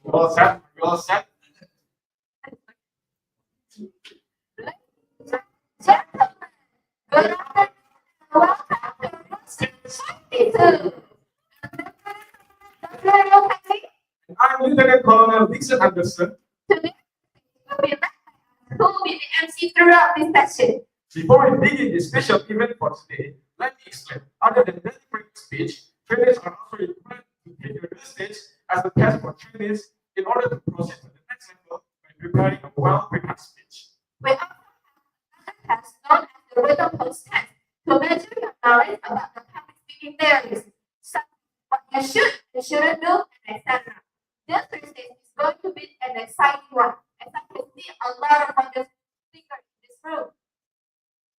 Well said. Well said. Good afternoon. Welcome to Roasted 22. I'm Lieutenant Colonel Dixon Anderson. Today, who will be the MC throughout this session? Before we begin this special event for today, let me explain. Other than delivering speech, trainees are also required to take the stage as a test for trainees in order to proceed to the next level when preparing a well-prepared speech. We also have another test known as the written post test to measure your knowledge about the public speaking theories, such as what you should and shouldn't do, and etc. This Thursday is going to be an exciting one, as I can see a lot of other speakers in this room.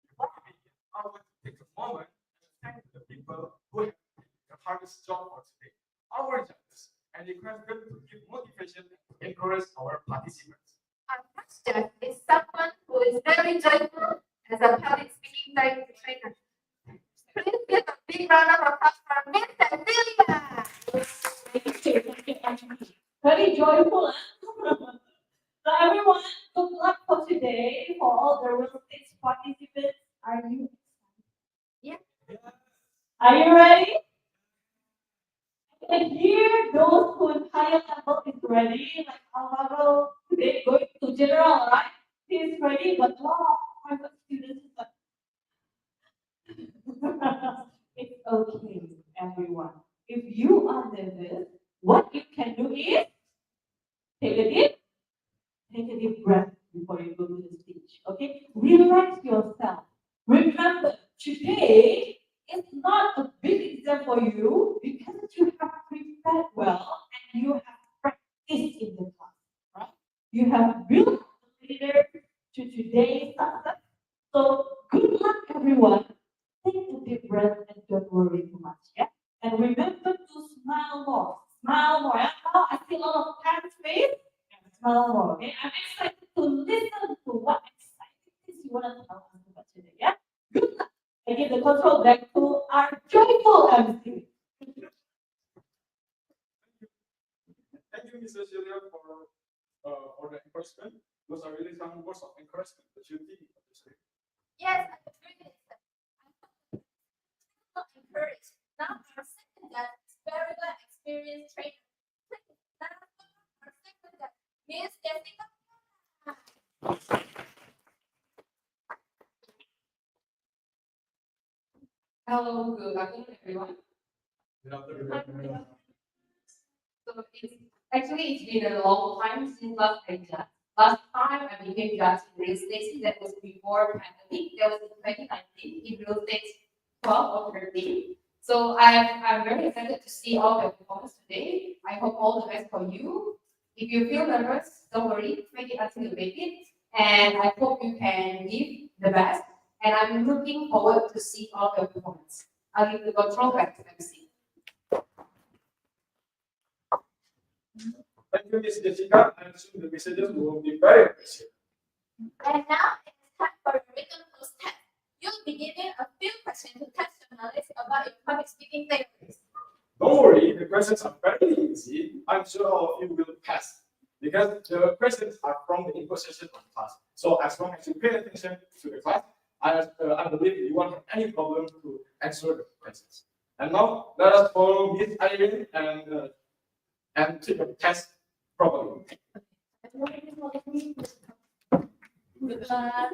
Before we begin, I would like to take a moment to thank the people who have done the hardest job for today, our judges, and request them to give motivation and to encourage our participants. Our first judge is someone who is very joyful as a public speaking trainer. Please give a big round of applause for Miss Cecilia. Very joyful. So everyone, good luck for today. For all the real estate participants, are you Yeah. Are you ready? And here, those who in higher level is ready, like Alvaro today going to general, right? He is ready, but a lot of private students is like, it's okay, everyone. If you are nervous, what you can do is take a deep breath before you go to the stage. Okay? Relax yourself. Remember, today is not a big exam for you because you have prepared well and you have practiced in the class. Right? You have built the leader to today's success. So good luck, everyone. Take a deep breath and don't worry too much. Yeah? And remember to smile more. Smile more. Now I see a lot of hands face. Smile more. Okay? I'm excited to listen to what exciting things you want to tell us about today. Yeah? Good luck. I give the control back to our joyful MC. Thank you, Mr. Julia, for the encouragement. Those are really some words of encouragement that you did today. Yes, I'm really excited. I'm encouraged. Now our second judge is very well experienced trainer. Please, let us welcome our second judge, Miss Jessica. Hello, good afternoon, everyone. Good afternoon. So it's been a long time since last I judged. Last time I became judge in real estate, that was before pandemic. That was in 2019 in real estate 12 or 13. So I'm very excited to see all your performance today. I hope all the best for you. If you feel nervous, don't worry, make it until you make it. And I hope you can give the best. And I'm looking forward to see all your performance. I'll give the control back to MC. Thank you, Ms. Jessica. I'm sure the messages will be very appreciated. And now it is time for the written post test. You'll be given a few questions to test your knowledge about your public speaking theories. Don't worry, the questions are very easy. I'm sure all of you will pass because the questions are from the input session of class. So as long as you pay attention to the class, I believe you won't have any problem to answer the questions. And now let us follow Ms. Irene and take the test properly. Good luck.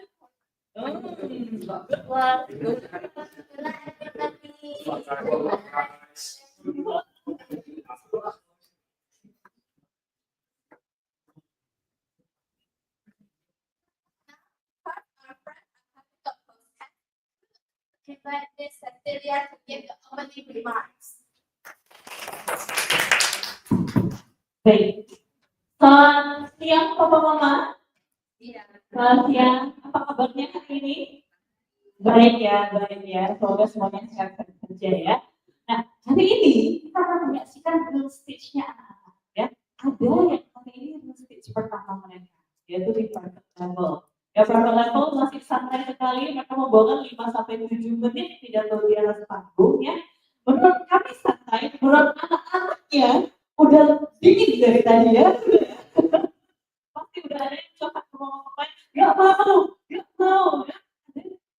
Invite Miss Cecilia to give the opening remarks. Baik. Selamat siang, Papa Mama. Iya. Selamat siang. Apa kabarnya hari ini? Baik ya. Semoga semuanya sehat saja ya. Nah, hari ini kita akan menyaksikan real stage-nya anak-anak ya. Ada yang hari ini real stage pertama mereka, yaitu di private level. Ya, private level masih santai santai sekali, mereka membawakan 5-7 menit pidato di atas panggung ya. Menurut kami santai, menurut anak-anaknya udah dingin dari tadi ya. Pasti udah ada yang coba ngomong-ngomong, gak mau ya.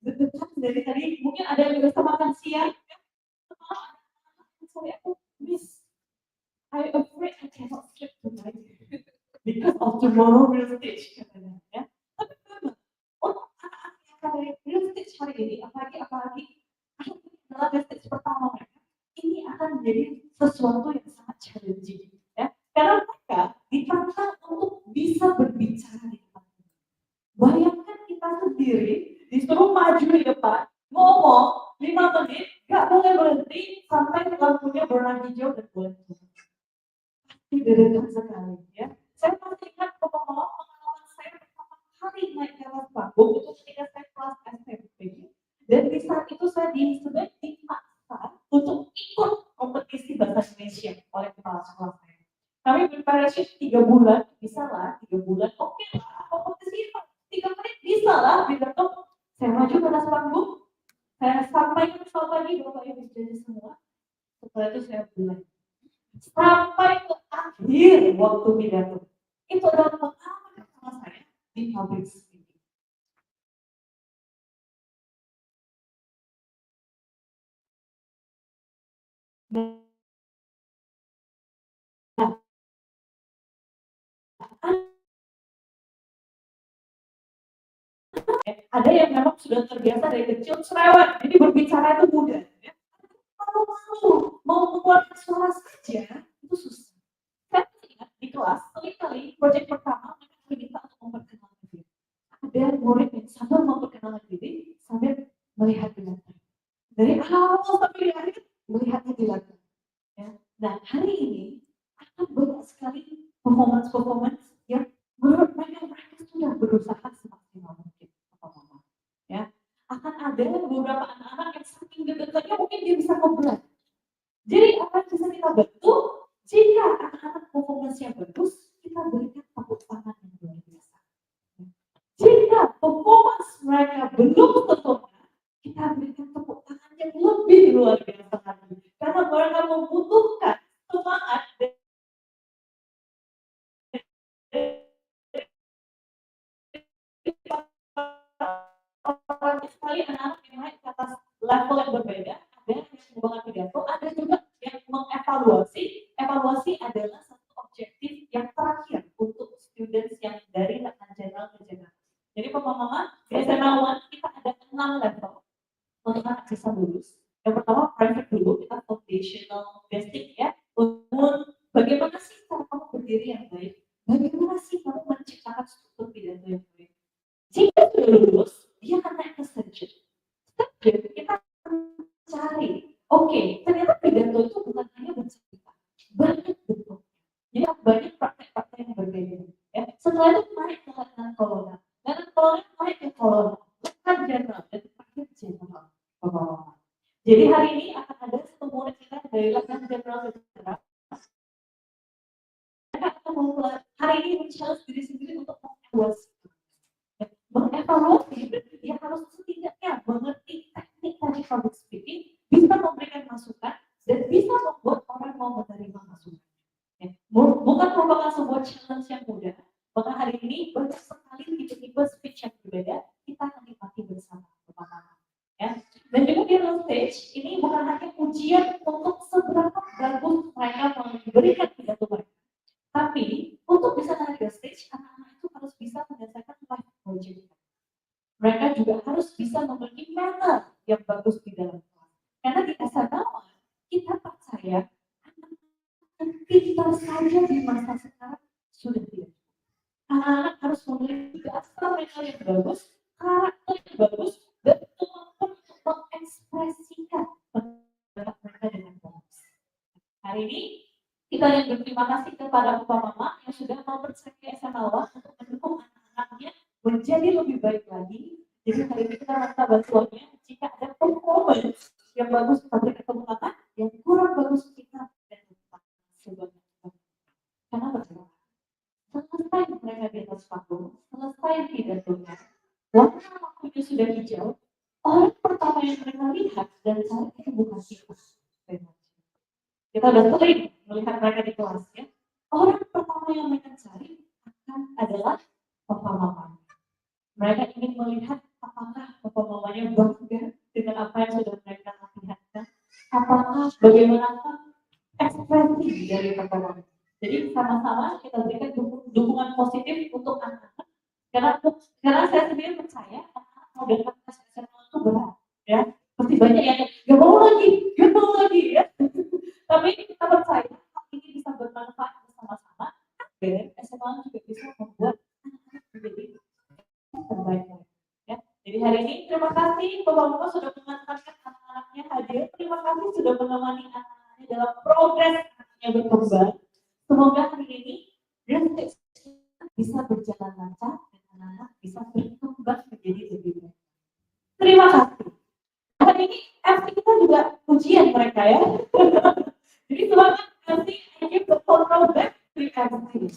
Deg-degan dari tadi, mungkin ada yang bisa makan siang ya. Saya miss, I'm afraid I cannot sleep tonight because of tomorrow real stage katanya ya. Tapi memang untuk anak-anak yang dari real stage hari ini, apalagi adalah real stage pertama mereka, ini akan menjadi sesuatu yang sangat challenging ya. Karena mereka ditantang untuk bisa berbicara di depan. Bayangkan kita sendiri disuruh maju di depan, ngomong 5 menit, gak boleh berhenti sampai lampunya berwarna hijau dan boleh turun. Deg-degan sekali ya. Saya masih ingat pengalaman saya pertama kali naik ke atas panggung itu ketika saya kelas SMP. Dan di saat itu saya sudah dipaksa untuk ikut kompetisi bahasa Indonesia oleh kepala sekolah saya. Kami preparasi 3 bulan, bisa lah 3 bulan, oke lah, kompetisi 3 menit bisa lah, gitu. Saya maju ke atas panggung, saya sampaikan selamat pagi Bapak Ibu saudara semua. Setelah itu saya mulai sampai ke akhir waktu pidato. Itu adalah pengalaman pertama saya di public speaking. Nah, ada yang memang sudah terbiasa dari kecil cerewet, jadi berbicara itu mudah. Ya. Malu-malu, mau mengeluarkan suara saja itu susah. Saya ingat di kelas, kali-kali proyek pertama mereka diminta untuk memperkenalkan diri. Ada murid yang sambil memperkenalkan diri sambil melihat di belakang. Dari awal sampai di akhir melihatnya di belakang. Ya. Nah hari ini akan banyak sekali performance yang menurut mereka sudah berusaha semaksimal mungkin. Ya, akan ada beberapa anak-anak yang saking deg-degannya mungkin dia bisa ngobrol. Jadi apa yang bisa kita bantu? Jika anak-anak performance-nya bagus, kita berikan tepuk tangan yang luar biasa. Jika performance mereka belum sempurna, kita berikan tepuk tangan yang lebih luar biasa lagi. Karena mereka membutuhkan semangat sekali anak-anak yang naik ke atas level yang berbeda, ada yang membawa pidato, ada juga yang mengevaluasi. Evaluasi adalah satu objektif yang terakhir untuk students yang dari level general ke general. Jadi pemahaman di SMA 1 kita ada 6 level untuk anak bisa lulus. Yang pertama private dulu, kita foundational basic ya. Untuk bagaimana sih cara kamu berdiri yang baik? Bagaimana sih kamu menciptakan struktur pidato yang baik? Jika sudah lulus, dia akan naik ke subject. Kita cari, oke, ternyata pidato itu bukan hanya bercerita, banyak bentuk. Jadi banyak praktek-praktek yang berbeda. Ya. Setelah itu naik ke latihan kolonel, naik ke kolonel, bukan general, dan terakhir general. Jadi hari ini akan ada satu murid kita dari latihan general ke general. Mereka akan memulai hari ini men-challenge diri sendiri untuk mengevaluasi. Mengevaluasi, dia harus setidaknya mengerti teknik tadi public speaking, bisa memberikan masukan, dan bisa membuat orang mau menerima masukan. Ya. Bukan merupakan sebuah challenge yang mudah, maka hari ini banyak sekali tipe-tipe speech yang berbeda, kita akan nikmati bersama. Ya. Dan juga di real stage, ini bukan hanya ujian untuk seberapa bagus mereka memberikan pidato mereka, tapi untuk bisa naik ke stage, anak-anak itu harus bisa menyelesaikan life project. Mereka juga harus bisa memiliki manner yang bagus di dalam kelas. Karena di SMA kita percaya anak-anak pintar saja di masa sekarang sudah tidak. Anak-anak harus memiliki dasar mental yang bagus, karakter yang bagus, dan kemampuan untuk mengekspresikan pendapat mereka dengan bagus. Hari ini kita yang berterima kasih kepada Bapak Mama yang sudah mempercayai SMA untuk mendukung anak-anaknya menjadi lebih baik lagi. Jadi hari ini kita minta bantuannya jika ada performance yang bagus kita berikan tepuk tangan, yang kurang bagus kita berikan tepuk tangan sebanyak-banyaknya. Karena betul, selesai mereka di atas panggung, selesai pidatonya, warna waktunya itu sudah hijau, orang pertama yang mereka lihat dan cari itu bukan kita. Kita udah sering melihat mereka di kelas ya. Orang pertama yang mereka cari adalah papa mama. Mereka ingin melihat apakah papa mamanya bangga dengan apa yang sudah mereka lihatkan. Apakah bagaimana ekspresi dari papa mama. Jadi sama-sama kita berikan dukungan positif untuk anak-anak. Karena saya sendiri percaya anak-anak mau datang ke SMA itu berat, ya. Pasti banyak yang gak mau lagi, ya. Tapi kita percaya ini bisa bermanfaat bersama-sama. Dan SMA juga bisa membuat anak-anak menjadi terbaik. Ya. Jadi hari ini terima kasih Bapak-Bapak sudah mengantarkan anak-anaknya hadir. Terima kasih sudah menemani anak-anaknya dalam progres anaknya berkembang. Semoga hari ini bisa berjalan lancar dan anak-anak bisa berkembang menjadi lebih baik. Terima kasih. Hari ini FC kita juga ujian mereka ya. Jadi semangat nanti ini berkontrol back di FC.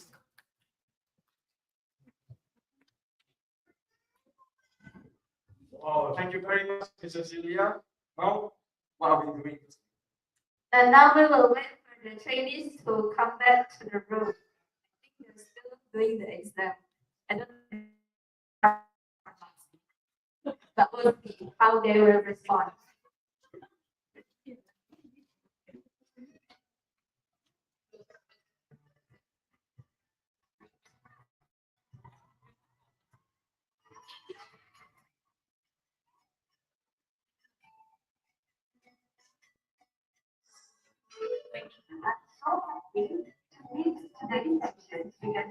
Oh, thank you very much, Ms. Cecilia. Now, what are we doing? And now we will wait for the trainees to come back to the room. I think they're still doing the exam. I don't know. That will be how they will respond. Today's section, we get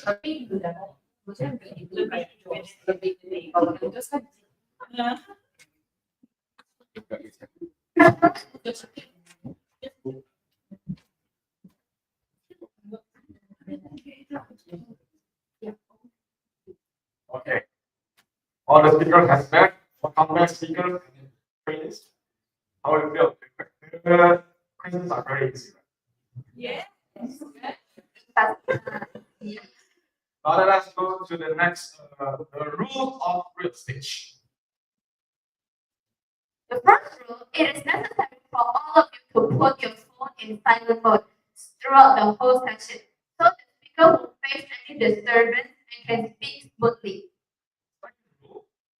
Tapi udah, maksudnya itu kayak lebih dari kalau itu kan Okay. All the speakers has met. For comeback speakers and trainees, how do you feel? The questions are very easy. Yeah. Now let us go to the next, the rules of real speech. The first rule, it is necessary for all of you to put your phone in silent mode throughout the whole session, so the speaker won't face any disturbance and can speak smoothly.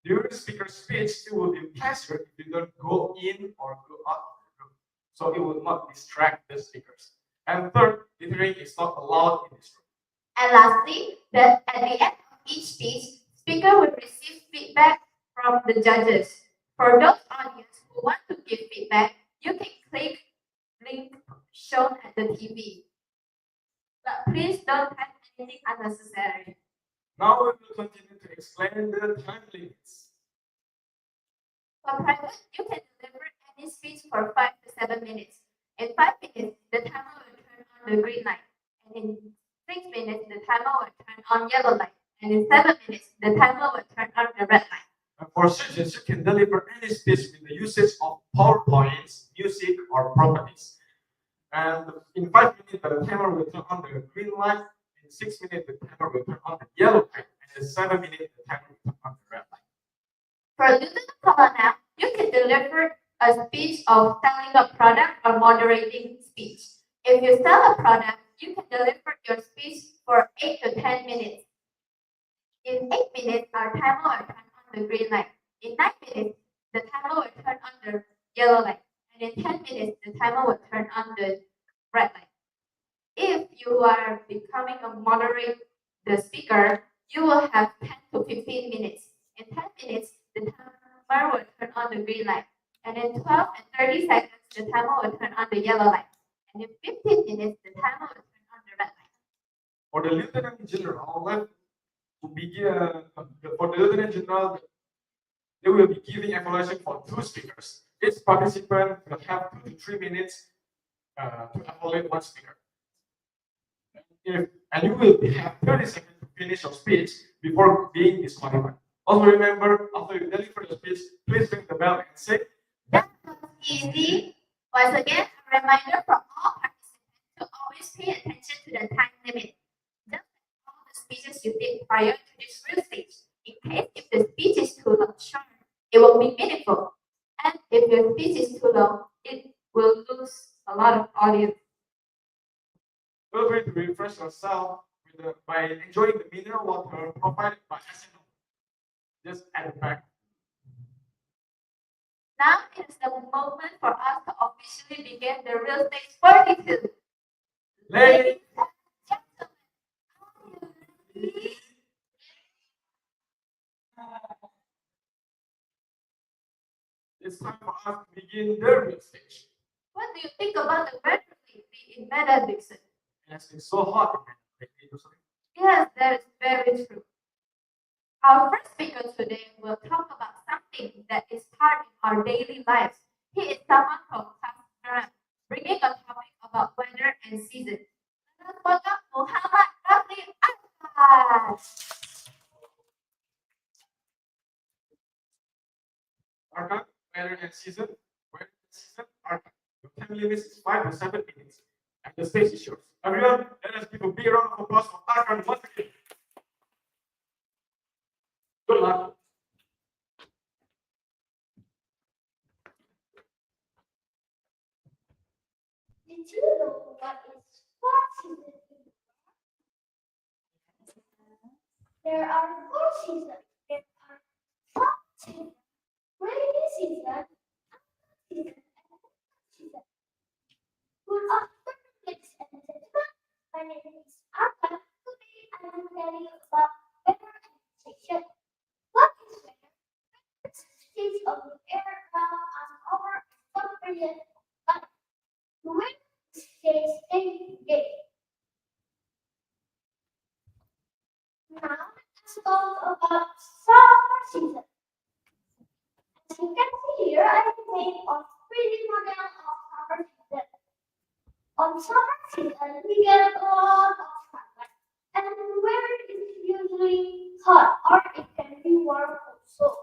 During speaker speech, it will be pleasure if you don't go in or go out of the room, so it will not distract the speakers. And third, littering is not allowed in this room. And lastly, that at the end of each speech, speaker will receive feedback from the judges. For those audience who want to give feedback, you can click link shown at the TV. But please don't type anything unnecessary. Now we will continue to explain the time limits. For private, you can deliver any speech for 5 to 7 minutes. In 5 minutes, the timer will turn on the green light. And in 6 minutes, the timer will turn on yellow light. And in 7 minutes, the timer will turn on the red light. And for students, you can deliver any speech with the usage of PowerPoints, music, or properties. And in 5 minutes, the timer will turn on the green light. In 6 minutes, the timer will turn on the yellow light. And in 7 minutes, the timer will turn on the red light. For student now, you can deliver a speech of selling a product or moderating speech. If you sell a product, you can deliver your speech for 8 to 10 minutes. In 8 minutes, our timer will turn on the green light. In 9 minutes, the timer will turn on the yellow light. And in 10 minutes, the timer will turn on the red light. If you are becoming a moderate the speaker, you will have 10 to 15 minutes. In 10 minutes, the timer will turn on the green light. And in 12 and 30 seconds, the timer will turn on the yellow light. and in 15 minutes the timer will turn on the red light. For the Lieutenant General, to begin, for the Lieutenant General, they will be giving evaluation for 2 speakers. Each participant will have 2 to 3 minutes to evaluate 1 speaker. And you will have 30 seconds to finish your speech before being disqualified. Also remember, after you deliver your speech, please ring the bell and say, That was easy. Once again, a reminder for all participants to always pay attention to the time limit. Just like all the speeches you did prior to this real speech. In case if the speech is too short, it won't be meaningful. And if your speech is too long, it will lose a lot of audience. feel free to refresh yourself by enjoying the mineral water provided by SNO. Just at the back. Now it is the moment for us to officially begin the real stage 42. Ladies and gentlemen, are you ready? it's time for us to begin the real stage. What do you think about the weather lately in Medan, Dixon? It has been so hot lately, isn't it? Yes, that is very true. Our first speaker today will talk about something that is part in our daily lives. He is someone from Tanzania, bringing a topic about weather and season. Let us welcome Muhammad Rafli Abbas. Arkan, weather and season. Weather and season, Arkan. Your time limit is 5 to 7 minutes. And the stage is yours. Everyone, let us give a big round of applause for Arkan once again. Good luck. Did you know what is four seasons? There are four seasons. There are fall season, rainy season, season, and season. Good afternoon, ladies and gentlemen. My name is Arka. Today I will tell you about weather and station. What is weather? Weather is a state of the air around us over a short period of time. The weather stays every day. Now let's talk about summer season. As you can see here, I have made a 3D model of summer season. On summer season, we get a lot of sunlight, and the weather is usually hot or it can be warm also.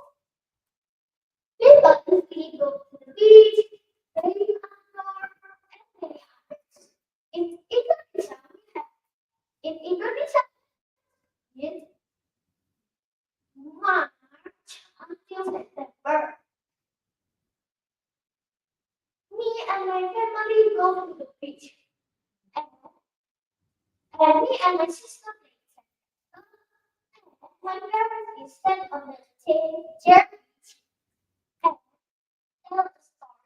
People usually go to the beach, play outdoor, and many others. In Indonesia, it's March until September. Me and my family go to the beach. And me and my sister play sand. My parents stand on the chair and tell the story.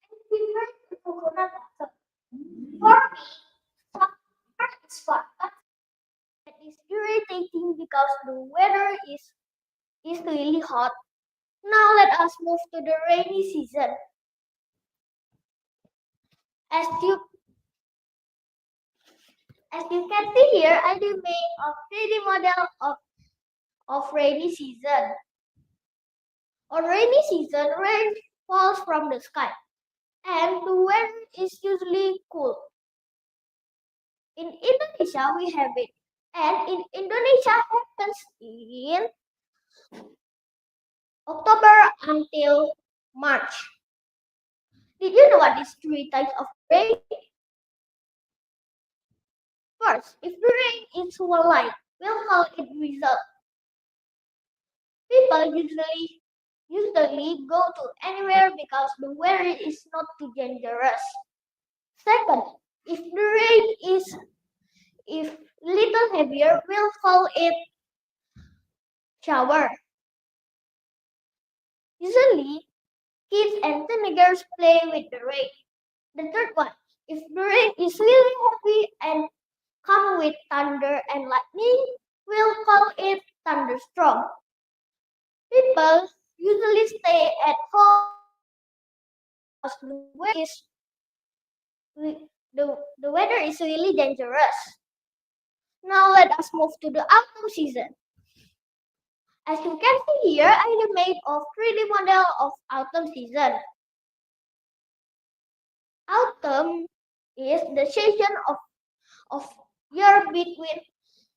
And we drink the coconut water. For me, summer is fun, but it is irritating because the weather is really hot. Now let us move to the rainy season. As you can see here, I did made a 3D model of rainy season. On rainy season, rain falls from the sky, and the weather is usually cool. In Indonesia, we have it, and in Indonesia happens in October until March. Did you know what these three types of rain? First, if the rain is too light, we'll call it drizzle. People usually go to anywhere because the weather is not too dangerous. Second, if the rain is little heavier, we'll call it shower. Usually, kids and teenagers play with the rain. The third one, if the rain is really heavy and come with thunder and lightning, we'll call it thunderstorm. People usually stay at home because the weather is the weather is really dangerous. Now let us move to the autumn season. As you can see here, I made a 3D model of autumn season. Autumn is the season of year between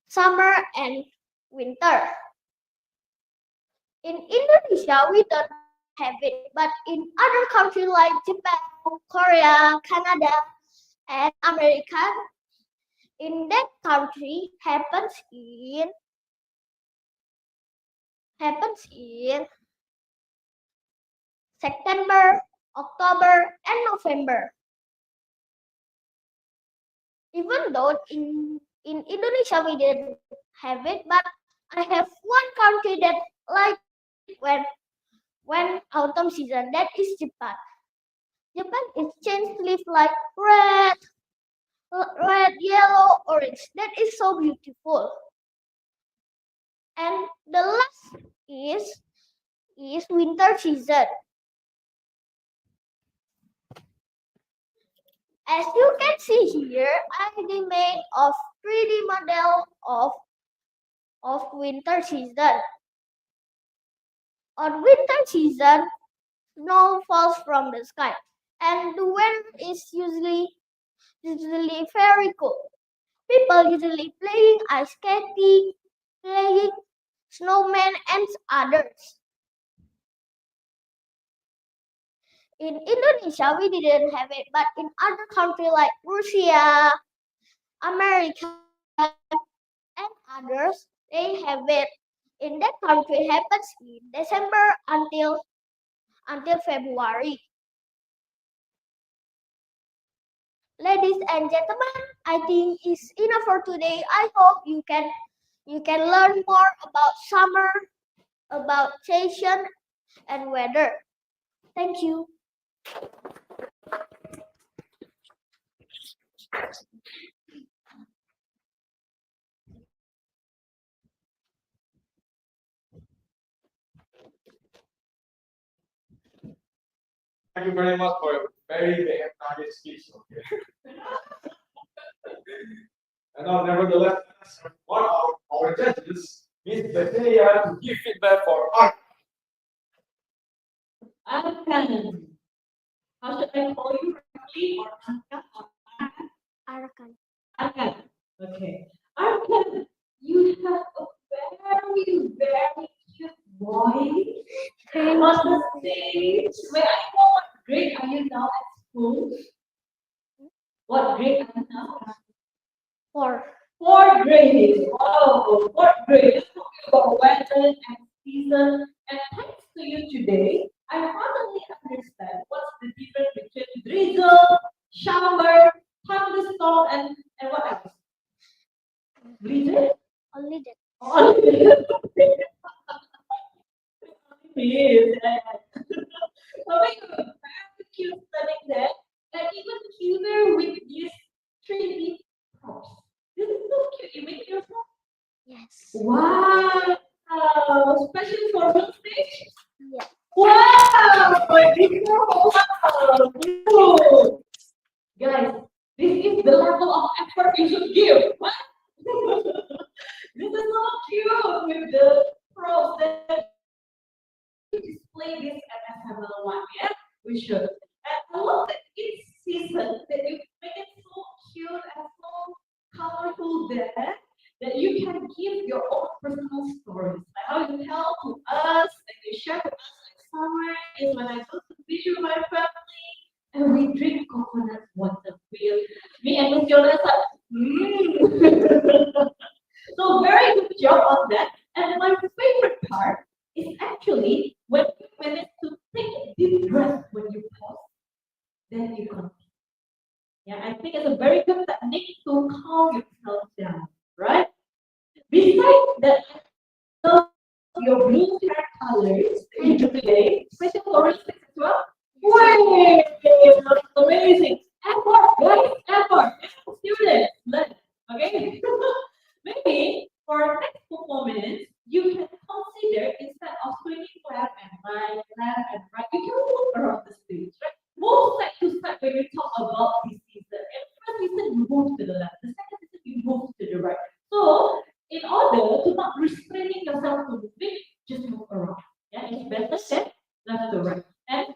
summer and winter. In Indonesia, we don't have it, but in other countries like Japan, Korea, Canada, and America, in that country happens in September, October, and November. Even though in Indonesia we didn't have it, but I have one country that like when autumn season, that is Japan. Japan is changed leaf like red, yellow, orange. That is so beautiful. And the last is winter season. As you can see here, I made a 3D model of winter season. On winter season, snow falls from the sky, and the weather is usually very cool. People usually playing ice skating, playing snowman, and others. In Indonesia, we didn't have it, but in other countries like Russia, America, and others, they have it. In that country, happens in December until February. Ladies and gentlemen, I think it's enough for today. I hope you can learn more about summer, about season, and weather. Thank you. Thank you very much for a very nice speech. Okay. And now, nevertheless, one of our judges, Ms. Betania, to give feedback for art. Arkan. How should I call you correctly? Or Arkan or Arakan. Arkan. Okay. Arkan, you have a very, very cute voice on the stage. May I know what grade are you now at school? What grade are you now? 4. Fourth grade. Wow, fourth grade. Let's talk about weather and season. And thanks to you today, I finally understand what's the difference between drizzle, shower, thunderstorm, and what else? Blizzard? Only that. Oh, yes. So we were very cute studying that, and even cuter with these 3D props. This is so cute. You make it yourself? Yes. Wow! Especially for real estate? Yes. Wow! Wow! Beautiful. Guys, this is the level of effort you should give. What? This is so cute with the props that display this at FML1, yeah? We should. And I love that each season that you make it so cute and so colorful that you can give your own personal stories. Like how you tell to us and you share with us like summer is when I go to visit my family and we drink coconut water. Me and Miss Jonas are So very good job on that. And my favorite part is actually when you manage to take a deep breath when you pause, then you continue. Yeah, I think it's a very good technique to calm yourself down, right? Besides that, I love your blue hair colors that you do today, especially for as well. Way, that's amazing. Effort, guys, effort. Students, learn. Okay. Maybe for next 4 minutes, you can consider instead of swinging left and right, you can move around the stage, right? Move side to side when we talk about this season. And first you move to the left. The second system, you move to the right. So, in order to not restraining yourself to moving, just move around. Yeah, it's better said left to right. And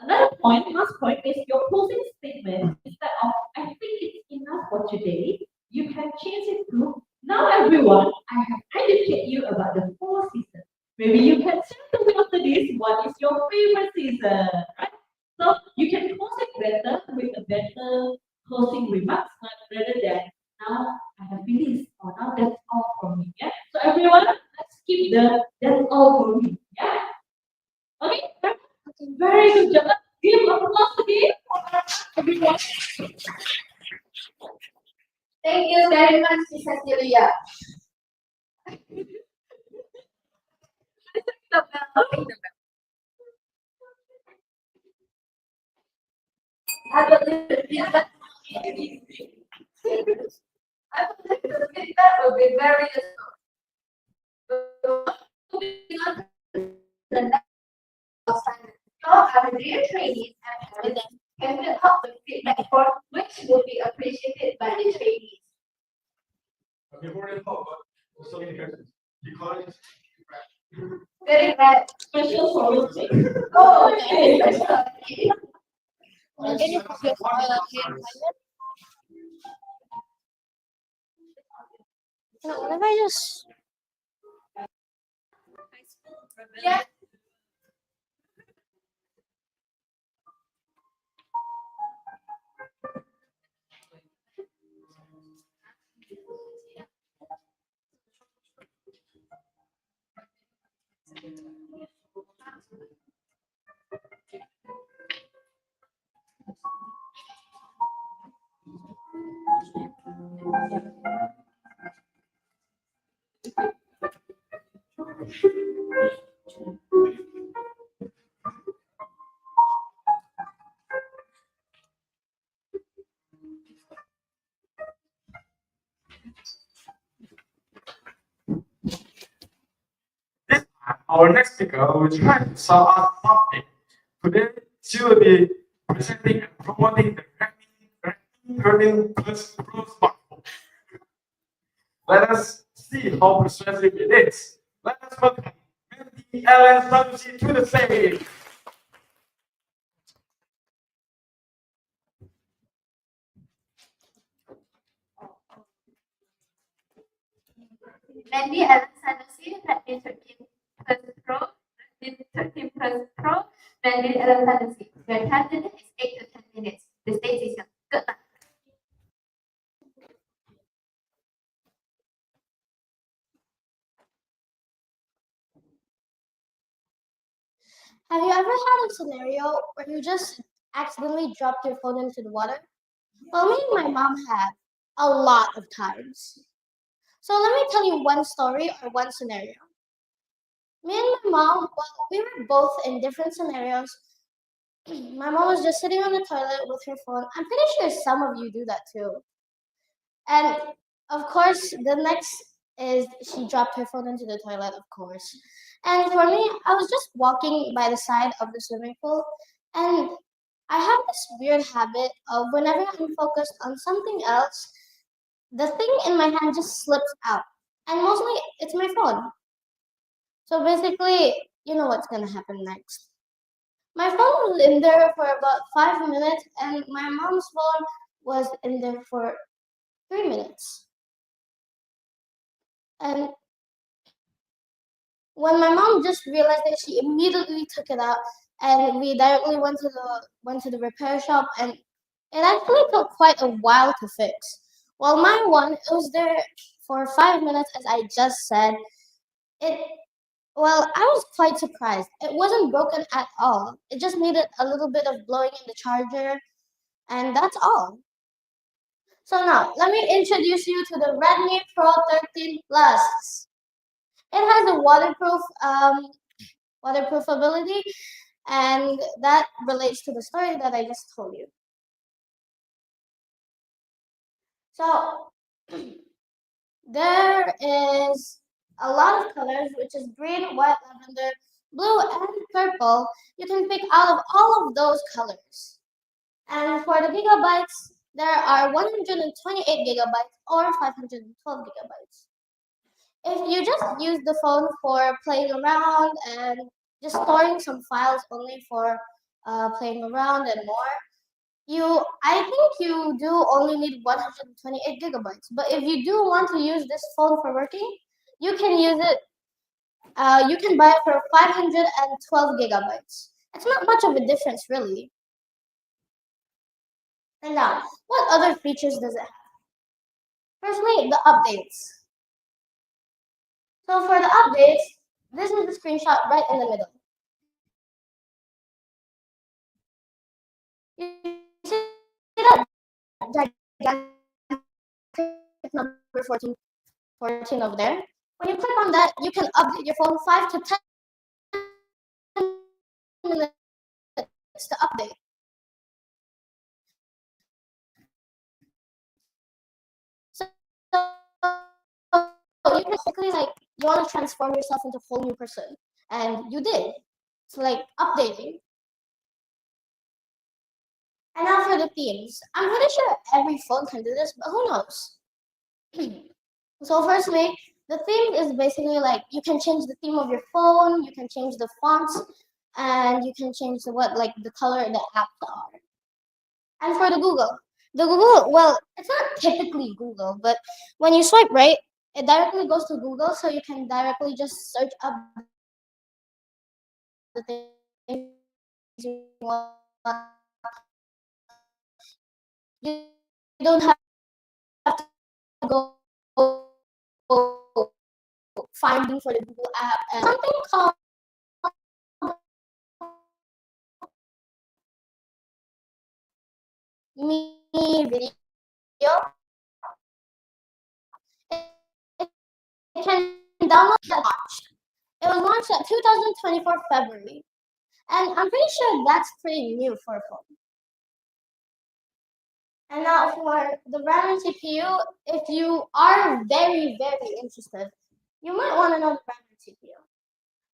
another point, last point, is your closing statement. Instead of "I think it's enough for today," you can change it to "Now, everyone, I have educated you about the 4 seasons. Maybe you can share with me after this what is your favorite season, right? So you can close it better with a better closing remarks, rather than "Now I have finished" or "Now that's all from me." Yeah. So everyone, let's keep the "That's all for me." Yeah. Okay. Very good job. Give applause again for everyone. Thank you very much, Mrs. Julia. The bell. I believe the feedback. I believe the feedback will be very useful. Moving on to the next assignment. So, our dear trainees and parents, can you help with feedback form which will be appreciated by the trainees? Before I talk about so many questions, because Very bad. Special for you. Oh, okay. Can you put your what if I just Yeah. this time, our next speaker will try to sell us something. Today, she will be presenting and promoting the Redmi 13 Plus Pro smartphone. Let us see how persuasive it is. Let us welcome Mandy Ellen Sanusi to the stage. Mandy Ellen Sanusi, Redmi 13 Plus Pro, Redmi 13 Plus Pro, Mandy Ellen Sanusi. Your time limit is 8 to 10 minutes. The stage is yours. Good luck. have you ever had a scenario where you just accidentally dropped your phone into the water? Well, me and my mom have a lot of times. So let me tell you one story or one scenario. Me and my mom, well, we were both in different scenarios. My mom was just sitting on the toilet with her phone. I'm pretty sure some of you do that too. And of course, the next is she dropped her phone into the toilet, of course. And for me, I was just walking by the side of the swimming pool, and I have this weird habit of whenever I'm focused on something else, the thing in my hand just slips out. And mostly it's my phone. So basically, you know what's gonna happen next. My phone was in there for about 5 minutes, and my mom's phone was in there for 3 minutes. And when my mom just realized it, she immediately took it out, and we directly went to the repair shop, and it actually took quite a while to fix. While my one, it was there for 5 minutes, as I just said. It Well, I was quite surprised. It wasn't broken at all. It just needed a little bit of blowing in the charger, and that's all. So now, let me introduce you to the Redmi Pro 13 Plus. It has a waterproof ability, and that relates to the story that I just told you. So there is a lot of colors, which is green, white, lavender, blue, and purple. You can pick out of all of those colors. And for the gigabytes, there are 128 gigabytes or 512 gigabytes. If you just use the phone for playing around and just storing some files only for playing around and more, I think you do only need 128 gigabytes. But if you do want to use this phone for working, you can use it. You can buy it for 512 gigabytes. It's not much of a difference, really. And now, what other features does it have? Firstly, the updates. So for the updates, this is the screenshot right in the middle. You see that gigantic number 14 over there? When you click on that, you can update your phone 5 to 10 minutes to update. So you can basically like you want to transform yourself into a whole new person, and you did. It's like updating. And now for the themes. I'm pretty sure every phone can do this, but who knows? So firstly, the theme is basically like you can change the theme of your phone, you can change the fonts, and you can change the color the apps are. And for the Google, well, it's not typically Google, but when you swipe right, it directly goes to Google, so you can directly just search up the things you want. You don't have to go finding for the Google app and something called Me Video. It can download that launched. It was launched at 2024 February, and I'm pretty sure that's pretty new for a phone. And now for the RAM and CPU, if you are very, very interested, you might want to know the RAM and CPU.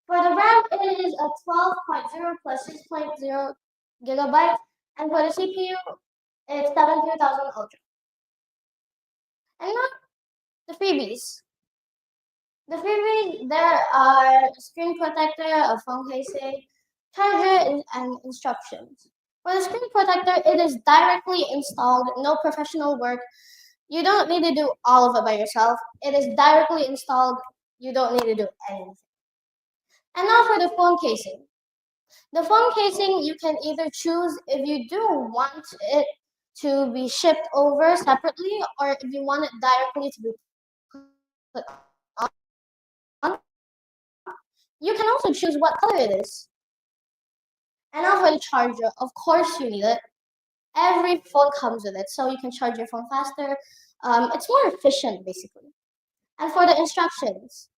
For the RAM, it is a 12.0 plus 6.0 gigabytes, and for the CPU, it's 7000 Ultra. And now the freebies. The freebies, there are a screen protector, a phone casing, charger, and instructions. For the screen protector, it is directly installed, no professional work. You don't need to do all of it by yourself. It is directly installed. You don't need to do anything. And now for the phone casing. The phone casing, you can either choose if you do want it to be shipped over separately or if you want it directly to be put on. You can also choose what color it is. And now for the charger, of course you need it. Every phone comes with it, so you can charge your phone faster. It's more efficient, basically. And for the instructions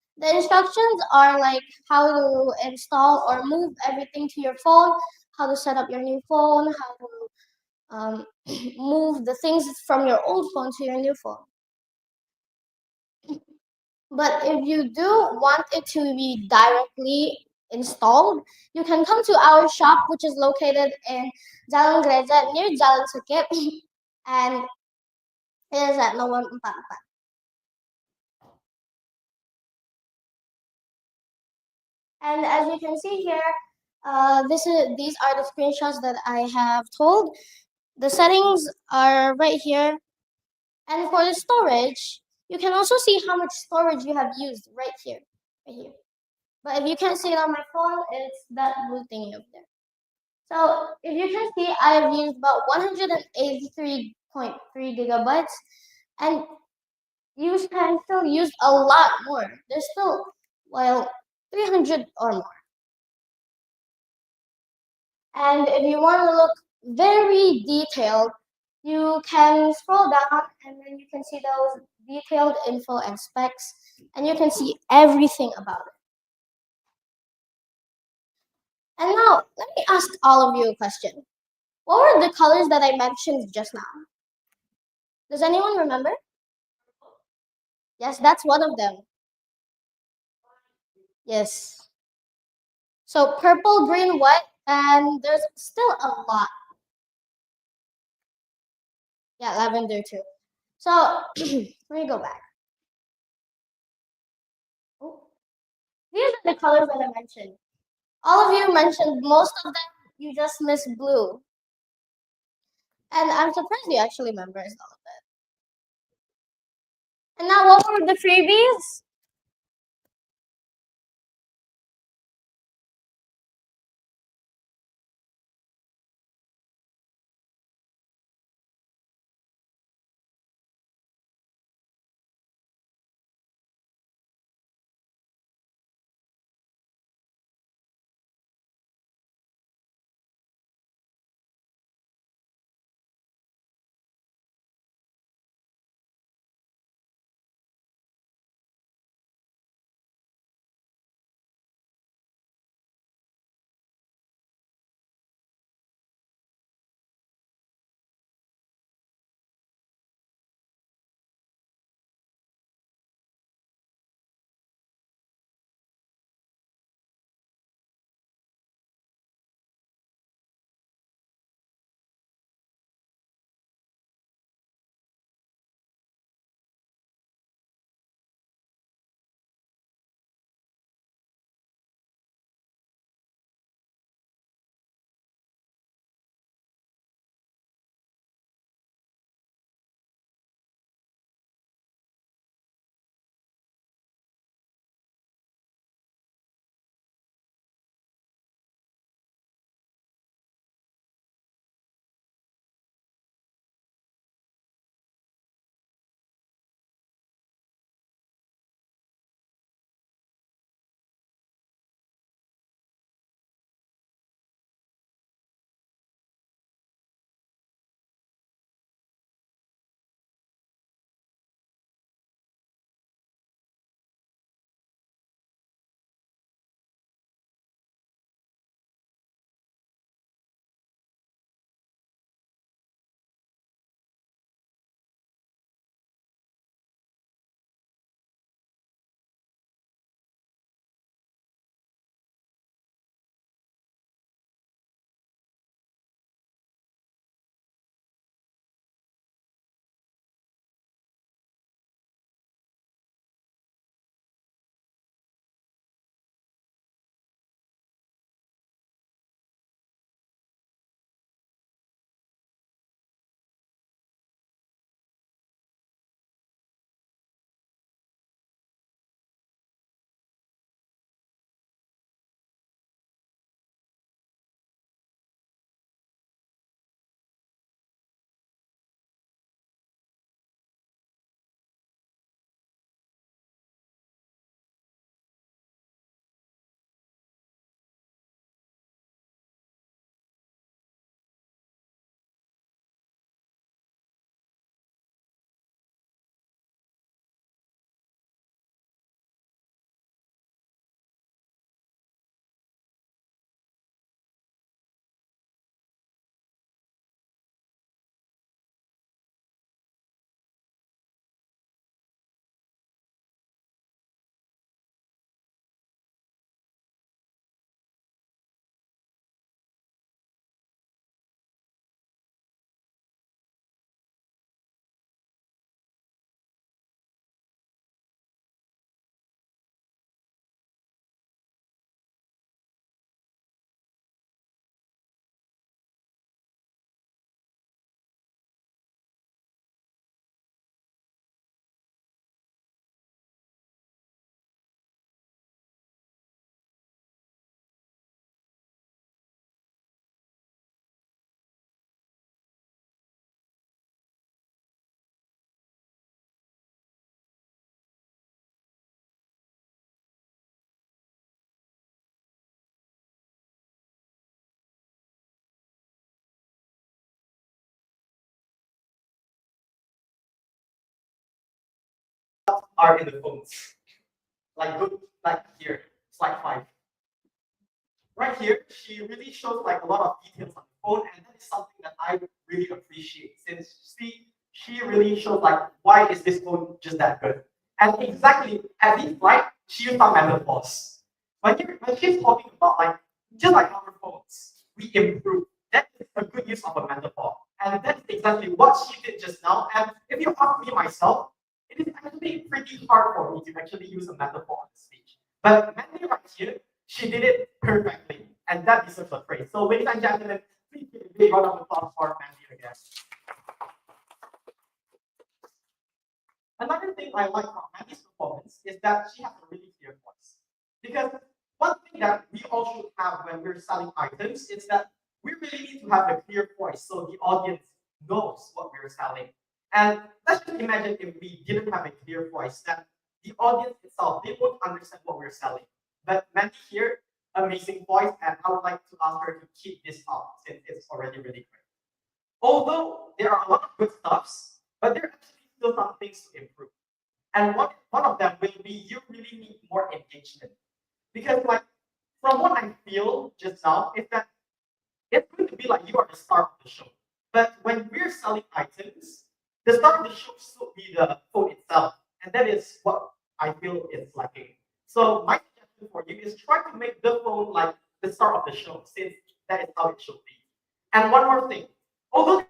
are like how to install or move everything to your phone, how to set up your new phone, how to move the things from your old phone to your new phone. But if you do want it to be directly installed, you can come to our shop, which is located in Jalan Gereja near Jalan Sakip, and it is at nomor 44. And as you can see here, these are the screenshots that I have told. The settings are right here. And for the storage, you can also see how much storage you have used right here. Right here. But if you can't see it on my phone, it's that blue thingy up there. So if you can see, I have used about 183.3 gigabytes, and you can still use a lot more. There's still, well, 300 or more. And if you want to look very detailed, you can scroll down and then you can see those detailed info and specs, and you can see everything about it. And now, let me ask all of you a question. What were the colors that I mentioned just now? Does anyone remember? Yes, that's one of them. Yes. So purple, green, white, and there's still a lot. Yeah, lavender too. So let me go back. Oh, these are the colors that I mentioned. All of you mentioned most of them. You just missed blue, and I'm surprised you actually memorized all of it. And now, what were the freebies? Are in the phones. Like good, like here, slide 5. Right here, she really shows like a lot of details on the phone, and that is something that I really appreciate since she really shows like why is this phone just that good. And exactly at this slide, she used some metaphors. When she's talking about like just like our phones, we improve. That is a good use of a metaphor. And that's exactly what she did just now. And if you ask me myself, it is actually pretty hard for me to actually use a metaphor on the stage. But Mandy right here, she did it perfectly. And that deserves a praise. So ladies and gentlemen, please give a big round of applause for Mandy again. Another thing I like from Mandy's performance is that she has a really clear voice. Because one thing that we all should have when we're selling items is that we really need to have a clear voice so the audience knows what we're selling. And let's just imagine if we didn't have a clear voice, that the audience itself, they won't understand what we're selling. But Mandy here, amazing voice, and I would like to ask her to keep this up since it's already really great. Although there are a lot of good stuffs, but there are actually still some things to improve. And one of them will be you really need more engagement. Because like from what I feel just now, is that it's going to be like you are the star of the show. But when we're selling items, the star of the show should be the phone itself. And that is what I feel is lacking. So my suggestion for you is try to make the phone like the star of the show, since that is how it should be. And one more thing, although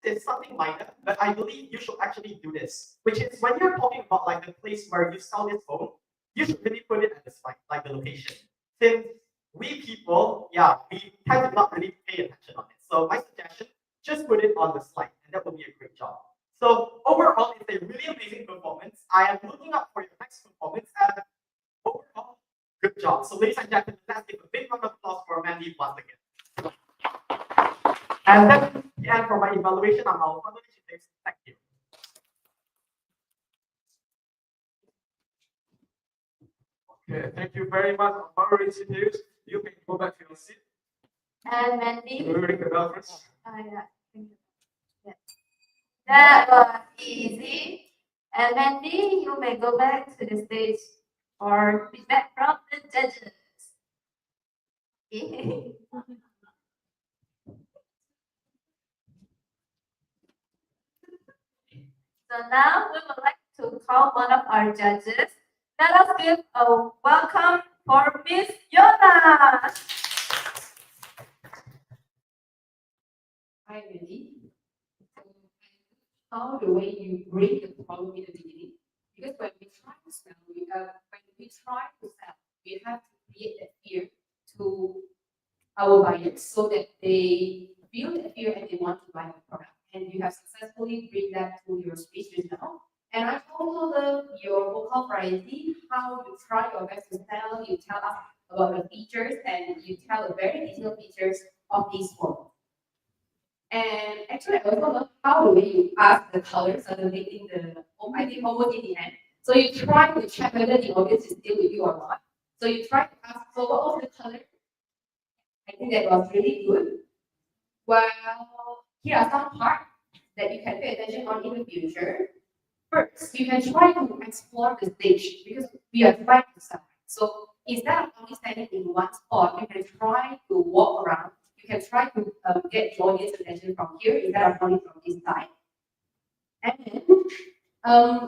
it's something minor, but I believe you should actually do this, which is when you're talking about like the place where you sell this phone, you should really put it at the slide, like the location. Since we people, yeah, we tend to not really pay attention on it. So my suggestion, just put it on the slide, and that will be a great job. So overall, it's a really amazing performance. I am looking up for your next performance, and overall, good job. So ladies and gentlemen, let's give a big round of applause for Mandy once again. And that's the end for my evaluation on our foundation tips. Thank you. Okay, thank you very much, Maurice. You can go back to your seat. And Mandy. We'll ring the bell first. Yeah. Thank you. Yeah. That was easy. And Mandy, you may go back to the stage for feedback from the judges. Okay. So now we would like to call one of our judges. Let us give a welcome for Miss Yona. Hi, Mandy. How the way you bring the problem in the beginning? Because when we try to sell, we have to create that fear to our buyers so that they feel that fear and they want to buy the product. And you have successfully bring that to your speeches now. And I also love your vocal variety, how you try your best to tell, you tell us about the features and you tell the very detailed features of this phone. And actually, I also love how the way you ask the colors suddenly in the, I think almost in the end. So you try to check whether the audience is still with you or not. So you try to ask, so what was the color? I think that was really good. Well, here are some parts that you can pay attention on in the future. First, you can try to explore the stage because we are trying to sell. So instead of only standing in one spot, you can try to walk around. You can try to get your audience attention from here instead of only from this side. And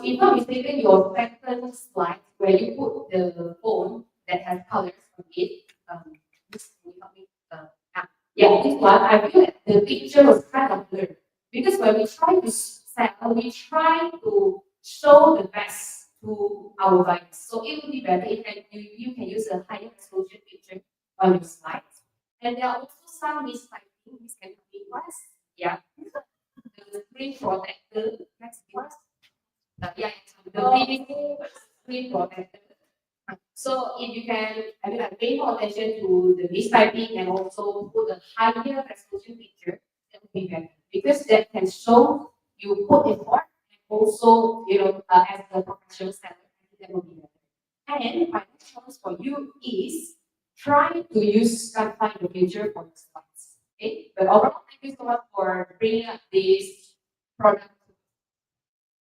if not mistaken, your second slide where you put the phone that has colors on it. This, can you help me? Yeah, this one, I feel that the picture was kind of blurred. Because when we try to sell, we try to show the best to our buyers. So it would be better if you can use a higher resolution picture on your slides. And there are also some mistyping. This can be was. Yeah. The screen protector. Next was. Yeah, the screen protector. So if you can, pay more attention to the mistyping and also put a higher resolution picture, that would be better because that can show you put effort and also, as a professional seller, that would be better. And my next challenge for you is try to use Canva in the future for the slides. Okay, but overall, thank you so much for bringing up this product.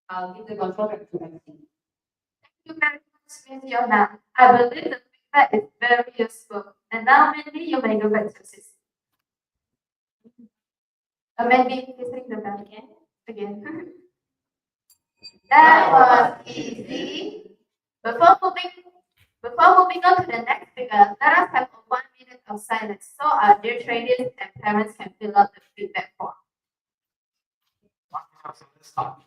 I'll give the control back to Mandy. Thank you very much, Miss Yona. I believe the feedback is very useful. And now, Mandy, you may go back to Sesi. Mandy, please ring the bell again. That was easy. Before moving Before moving on to the next speaker, let us have a 1 minute of silence so our dear trainees and parents can fill out the feedback form. So let's start.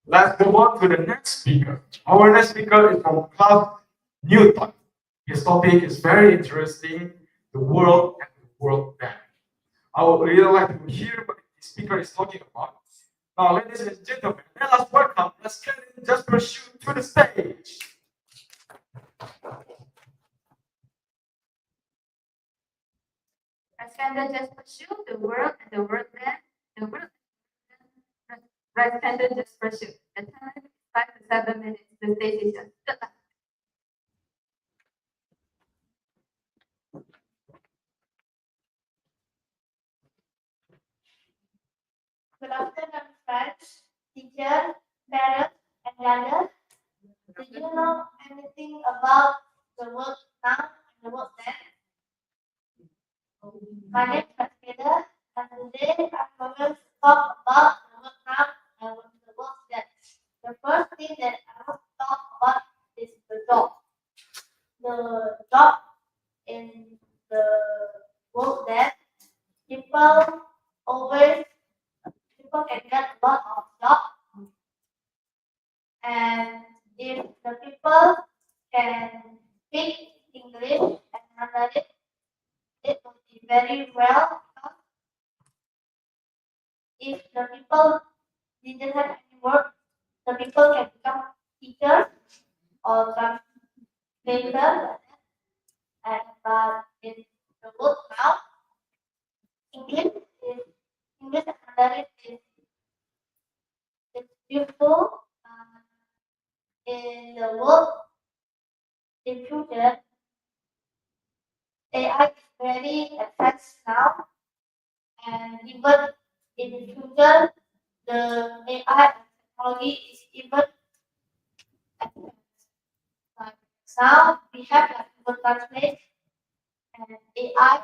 Let's move on to the next speaker. Our next speaker is from class Newton. His topic is very interesting, the world and the world bank. I would really like to hear what the speaker is talking about. Now, ladies and gentlemen, let us welcome Ascendant Just Pursuit to the stage. Ascendant just pursue the world and the world then the world. Ascendant just pursue. The time is 5 to 7 minutes. The stage is yours. Good luck. Good afternoon, friends, teachers, parents, and others. Do you know anything about the world now and the world then? My name is Peter, and today I'm going to talk about the world now and the world then. The first thing that I want to talk about is the job. The job in the world then, people always people can get a lot of jobs, and if the people can speak English and Mandarin, it will be very well. If the people didn't have any work, the people can become teachers or translator. And in the world now, English is English and Mandarin is useful in the world. In future, AI is very advanced now, and even in the future, the AI and technology is even advanced. Like now, we have like Google Translate and AI,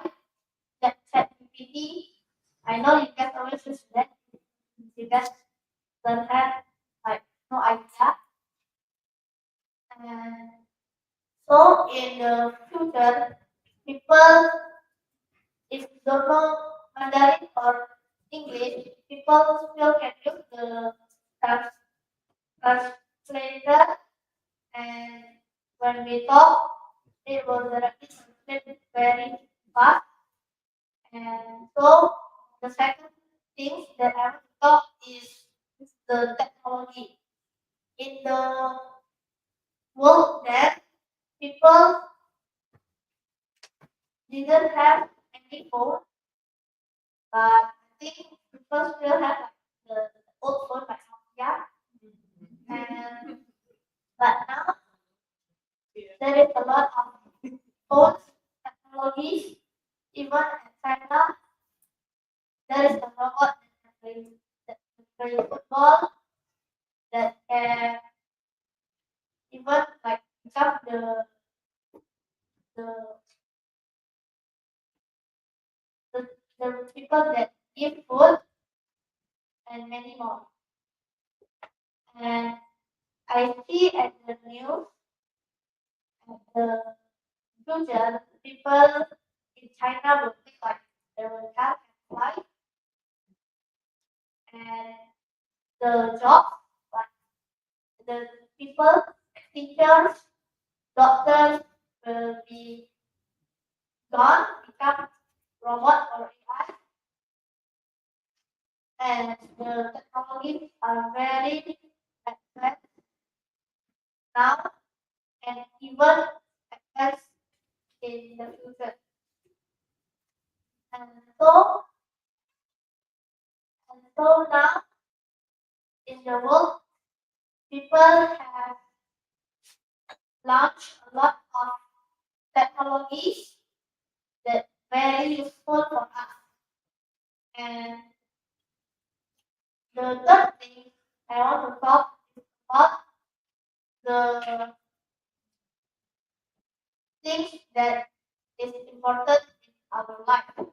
that ChatGPT. I know you guys always use that. You guys don't have like no idea. And so in the future, people if you don't know Mandarin or English, people still can use the trans- translator, and when we talk, it will directly translate very fast. And so the second thing that I want to talk is the technology. In the world that people didn't have any phone, but I think people still have like the old phone like Nokia. And but now there is a lot of phones technologies. Even in China, there is a robot that can play football, that can even like become the the, the people that give food and many more. And I see at the news at the future people in China will think like they will have and fly, and the job like the people, teachers, doctors will be gone, become robot or AI, and the technologies are very advanced now and even advanced in the future. And so, and so now in the world, people have launched a lot of technologies that very useful for us. And the third thing I want to talk is about the things that is important in our life.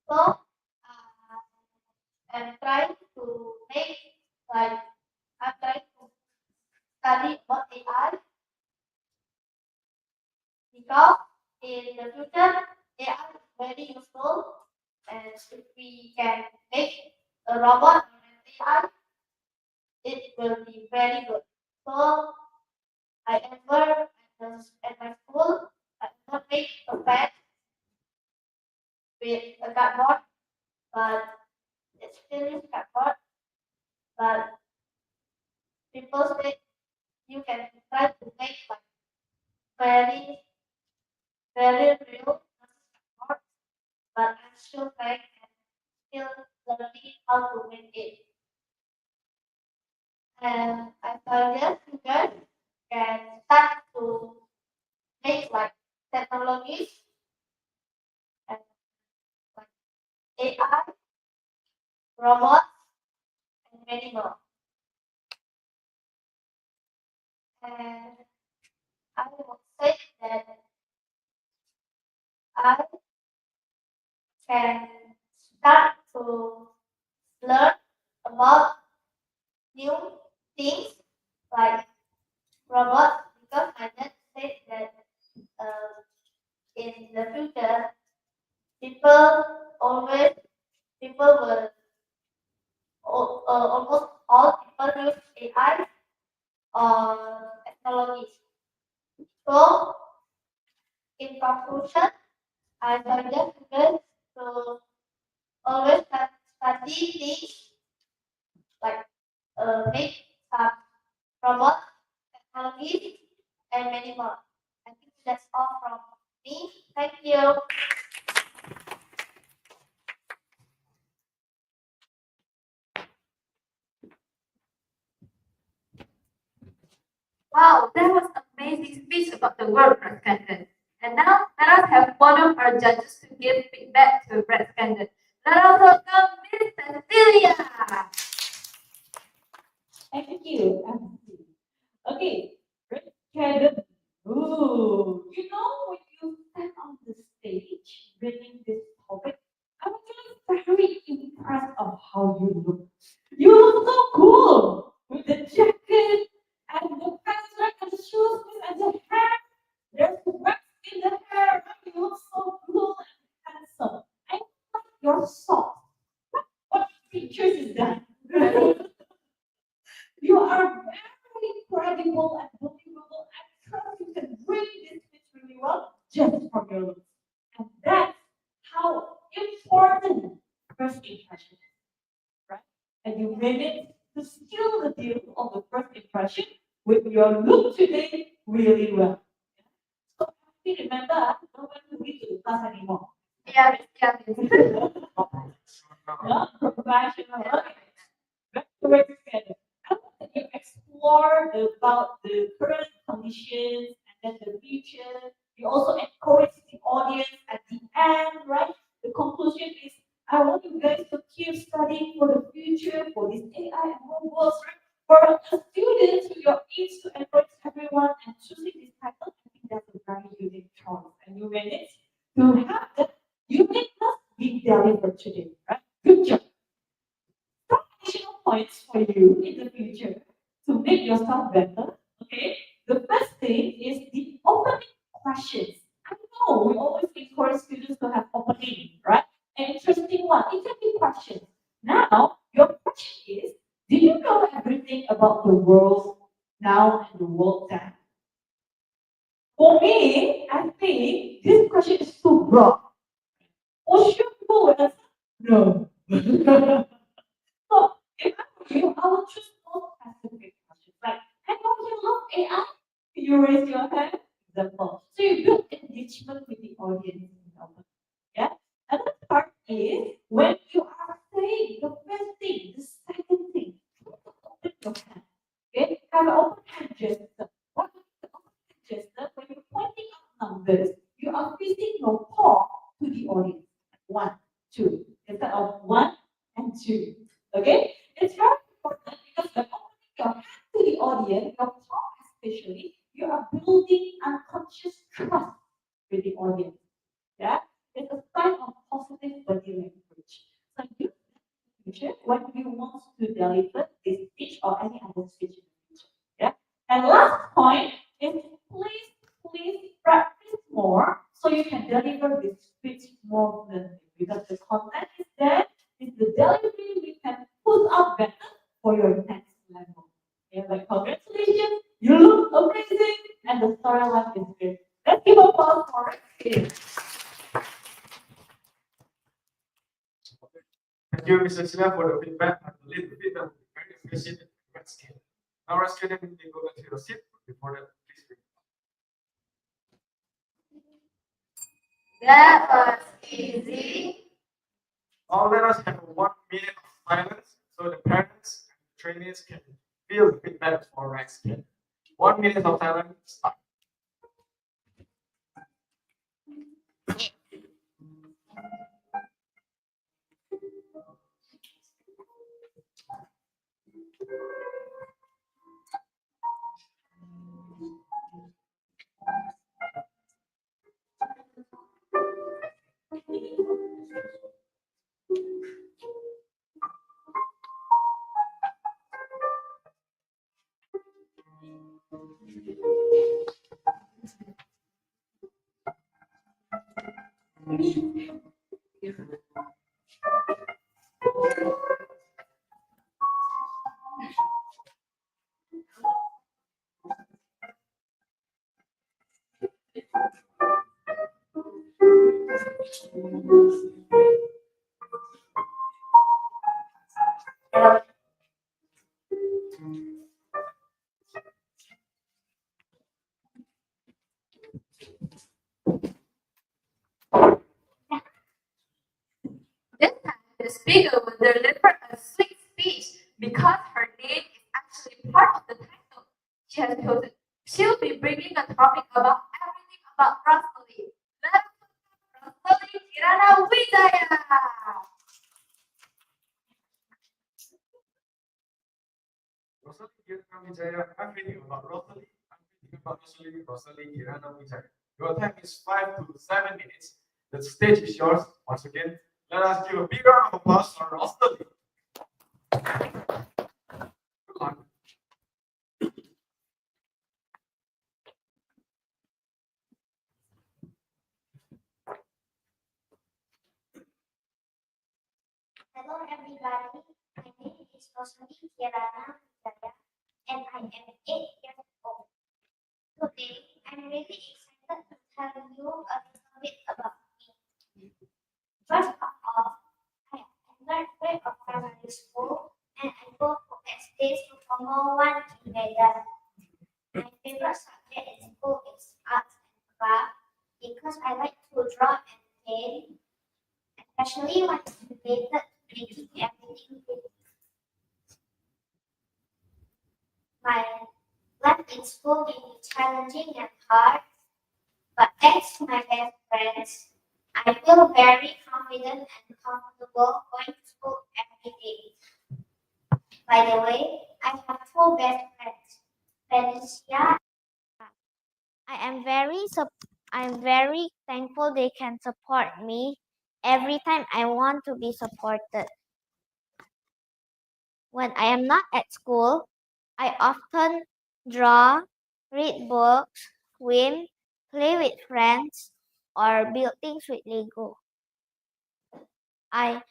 So I'm trying to make like I'm trying to study about AI because in the future AI is very useful, and if we can make a robot or an AI, it will be very good. So I ever at my school I ever make a pen with a cardboard, but it's still is cardboard. But people say you can try to make like very very real cardboard, but I'm still trying and still learning how to make it. And I suggest you guys can start to make like technologies and like AI, robots, and many more. And I would say that I can start to learn about new things like robots because my dad said that in the future people always people will almost all people use AI or technologies. So in conclusion, I suggest you guys to always study things like make some robots, technologies, and many more. I think that's all from me. Thank you. Wow, that was amazing speech about the word breast cancer. And now let us have one of our judges to give feedback to breast cancer. Let us welcome Miss Cecilia. Thank you. Okay, great candidate. Ooh, you know when you stand on the stage bringing this topic, I'm actually very impressed of how you look. You look so cool with the jacket and the pants and the shoes and the hair. There's wax in the hair. You look so cool and handsome. I like your socks. What features is that? You are very credible and believable. I trust you can bring this speech really well just from your looks. And that's how important first impression is, right? And you managed to steal the deal of the first impression with your look today really well. So I remember, no one to read to the class anymore. Yeah, yeah. Not professional. Very together. I hope that you explore about the current conditions and then the future. You also encourage the audience at the end, right? The conclusion is I want you guys to keep studying for the future, for this AI and robots, right? For the students, to your aims to encourage everyone and choosing this title, I think that's a very unique choice. And you managed to have that uniqueness be delivered today, right? Good job. Some additional points for you in the future to make yourself better. Okay, the first thing is the opening questions. I know we always encourage students to have opening, right? An interesting one. It can be questions. Now, your question is: do you know everything about the world now and the world then? For me, I think this question is too broad. Or should people will answer no? So if I were you, I would choose more specific questions. Like, hey, don't you love AI? You raise your hand. Example. So you build engagement with the audience. Yeah. Another part is when you are saying the first thing, the second thing, open your hand. Okay, have an open hand gesture. What is the open hand gesture? When you're pointing out numbers, you are facing your paw to the audience. One, two. Instead of one and two. Okay? It's very important because by opening your hand to the audience, your paw especially, you are building unconscious trust with the audience. Yeah? It's a sign of positive body language. So use that feature when you want to deliver this speech or any other speech in the future. Yeah. And last point is please practice more so you can deliver this speech more fluently because the content is there, it's the delivery we can put up better for your next level. Yeah, like congratulations, you look amazing, and the storyline is great. Let's give a applause for it. Thank you, Mr. Sila, for the feedback. I believe the feedback will be very efficient and great skill. Now, our student will go back to your seat. Before that, please read. That was easy. Now, let us have 1 minute of silence so the parents and trainees can feel the feedback for our skill. 1 minute of silence, start. This time, the speaker will deliver a sweet speech because her name is actually part of the title. She has chosen. She'll be bringing a topic about everything about Rosalie. Let's welcome Rosalie Kirana Wijaya. Rosalie Kirana Wijaya, everything about Rosalie, everything about Rosalie Kirana Wijaya. Your time is 5 to 7 minutes. The stage is yours. Once again, let us give a big round of applause for Rosalie. Good luck. Hello everybody, my name is Rosalie Kirana Wijaya and I am 8 years old. Today, I'm really excited to tell you a little bit about me. First of all, I entered grade of primary school and I go to stage to Formal 1 in Medan. My favorite subject in school is arts and craft because I like to draw and paint, especially when it's related to making everything pretty. My life in school may be challenging and hard, but thanks to my best friends, I feel very confident and comfortable going to school every day. By the way, I have two best friends, Felicia. I'm very thankful they can support me every time I want to be supported. When I am not at school, I often draw, read books, swim, play with friends, or build things with Lego. I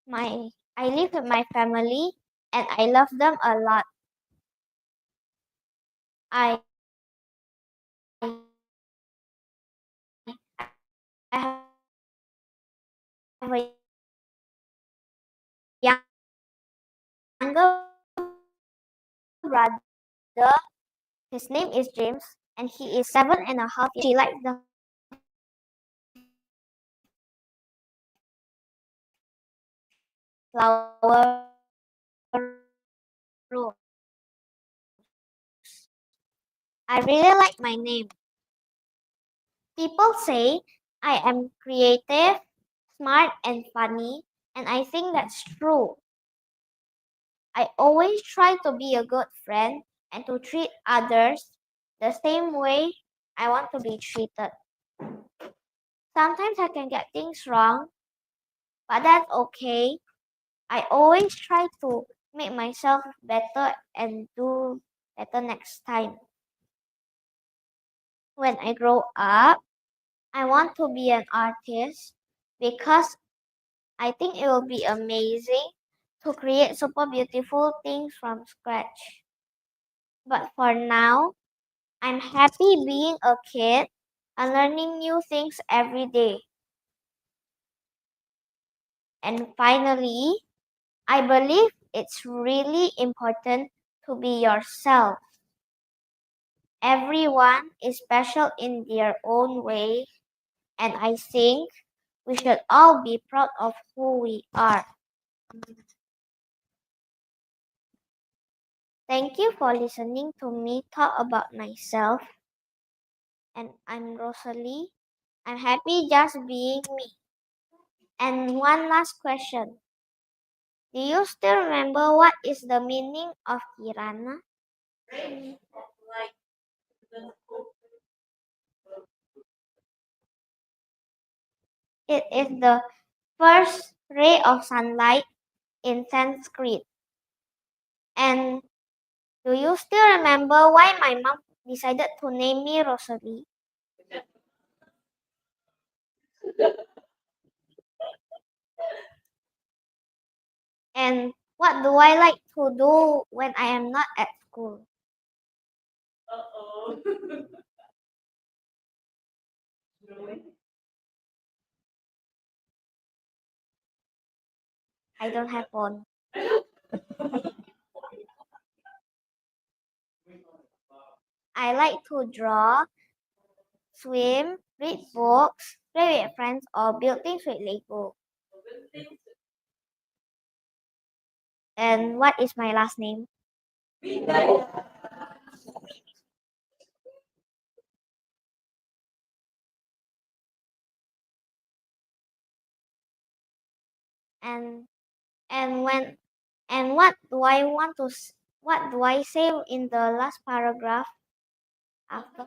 I live with my family and I love them a lot. I I have a younger brother. His name is James, and he is 7.5 years. She likes the flower room. I really like my name. People say I am creative, smart, and funny, and I think that's true. I always try to be a good friend and to treat others the same way I want to be treated. Sometimes I can get things wrong, but that's okay. I always try to make myself better and do better next time. When I grow up, I want to be an artist because I think it will be amazing to create super beautiful things from scratch. But for now, I'm happy being a kid and learning new things every day. And finally, I believe it's really important to be yourself. Everyone is special in their own way, and I think we should all be proud of who we are. Thank you for listening to me talk about myself. And I'm Rosalie. I'm happy just being me. And one last question. Do you still remember what is the meaning of Kirana? It is the first ray of sunlight in Sanskrit. And do you still remember why my mom decided to name me Rosalie? And what do I like to do when I am not at school? Uh-oh. I don't have one. I like to draw, swim, read books, play with friends, or build things with Lego. And what is my last name? And and when and what do I want to what do I say in the last paragraph after?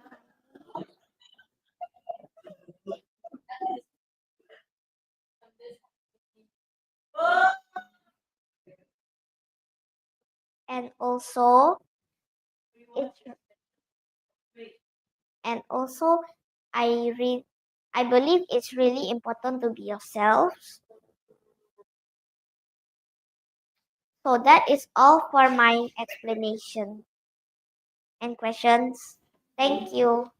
And also it's and also I read I believe it's really important to be yourselves. So that is all for my explanation and questions. Thank you.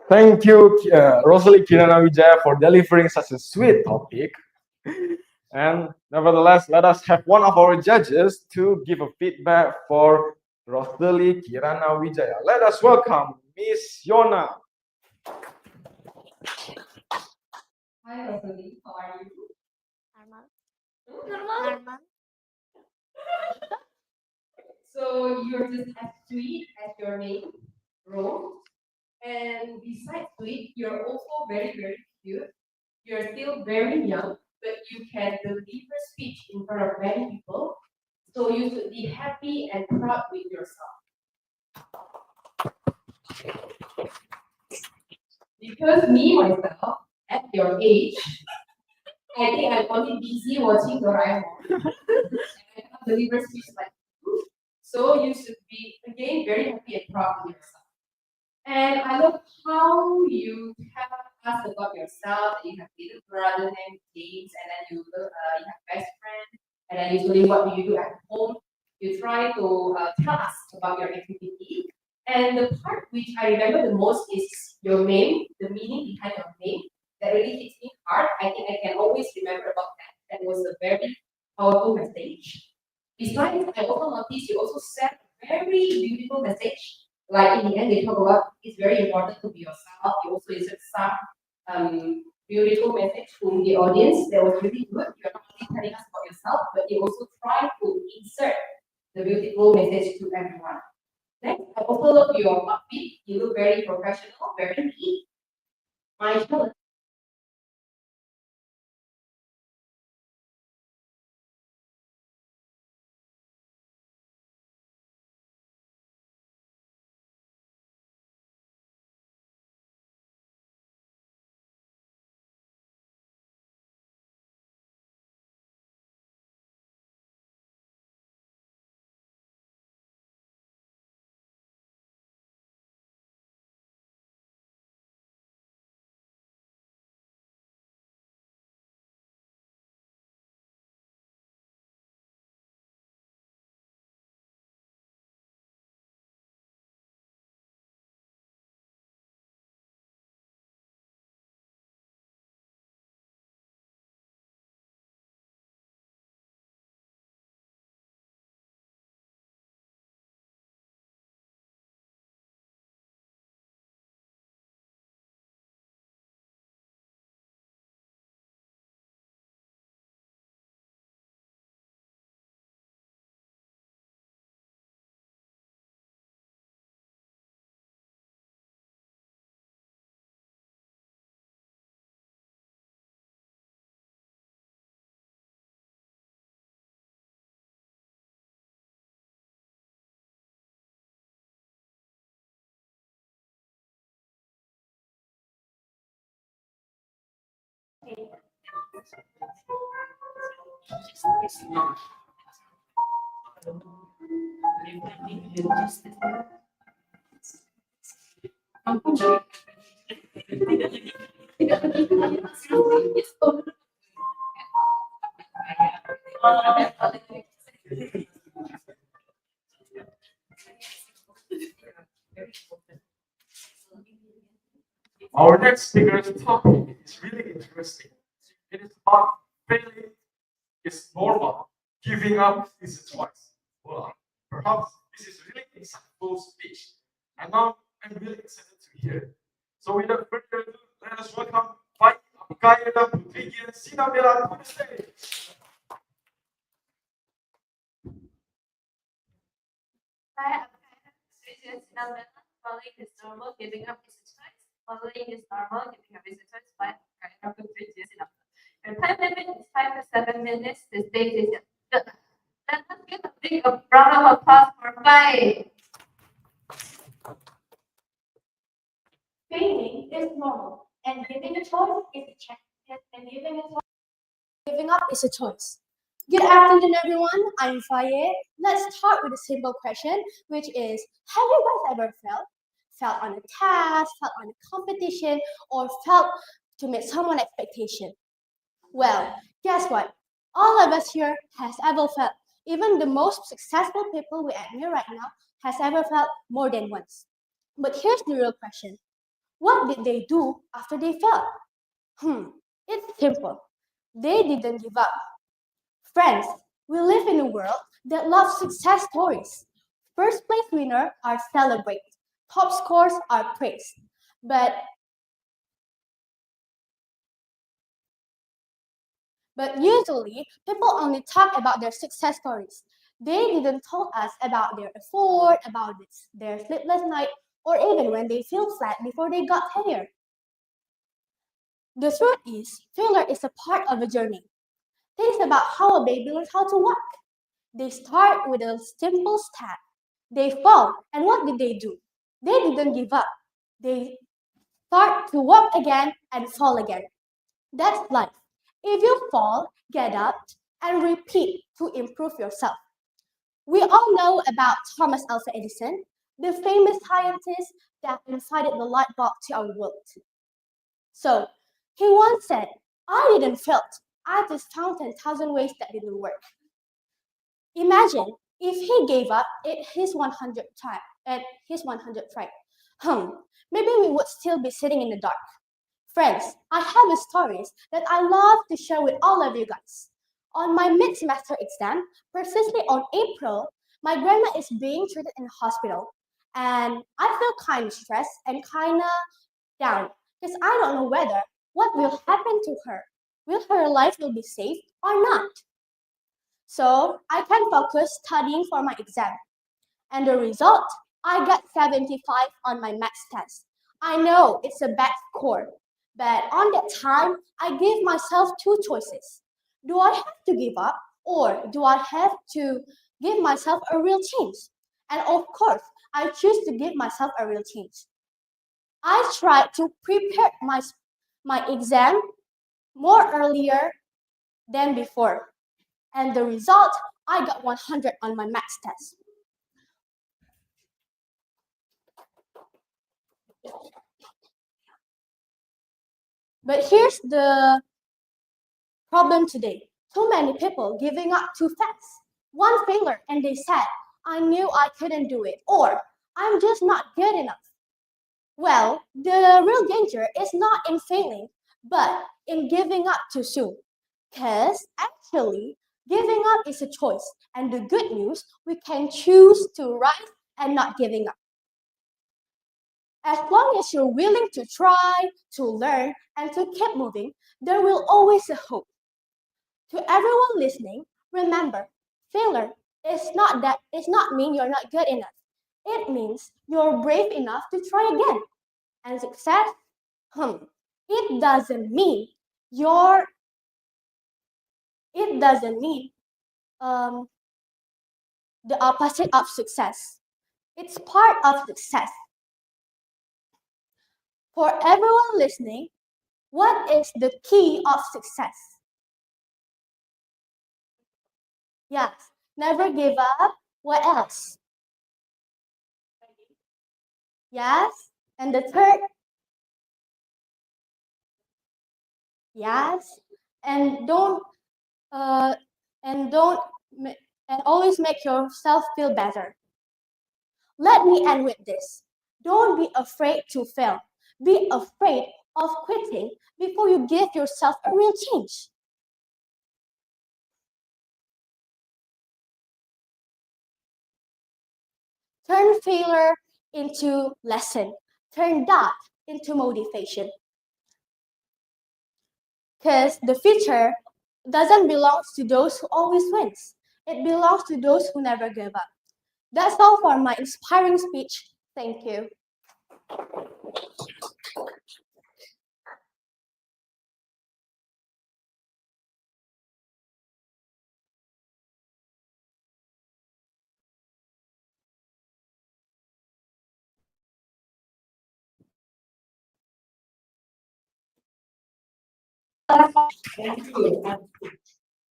Thank you, Rosalie Kirana Wijaya, for delivering such a sweet topic. And nevertheless, let us have one of our judges to give a feedback for Rosalie Kirana Wijaya. Let us welcome Miss Yona. Hi, Rosalie. How are you? Normal. Normal. So you're just as sweet as your name, Rose. And besides sweet, you're also very, very cute. You're still very young, but you can deliver speech in front of many people. So you should be happy and proud with yourself. Because me myself, at your age, I think I'm only busy watching Doraemon. And I cannot deliver speech like you. So you should be again very happy and proud of yourself. And I love how you have ask about yourself. You have little brother named James, and then you have best friend, and then usually what do you do at home? You try to tell us about your activity. And the part which I remember the most is your name, the meaning behind your name. That really hits me hard. I think I can always remember about that. That was a very powerful message. Besides, I also noticed you also sent a very beautiful message. Like in the end, they talk about it's very important to be yourself. You also insert some beautiful message to the audience. That was really good. You're not only telling us about yourself, but you also try to insert the beautiful message to everyone. Next, I also love your outfit. You look very professional, very neat. My challenge. Our next speaker's topic is really interesting. It is about failing is normal, giving up is a choice. Well, perhaps this is really insightful speech, and now I'm really excited to hear it. So without further ado, let us welcome Pai Apkayana Putrigian Sinabela to the stage. Hi, I'm Sesi. Following is normal, giving up is a choice. Following is normal, giving up is a choice. But your time limit is 5 to 7 minutes. The stage is good. Let us give a big round of applause for Pai. Failing is normal, and giving a choice is a choice. Giving up is a choice. Good afternoon, everyone. I'm Faye. Let's start with a simple question, which is: have you guys ever felt? Felt on a task, felt on a competition, or felt to meet someone's expectation? Well, guess what? All of us here has ever felt. Even the most successful people we admire right now has ever felt more than once. But here's the real question: what did they do after they fell? It's simple. They didn't give up. Friends, we live in a world that loves success stories. First place winners are celebrated. Top scores are praised. But usually, people only talk about their success stories. They didn't tell us about their effort, about their sleepless night, or even when they feel flat before they got here. The truth is, failure is a part of a journey. Think about how a baby learns how to walk. They start with a simple step. They fall, and what did they do? They didn't give up. They start to walk again and fall again. That's life. If you fall, get up and repeat to improve yourself. We all know about Thomas Alva Edison, the famous scientist that invented the light bulb to our world. So he once said, I didn't fail. I just found 10,000 ways that didn't work. Imagine if he gave up at his 100th try. Maybe we would still be sitting in the dark. Friends, I have a stories that I love to share with all of you guys. On my mid-semester exam, precisely on April, my grandma is being treated in a hospital. And I feel kind of stressed and kind of down because I don't know whether what will happen to her. Will her life will be safe or not? So I can focus studying for my exam. And the result, I got 75 on my maths test. I know it's a bad score, but on that time, I gave myself two choices. Do I have to give up or do I have to give myself a real chance? And of course, I choose to give myself a real chance. I tried to prepare my exam more earlier than before. And the result, I got 100 on my maths test. But here's the problem today. Too many people giving up too fast. One failure and they said, I knew I couldn't do it, or I'm just not good enough. Well, the real danger is not in failing, but in giving up too soon. Because actually, giving up is a choice. And the good news, we can choose to rise and not giving up. As long as you're willing to try, to learn, and to keep moving, there will always a hope. To everyone listening, remember, failure is not mean you're not good enough. It means you're brave enough to try again. And success, it doesn't mean you're it doesn't mean um, the opposite of success. It's part of success. For everyone listening, what is the key of success? Yes, never give up. What else? Yes, and the third, yes, and uh, and don't ma- and always make yourself feel better. Let me end with this. Don't be afraid to fail. Be afraid of quitting before you give yourself a real change. Turn failure into lesson. Turn doubt into motivation. Because the future doesn't belong to those who always wins. It belongs to those who never give up. That's all for my inspiring speech. Thank you. Thank you.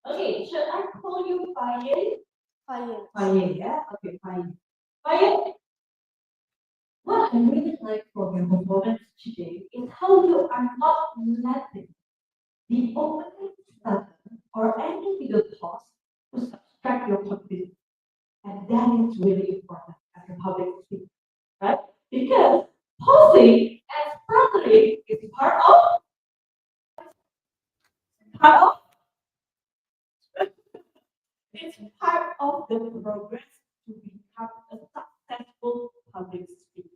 Okay, should I call you Faye? Fine. Faye, yeah? Okay, Faye. Faye, what I really like from your performance today is how you are not letting the opening sudden or any little pause to subtract your confidence. And that is really important as a public speaker, right? Because pausing and stuttering is part of it's part of the progress to become a successful public speaker.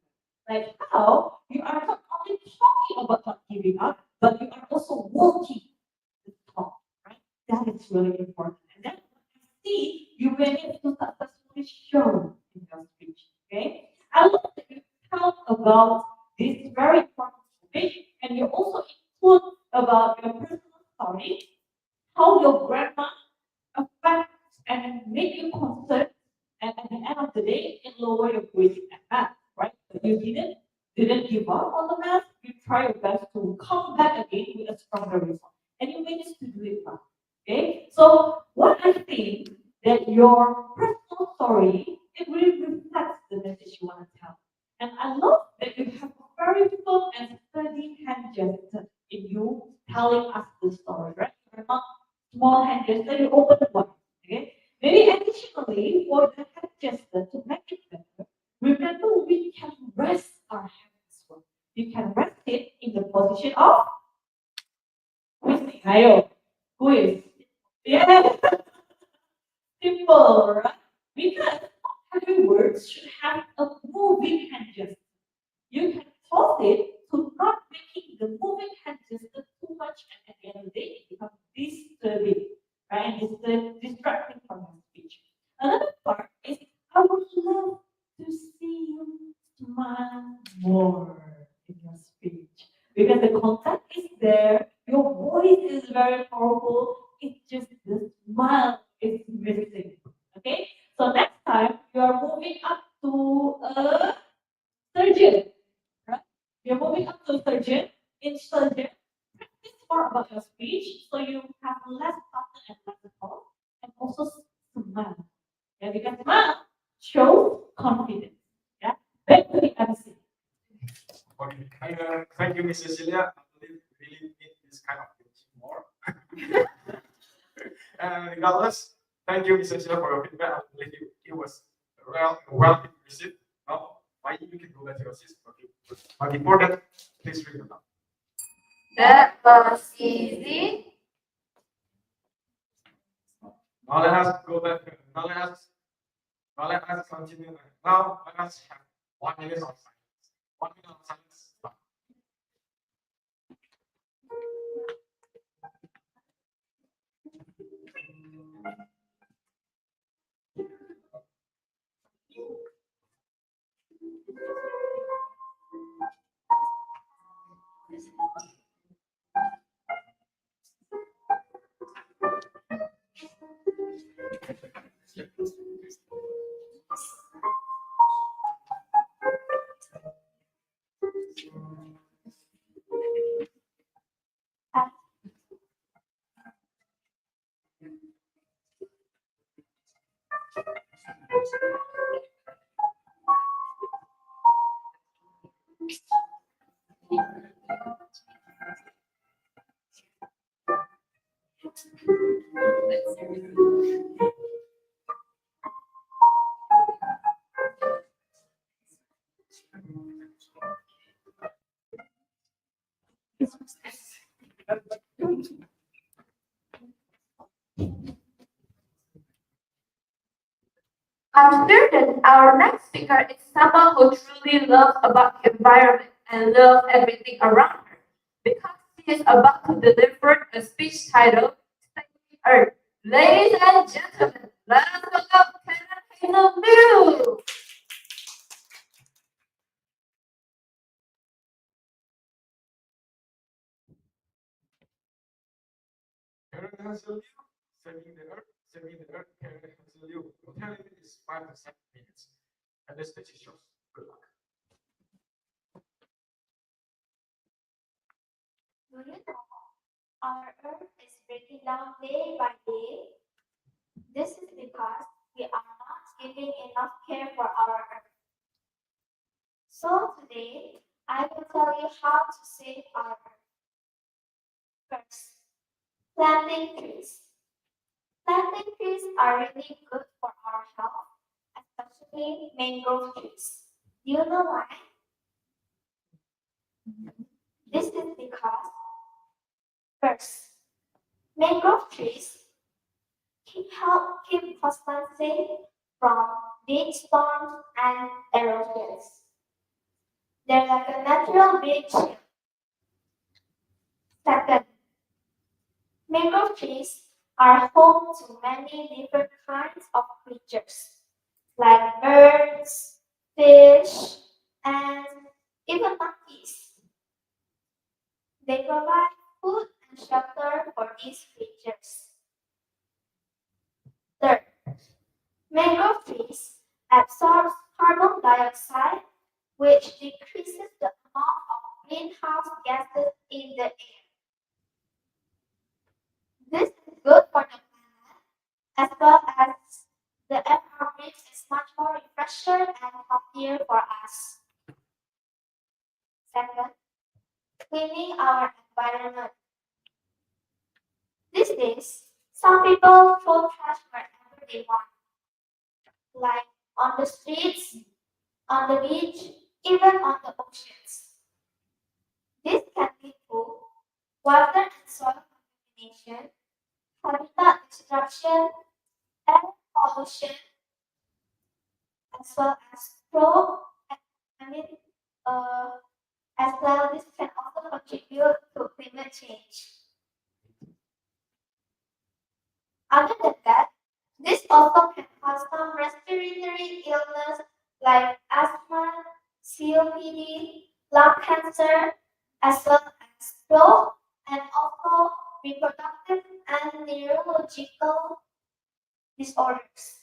Like how you are not only talking about not giving up, but you are also walking the talk, right? That is really important. And that's what I see you were able to successfully show in your speech. Okay? I love that you talk about this very important topic and you also include about your personal story, how your grandma affect and make you concerned, and at the end of the day, it lower your grading at math, right? But you didn't give up on the math. You try your best to come back again with a stronger result, and you managed to do it well. Okay, so what I think that your personal story it really reflects the message you want to tell, and I love that you have a very firm and steady hand gesture gesture, you open one. Okay. Maybe additionally, for the head gesture to make it better, remember we can rest our head as well. You can rest it in the position of Ayo. Who is? Yeah. Simple, right? Because every word should have a moving hand gesture. You can toss it to not making the moving hand gesture too much, and at the end of the day, it becomes disturbing, right? And distracting from your speech. Another part is I would love to see you smile more in your speech because the content is there, your voice is very powerful. It's just the smile is missing. Okay, so next time you are moving up to a surgeon, right? You're moving up to a surgeon. In surgeon, practice more about your speech so you have less stutter and less cough, and also smile. Yeah, because smile shows confidence. Yeah, back to the MC. Okay. Thank you, Miss Cecilia. I believe we really need this kind of teaching more. And regardless, thank you, Miss Cecilia, for your feedback. I believe it was well received. Now, why you can go back to your seat. Okay. But before that, please read it down. That was easy. Now let us go back. Now let us continue. Now let us have 1 minute of silence. 1 minute of silence. Stop. I'm sure that our next speaker is someone who truly loves about the environment and loves everything around her because she is about to deliver a speech titled Saving Earth. Ladies and gentlemen, let us welcome Kenneth Hazel. Karen Hansel, saving the earth, Karen Hansel, totality is 5 to 7 minutes. And the stage is yours. Good luck. Do you know our Earth is breaking down day by day? This is because we are not giving enough care for our Earth. So today, I will tell you how to save our Earth. First, planting trees. Planting trees are really good for our health, especially mangrove trees. Do you know why? This is because, first, mangrove trees help keep coastline safe from big storms and erosions. They're like a natural big shield. Second, mangrove trees are home to many different kinds of creatures, like birds, fish, and even monkeys. They provide food and shelter for these creatures. Third, mangrove trees absorb carbon dioxide, which decreases the amount of greenhouse gases in the air. This is good for the planet as well as the environment is much more fresher and healthier for us. Second, cleaning our environment. These days, Some people throw trash wherever they want, like on the streets, on the beach, even on the oceans. This can lead to water and soil contamination, habitat destruction, air pollution, as well as I mean, uh, as well, this can also contribute to climate change. Other than that, this also can cause some respiratory illness like asthma, COPD, lung cancer, as well as stroke, and also reproductive and neurological disorders.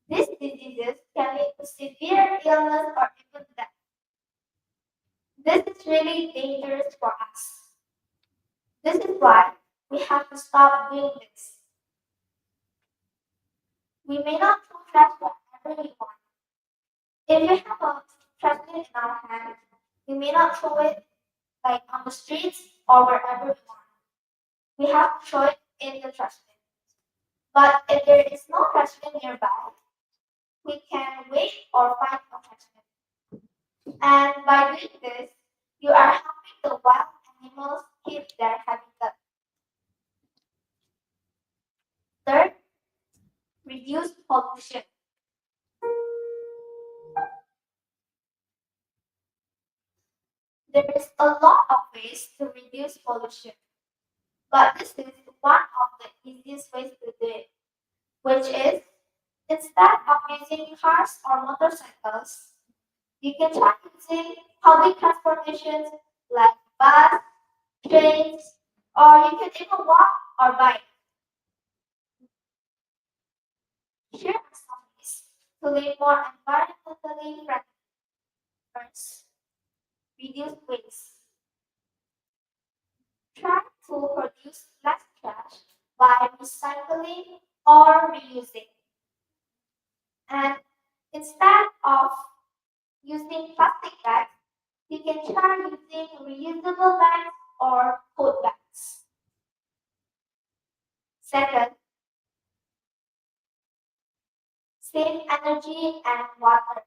These diseases can lead to severe illness or even death. This is really dangerous for us. This is why we have to stop doing this. We may not throw trash wherever we want. If you have a trash bin in our hand, we may not throw it like on the streets or wherever we want. We have to throw it in the trash bin. But if there is no trash bin nearby, we can wait or find a trash bin. And by doing this, you are helping the wild animals keep their habitat. Third, reduce pollution. There is a lot of ways to reduce pollution, but this is one of the easiest ways to do it, which is instead of using cars or motorcycles, you can try using public transportation like bus, trains, or you can even walk or bike. Here are some ways to live more environmentally friendly. First, reduce waste. Try to produce less trash by recycling or reusing. And instead of using plastic bags, you can try using reusable bags or tote bags. Second, save energy and water.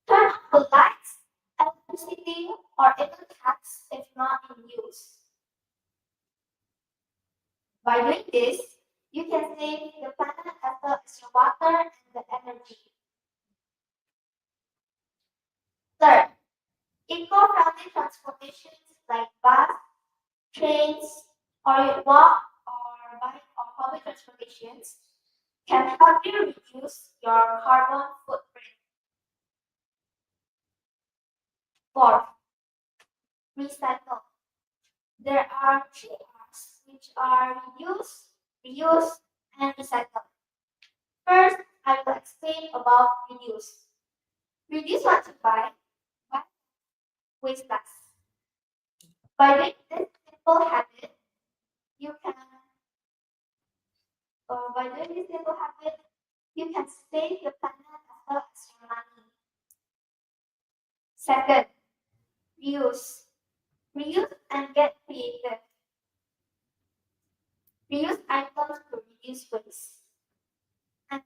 Turn off the lights, electricity, or even taps if not in use. By doing this, you can save the planet as well as your water and the energy. Third, eco-friendly transportations like bus, trains, or you walk or bike or public transportations can help you reduce your carbon footprint. Fourth, recycle. There are three R's, which are reuse, and recycle. First, I will explain about reduce. Reduce what you buy, but waste less. By doing this simple habit, you can save the planet as well as your money. Second, reuse. Reuse and get creative. Reuse items to reduce waste. And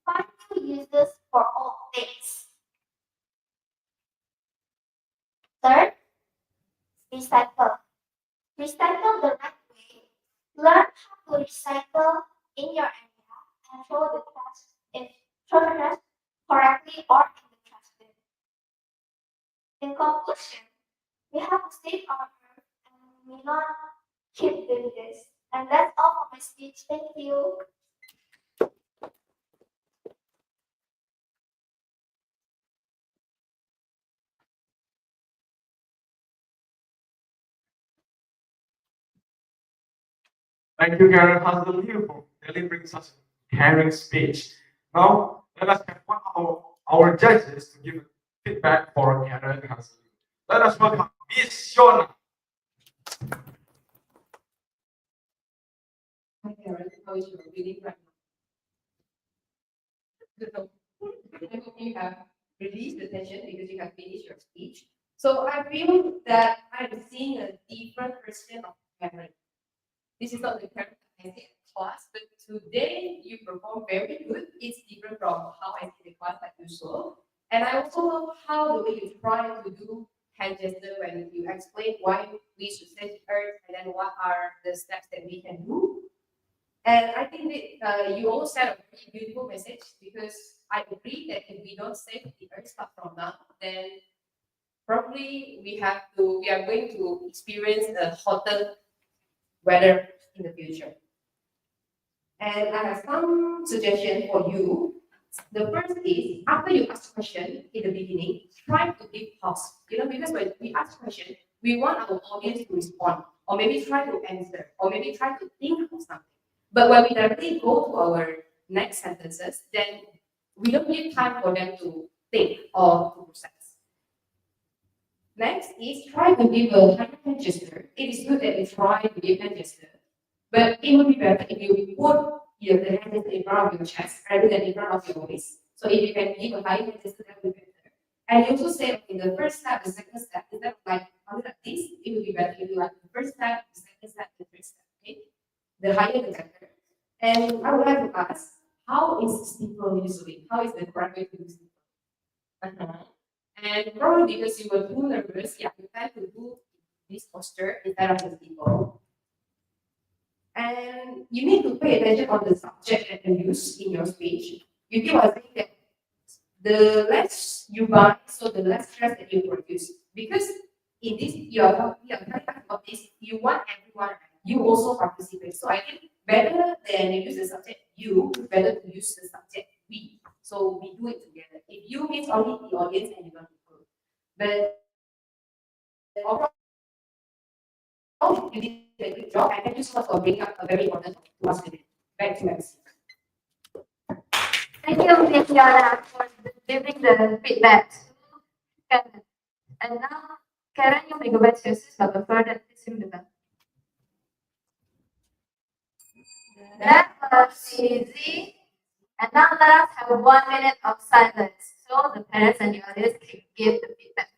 find new uses for old things. Third, recycle. Recycle the right way. Learn how to recycle in your area and throw the trash correctly or in the trash bin. In conclusion, we have to save our earth and we may not keep doing this. And that's all for my speech. Thank you. Thank you, Karen Hazel, for delivering such a caring speech. Now, let us have one of our judges to give feedback for Karen Hazel. Let us welcome Miss Shona. Hi, Karen. How is your reading right now? I hope you have released the tension because you have finished your speech. So I feel that I'm seeing a different version of Karen. This is not the character I see in class, but today you perform very good. It's different from how I see the class like usual. And I also love how the way you try to do hand gesture when you explain why we should set the earth and then what are the steps that we can do. And I think that you also said a very beautiful message because I agree that if we don't save the earth start from now, then probably we are going to experience a hotter weather in the future. And I have some suggestion for you. The first is after you ask question in the beginning, try to give pause. Because when we ask question, we want our audience to respond, or maybe try to answer, or maybe try to think of something. But when we directly go to our next sentences, then we don't give time for them to think or to process. Next is try to give a hand gesture. It is good that you try to give hand gesture, but it would be better if you put the hand in front of your chest rather than in front of your waist. So if you can give a high hand gesture, that would be better. And you also say in the first step, the second step, instead of like this, it would be better if you like the first step, the second step, the third step. Okay, the higher the better. And I would like to ask, how is simple usually? How is the correct way to do simple? And probably because you were too nervous, yeah, you tend to do this posture instead of the people. And you need to pay attention on the subject that you use in your speech. You keep on saying that the less you buy, so the less stress that you produce. Because in this, talking about this, you want everyone, you also participate. So I think better than you use the subject you, better to use the subject we. So we do it together. If you means only the audience and you don't include. But overall, you did a good job. And thank you so much for bringing up a very important to us today. Back to Messi. Thank you, Miss Yana, for giving the feedback. Karen. And now, Karen, you may go back to your system, but further, please ring the bell. That was easy. And now let us have 1 minute of silence so the parents and the audience can give the feedback.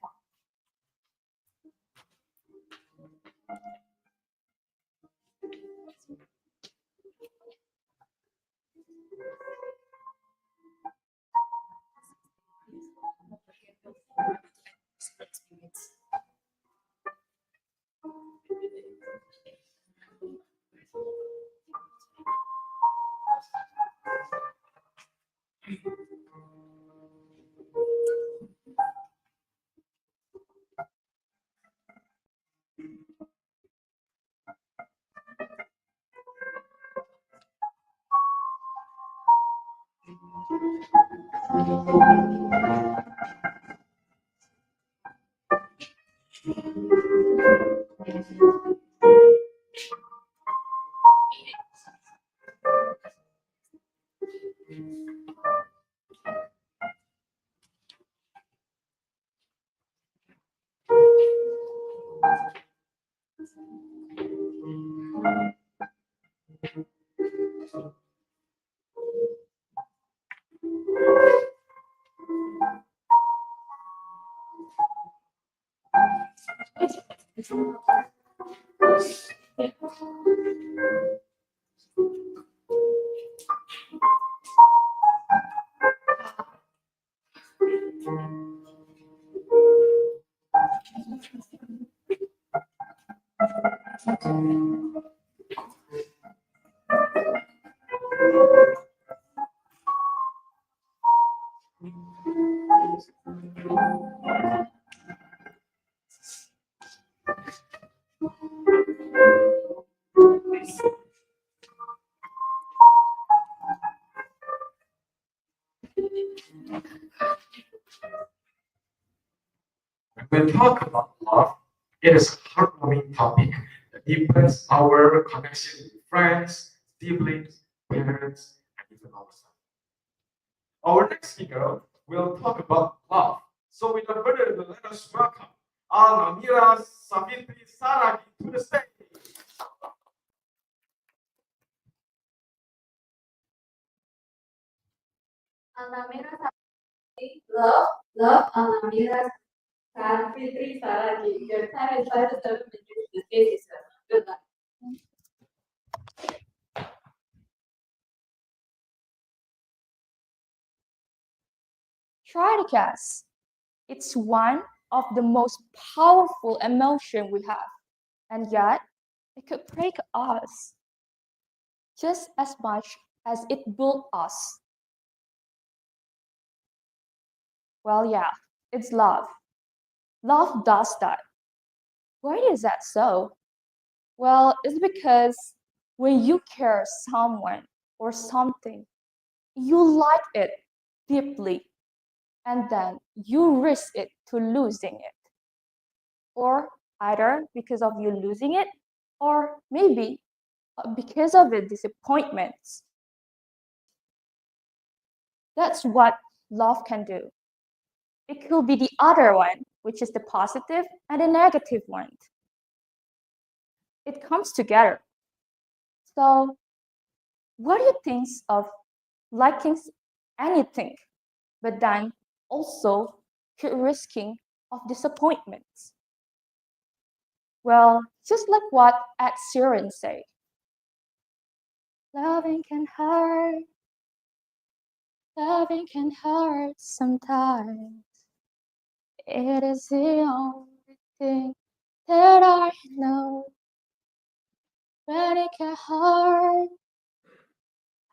When we talk about love, it is a heartwarming topic that deepens our connection with friends, siblings, parents, and even ourselves. Our next speaker will talk about love. So without further ado, let us welcome Almira Savitri Saragi to the stage. Almira Savitri, love Almira Savitri Saragi. Your time is 5 to 7 minutes. The stage is yours. Good luck. Try to guess. It's one of the most powerful emotion we have, and yet it could break us just as much as it built us. Well, yeah, it's love. Love does that. Why is that so? Well, it's because when you care someone or something, you like it deeply, and then you risk it to losing it. Or either because of you losing it, or maybe because of the disappointments. That's what love can do. It could be the other one, which is the positive and the negative one. It comes together. So, what do you think of liking anything, but then also risking of disappointments? Well, just like what Ed Sheeran said, loving can hurt, loving can hurt sometimes. It is the only thing that I know. When it can hurt,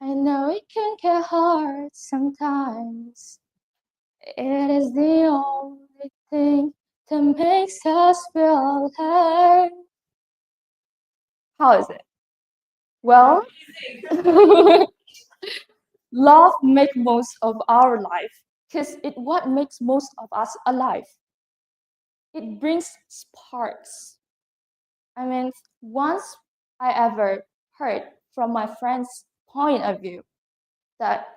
I know it can get hard sometimes. It is the only thing that makes us feel alive. How is it? Well, love makes most of our life because it what makes most of us alive. It brings sparks. I mean, once I ever heard from my friend's point of view that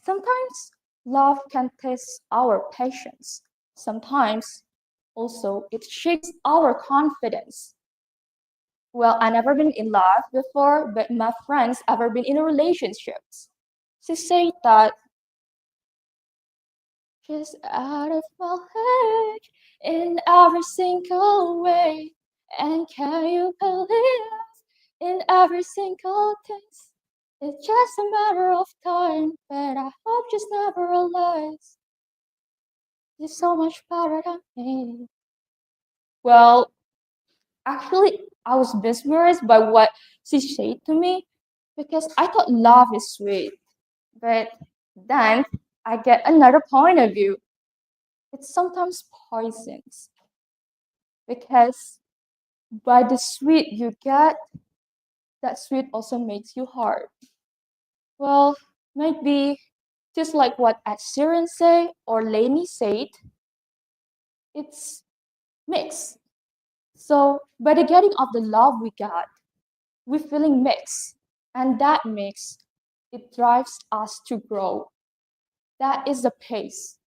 sometimes love can test our patience. Sometimes also it shakes our confidence. Well, I never been in love before, but my friends ever been in relationships. She said that she's out of my head in every single way. And can you believe in every single thing? It's just a matter of time, but I hope just never realize you're so much better than me. Well, actually, I was mesmerized by what she said to me because I thought love is sweet. But then I get another point of view. It's sometimes poisons because by the sweet you get, that sweet also makes you hard. Well, maybe just like what Ed Sheeran say or Lainey said, it's mixed. So by the getting of the love we got, we're feeling mixed. And that mix, it drives us to grow. That is the pace.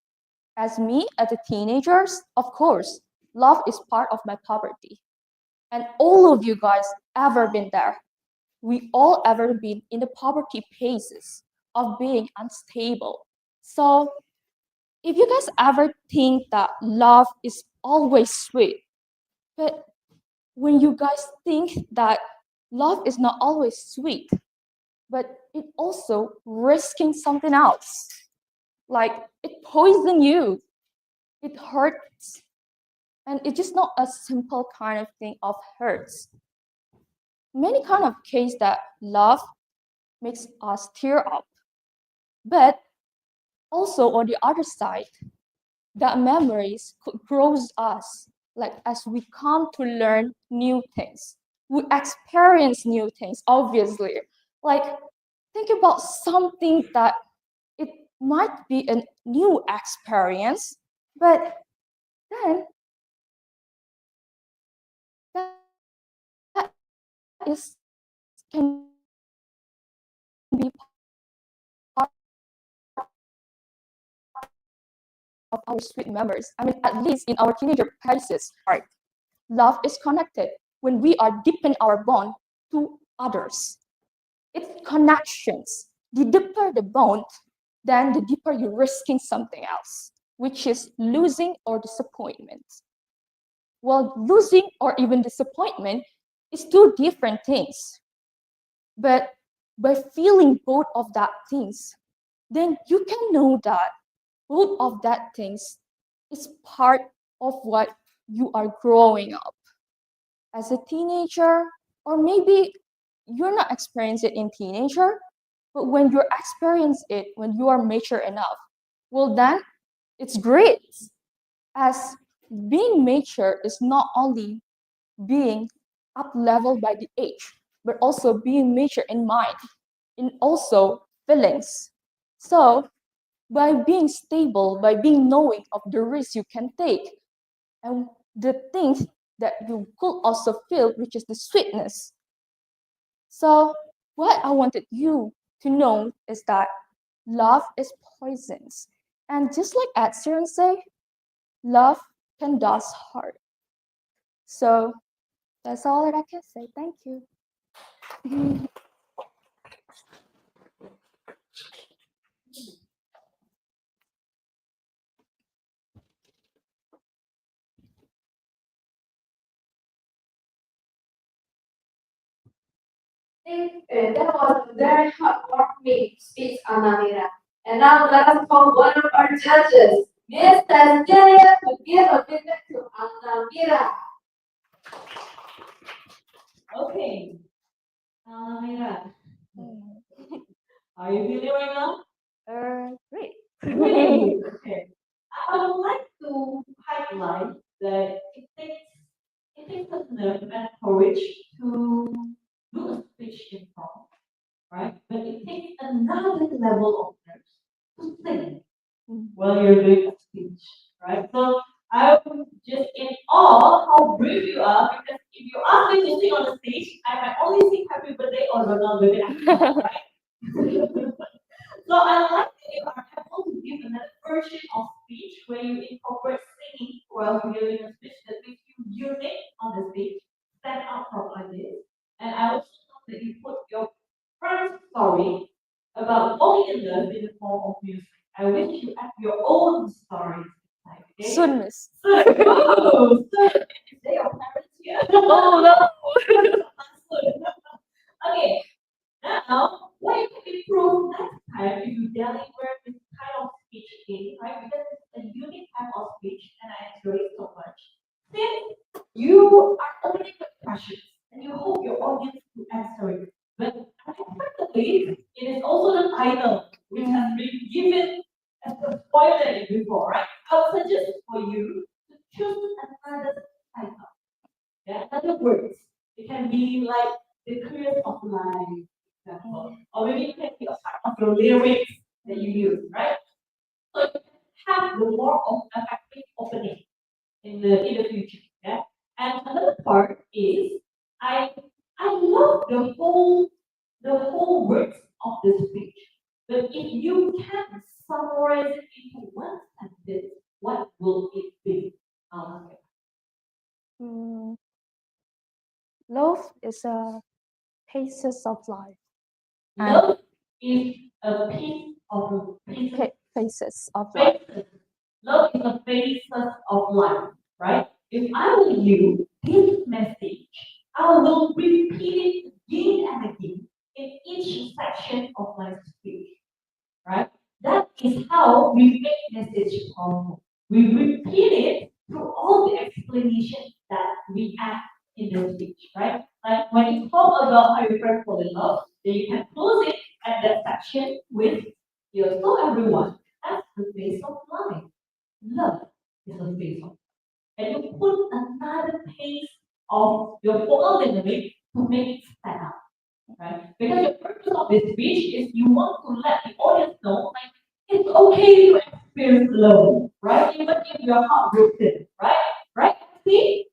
As me, as a teenagers, of course, love is part of my poverty. And all of you guys ever been there. We all ever been in the poverty paces of being unstable. So if you guys ever think that love is always sweet, but when you guys think that love is not always sweet, but it also risking something else, like it poison you, it hurts, and it's just not a simple kind of thing of hurts. Many kind of case that love makes us tear up, but also on the other side, that memories could grows us, like as we come to learn new things, we experience new things, obviously. Like think about something that it might be a new experience, but then that is can be part of our sweet memories. I mean, at least in our teenager phases, right? Love is connected when we are deepen our bond to others. It's connections. The deeper the bond, then the deeper you're risking something else, which is losing or disappointment. Well, losing or even disappointment is two different things. But by feeling both of that things, then you can know that both of that things is part of what you are growing up as a teenager, or maybe you're not experiencing it in teenager, but when you experience it when you are mature enough, well then it's great. As being mature is not only being up leveled by the age, but also being mature in mind, in also feelings. So by being stable, by being knowing of the risks you can take, and the things that you could also feel, which is the sweetness. So what I wanted you to know is that love is poisons. And just like Ed Sheeran say, love can dust hard. So that's all that I can say. Thank you. That was a very heartwarming speech, Anamira. And now let us call one of our judges, Miss Cecilia, to give a feedback to Anamira. Okay. Mira, are you feeling right now? Great. Great. Okay. I would like to highlight that it takes us nerve and courage to do a speech in front, right? But it takes another level of nerves to sing while you're doing a speech, right? So I'm just in awe how brave you are, because if you ask me to sing on the stage, I might only sing Happy Birthday or Ronaldo, right? So I like that you are able to give another version of speech where you incorporate singing while you're giving a speech that makes you unique on the stage, stand out from others. And I also know that you put your friend's story about falling in love in the form of music. I wish you had your own stories. Okay? Soon, miss. Soon. Oh, soon. Is that your parents here? Oh no. Soon. Okay. Now, what you can improve next time if you deliver this kind of speech again, right? Because it's a unique type of speech and I enjoy it so much. Since you are opening with questions and you hope your audience to answer it. But unexpectedly, it is also the title which has been given as a spoiler before, right? I would suggest for you to choose another title. Yeah, in other words, it can be like the careers of life, example. Or maybe it can be a part of your lyrics that you use, right? So you can have the more of effective opening in the future. Yeah. And another part is I I love the whole words of the speech. But if you can summarize it into one sentence, what will it be? Um, Mm, love is a phases of life. Love is a piece of Phases of life. faces. Love is a phases of life, right? If I were you, this message, I will repeat it again and again in each section of my speech, right? That is how we make message powerful. We repeat it through all the explanations that we add in the speech, right? Like when you talk about how your friend fall in love, then you can close it at that section with you're so everyone. That's the face of life. Love is the face of life. And you put another piece of your vocal dynamic to make it stand out, right? Because the purpose of this speech is you want to let the audience know, like, it's okay to experience love, right? Even if you're heartbroken, right? Right? See?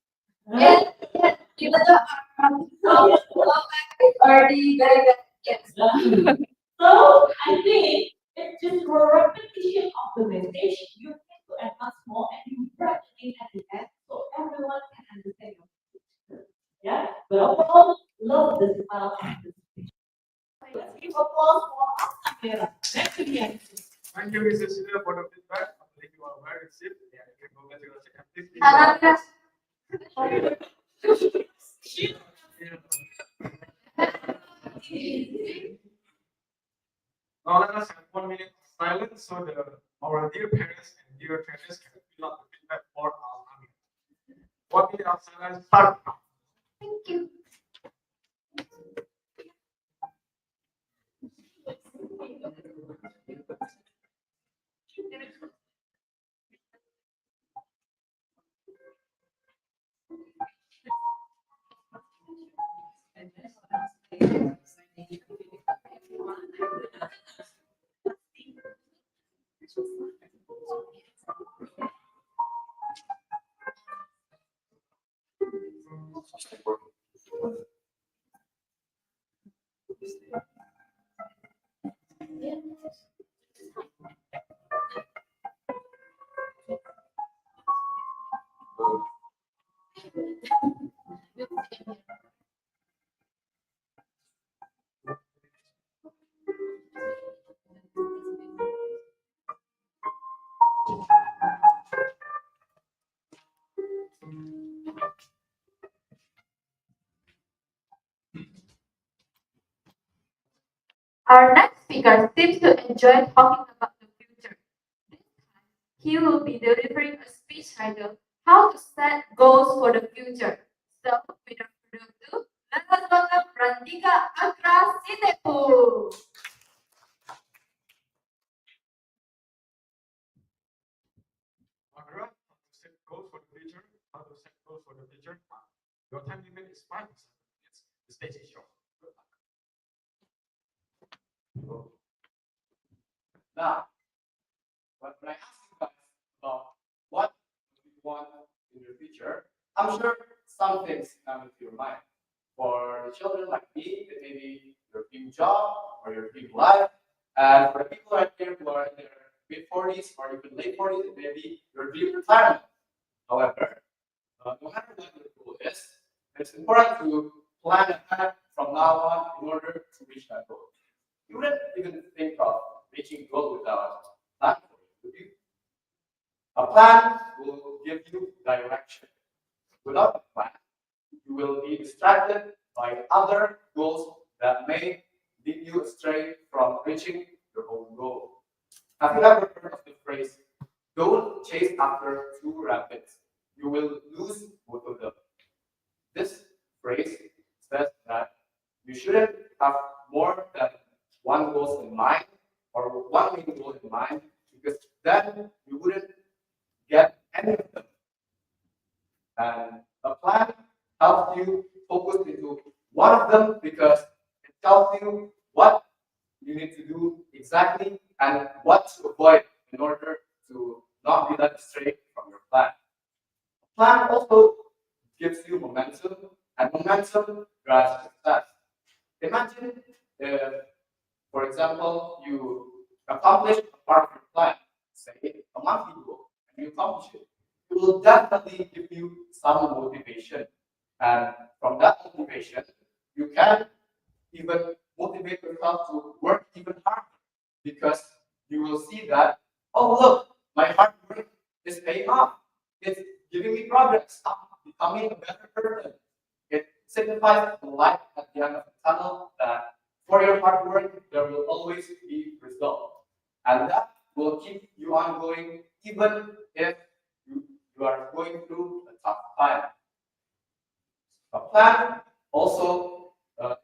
Yes, yes, even though our is already very, very, yes. So I think it's just a repetition of the message. You need to enhance more and you write it at the end so everyone can understand your message. Yeah? But overall, love the style of the speech. Let's give applause for Samira. Next to the end. Thank you, Mrs. Cecilia, for the feedback. I think you are very received. Yeah, you can go get your second. Please. Anamira, Now let us have 1 minute of silence so the our dear parents and dear treasures can fill out the feedback for our army. What we are start now. Thank you. Our next speaker seems to enjoy talking about the future. This time, he will be delivering a speech titled How to Set Goals for the Future. So, without further ado, let us welcome Randika Akra Sitepu. Agra, how to set goals for the future? How to set goals for the future? Your time limit is 5 to 7 minutes. The stage is yours. Good luck. Now, when I ask you guys about what you want in your future, I'm sure some things come into your mind. For the children like me, it may be your dream job or your dream life. And for the people right here who are in their mid 40s or even late 40s, it may be your dream retirement. However, no matter what your goal is, it's important to plan ahead from now on in order to reach that goal. You wouldn't even think of reaching a goal without a plan for it, would you? A plan will give you direction. Without a plan, you will be distracted by other goals that may lead you astray from reaching your own goal. Have you ever heard of the phrase, don't chase after two rabbits, you will lose both of them? This phrase says that you shouldn't have more than one goal in mind or one main goal in mind because then you wouldn't get any of them. And a plan helps you focus into one of them because it tells you what you need to do exactly and what to avoid in order to not be led astray from your plan. Plan also gives you momentum, and momentum drives success. Imagine if, for example, you accomplish a part of your plan, say a monthly goal, and you accomplish it. It will definitely give you some motivation. And from that motivation, you can even motivate yourself to work even harder because you will see that, oh, look, my hard work is paying off. It's giving me progress. I'm becoming a better person. It signifies the light at the end of the tunnel that for your hard work, there will always be result. And that will keep you on going even if you are going through a tough time. A plan also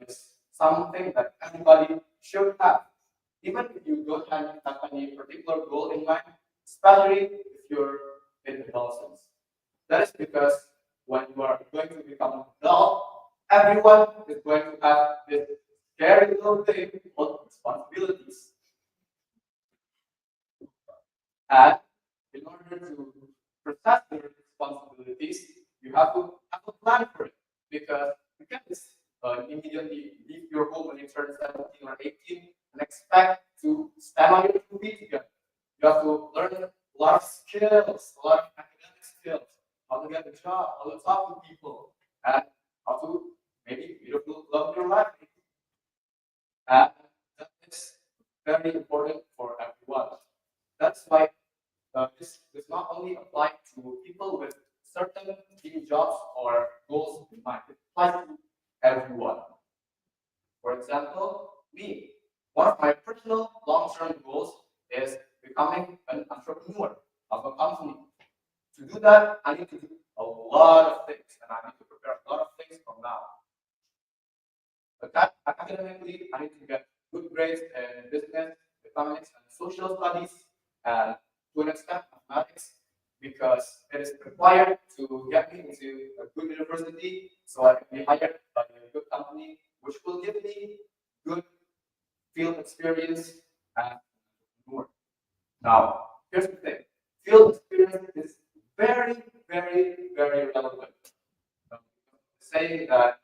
is something that everybody should have, even if you don't have any particular goal in mind, especially if you're in adolescence. That is because when you are going to become an adult, everyone is going to have this scary little thing called responsibilities. And in order to process the responsibilities, you have to have a plan for it because you can't just immediately leave your home when you turn 17 or 18 and expect to stand on your 2 feet again. You have to learn a lot of skills, a lot of academic skills, how to get a job, how to talk to people, and how to maybe beautiful love your life. And that is very important for everyone. That's why this does not only apply to people with certain dream jobs or goals in mind, it applies to everyone. For example, me, one of my personal long-term goals is becoming an To do that, I need to do a lot of things, and I need to prepare a lot of things from now. But academically, I need to get good grades in business, economics, and social studies, and to an extent, mathematics, because it is required to get me into a good university so I can be hired by a good company, which will give me good field experience and more. Now, here's the thing. Field experience is very, very, very relevant. Saying that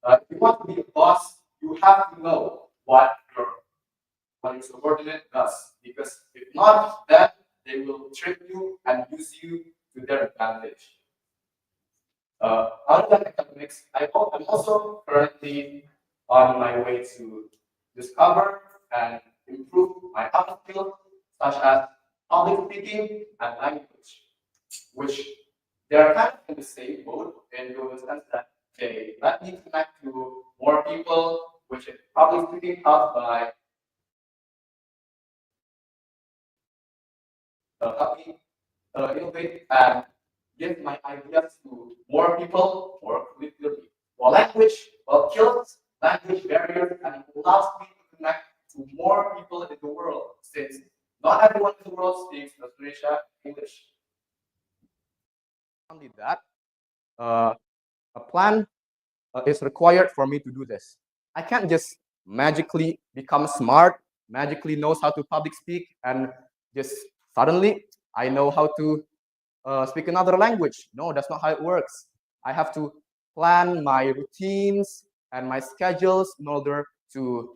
if you want to be a boss, you have to know what your subordinate does. Because if not, then they will trick you and use you to their advantage. Other than academics, I'm also currently on my way to discover and improve my other skills, such as public speaking and language, which they are kind of in the same boat in the sense that they let me connect to more people, which is public speaking helped by help me innovate and give my ideas to more people more clearly. While language, well, kills language barriers and it allows me to connect to more people in the world, since not everyone in the world speaks Indonesia English. Only that, a plan is required for me to do this. I can't just magically become smart, magically knows how to public speak, and just suddenly I know how to speak another language. No, that's not how it works. I have to plan my routines and my schedules in order to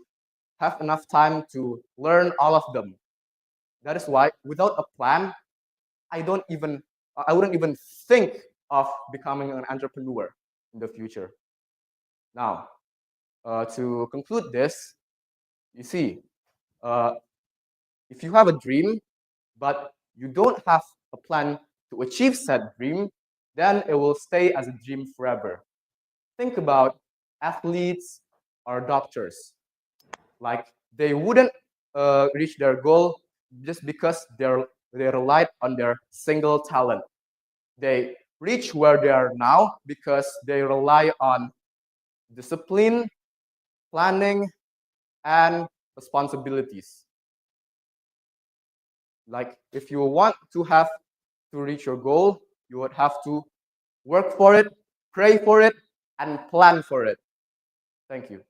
have enough time to learn all of them. That is why, without a plan, I wouldn't even think of becoming an entrepreneur in the future. Now, to conclude this, you see, uh, if you have a dream, but you don't have a plan to achieve said dream, then it will stay as a dream forever. Think about athletes or doctors. Like they wouldn't reach their goal just because they relied on their single talent. They reach where they are now because they rely on discipline, planning, and responsibilities. Like if you want to reach your goal, you would have to work for it, pray for it, and plan for it. Thank you.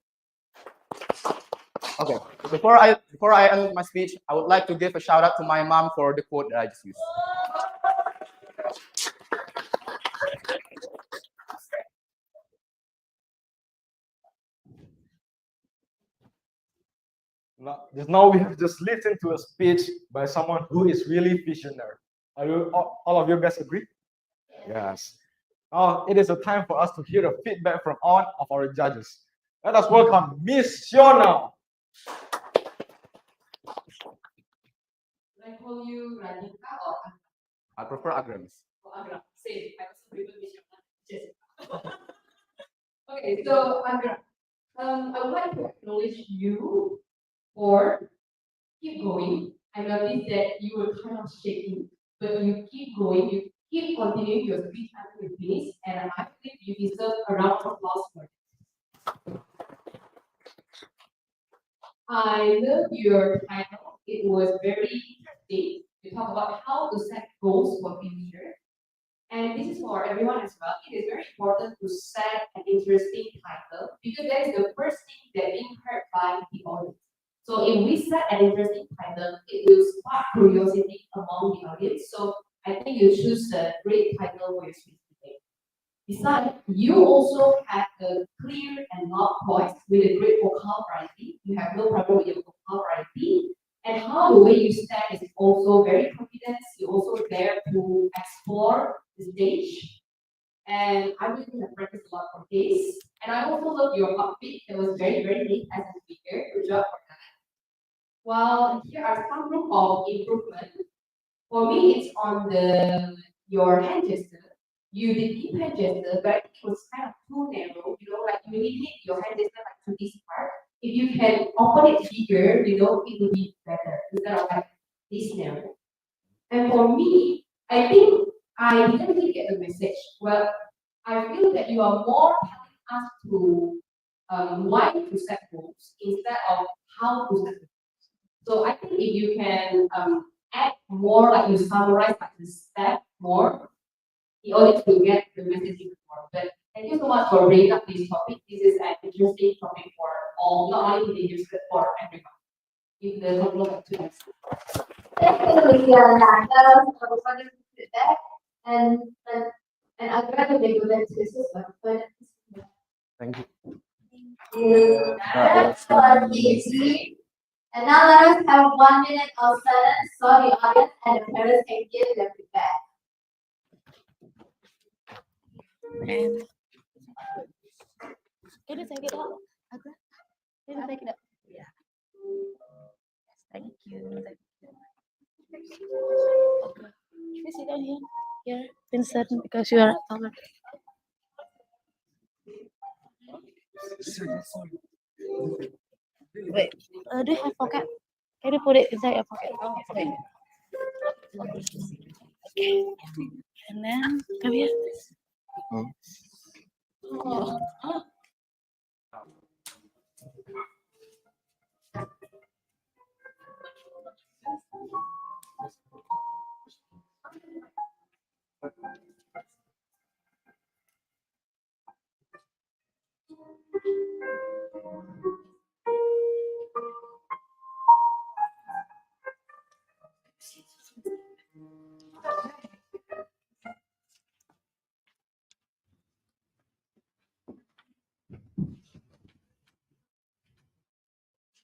Okay, before I end my speech, I would like to give a shout out to my mom for the quote that I just used. Just now we have just listened to a speech by someone who is really visionary. Are you all of you guys agree? Yes. Now it is a time for us to hear the feedback from all of our judges. Let us welcome Miss Shona. Should I call you Radhika or I prefer Agrams. Agra? Same. I also prefer Michelle. Jessica. Okay, so Agra, I would like to acknowledge you for keep going. I noticed that you were kind of shaking, but you keep going. You keep continuing your speech until you finish, and I think you deserve a round of applause for it. I love your title. It was very interesting. You talk about how to set goals for future. And this is for everyone as well. It is very important to set an interesting title because that is the first thing that being heard by the audience. So if we set an interesting title, it will spark curiosity among the audience. So I think you choose a great title for your speech today. Besides, you also have a clear and loud voice with a great vocal variety. You have no problem with your vocal variety. And how the way you stand is also very confident. You also dare to explore the stage. And I really have practiced a lot for this. And I also love your outfit. It was very, very neat as a speaker. Good job for that. Well, here are some room of improvement. For me, it's on your hand gesture. You did keep hand gesture, but it was kind of too narrow. Like you need your hand gesture like to this part. If you can open it bigger, it will be better instead of like this narrow. And for me, I think I didn't really get the message. Well, I feel that you are more telling us to why to set goals instead of how to set goals. So I think if you can add more, like you summarize like the step more, in order to get the message even more. But thank you so much for bringing up this topic. This is an interesting topic for all, not only teenagers but for everyone. If the control to answer. Thank you, Nana, for feedback. And I'm glad that they go back to this one. But Thank you. that's for easy. And now let us have 1 minute of silence so the audience and the parents can give their feedback. Can you take it out? Agra? Can you take it out? Yeah. Thank you. Thank you. Okay. Can you sit down here? Here, Vincent, because you are taller. Wait, do you have pocket? Can you put it inside your pocket? Okay. Okay. And then come here. Oh. Oh.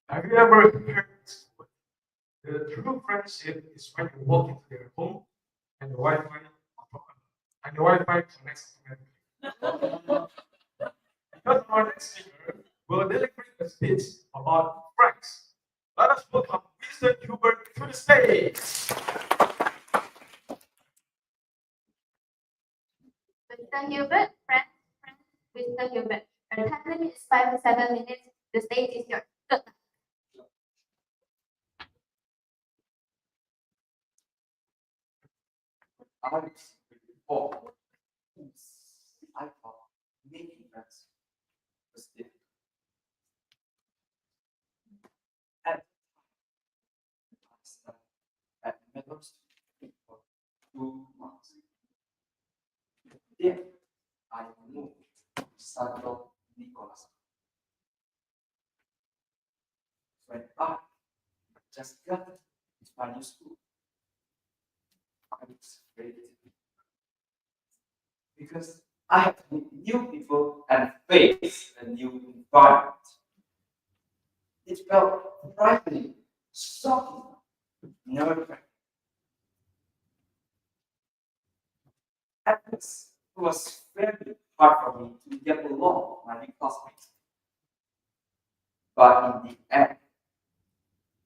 Have you ever heard this quote? The true friendship is when you walk into their home and the Wi-Fi connects automatically. Because our next speaker will deliver a speech about friends. Let us welcome Mr. Hubert to the stage. Mr. Hubert, friends, Mr. Hubert. Your time limit is 5 to 7 minutes. The stage is yours. Good. I was before. I thought making friends was difficult. At I studied at middle school for 2 months. Then I moved to Santo Nicolas. When I just got to my new school, I was ready because I had to meet new people and face a new environment. It felt frightening, shocking, nerve-wracking. At first, it was very hard for me to get along with my new classmates. But in the end,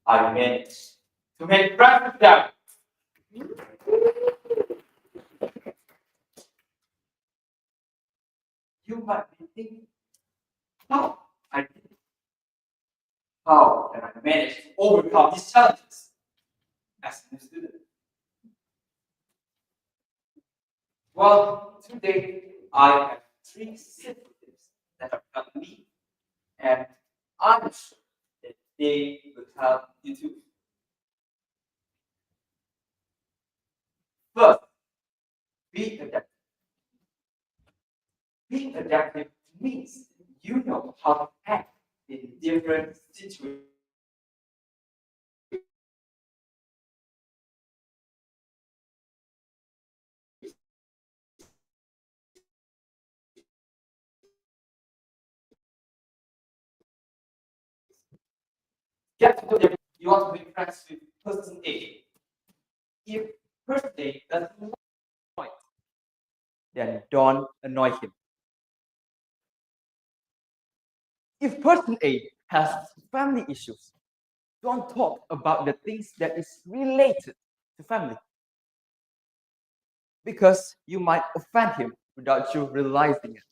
I managed to make friends with them. You might be thinking, how I did it? How can I manage to overcome these challenges as a new student? Well, today I have 3 simple tips that have helped me, and I'm sure that they will help you too. First, be adaptive. Being adaptive means you know how to act in different situations. Get to know them. You want to be friends with person A. If person A doesn't annoy, then don't annoy him. If person A has family issues, don't talk about the things that is related to family, because you might offend him without you realizing it.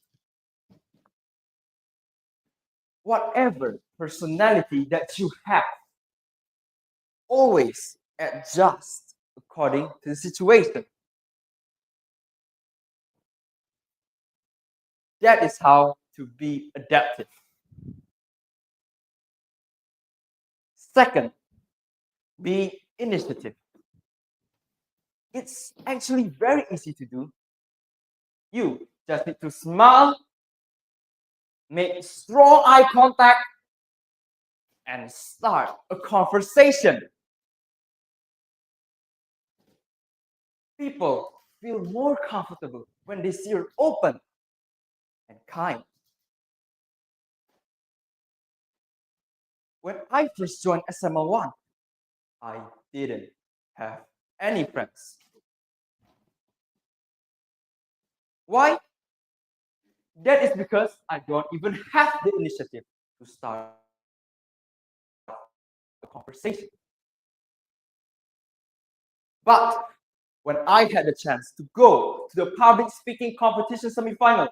Whatever personality that you have, always adjust according to the situation. That is how to be adaptive. Second, be initiative. It's actually very easy to do. You just need to smile, make strong eye contact, and start a conversation. People feel more comfortable when they see you're open and kind. When I first joined SML1, I didn't have any friends. Why? That is because I don't even have the initiative to start a conversation. But when I had the chance to go to the public speaking competition semifinal,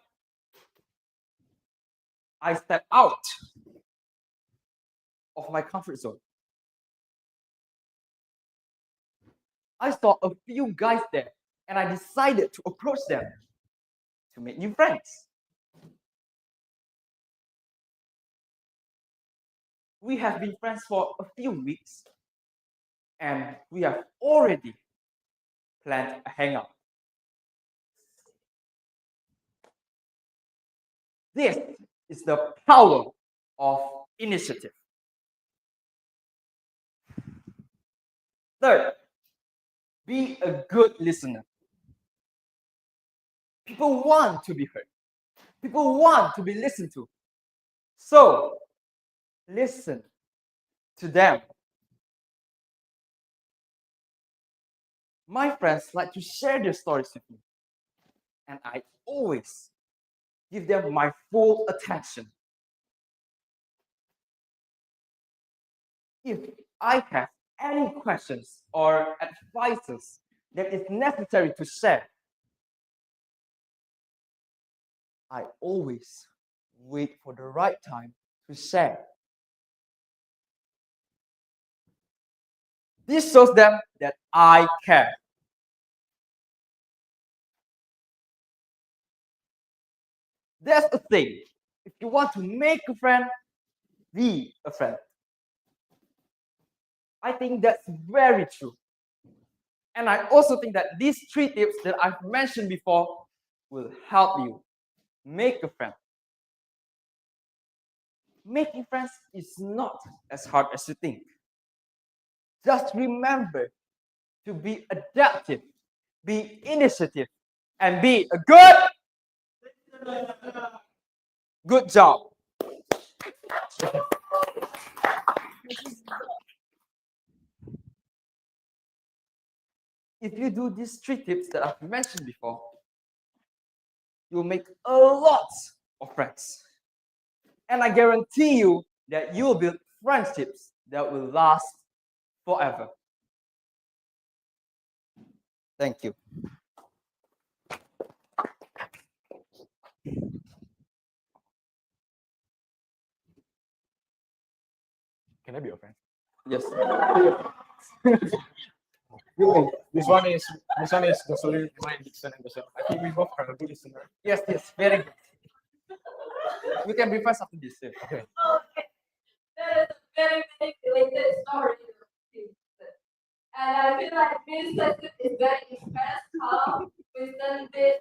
I stepped out of my comfort zone. I saw a few guys there and I decided to approach them to make new friends. We have been friends for a few weeks and we have already planned a hangout. This is the power of initiative. Third, be a good listener. People want to be heard. People want to be listened to. So, listen to them. My friends like to share their stories with me, and I always give them my full attention. If I have any questions or advices that is necessary to share, I always wait for the right time to share. This shows them that I care. That's the thing. If you want to make a friend, be a friend. I think that's very true. And I also think that these 3 tips that I've mentioned before will help you make a friend. Making friends is not as hard as you think. Just remember to be adaptive, be initiative, and be a good job. If you do these 3 tips that I've mentioned before, you'll make a lot of friends. And I guarantee you that you will build friendships that will last forever. Thank you. Can I be your friend? Yes. This one is the solution my listener. I think we both are a good listener. Yes, very good. We can be friends after this. Yeah. Okay. That is a very manipulated story. And I feel like Miss Sesi is very impressed how Winston did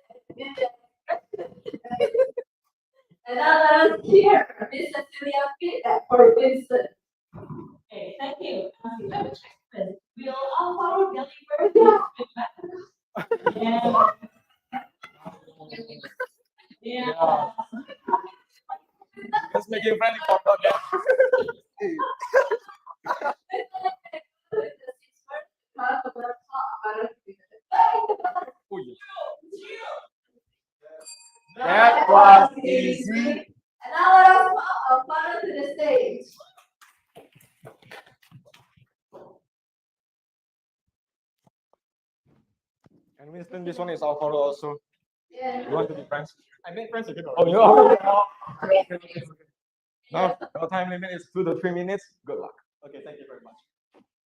and now let us hear Miss Cecilia feedback for Winston. Okay, thank you. Will Alvaro deliver this feedback? Yeah. Let's make it friendly for that. That was easy. And now let us welcome Father to the stage. And Winston, this one is our photo also. Yeah. You want to be friends? I made friends again. Oh, you already No, your time limit is 2 to 3 minutes. Good luck. Okay, thank you very much.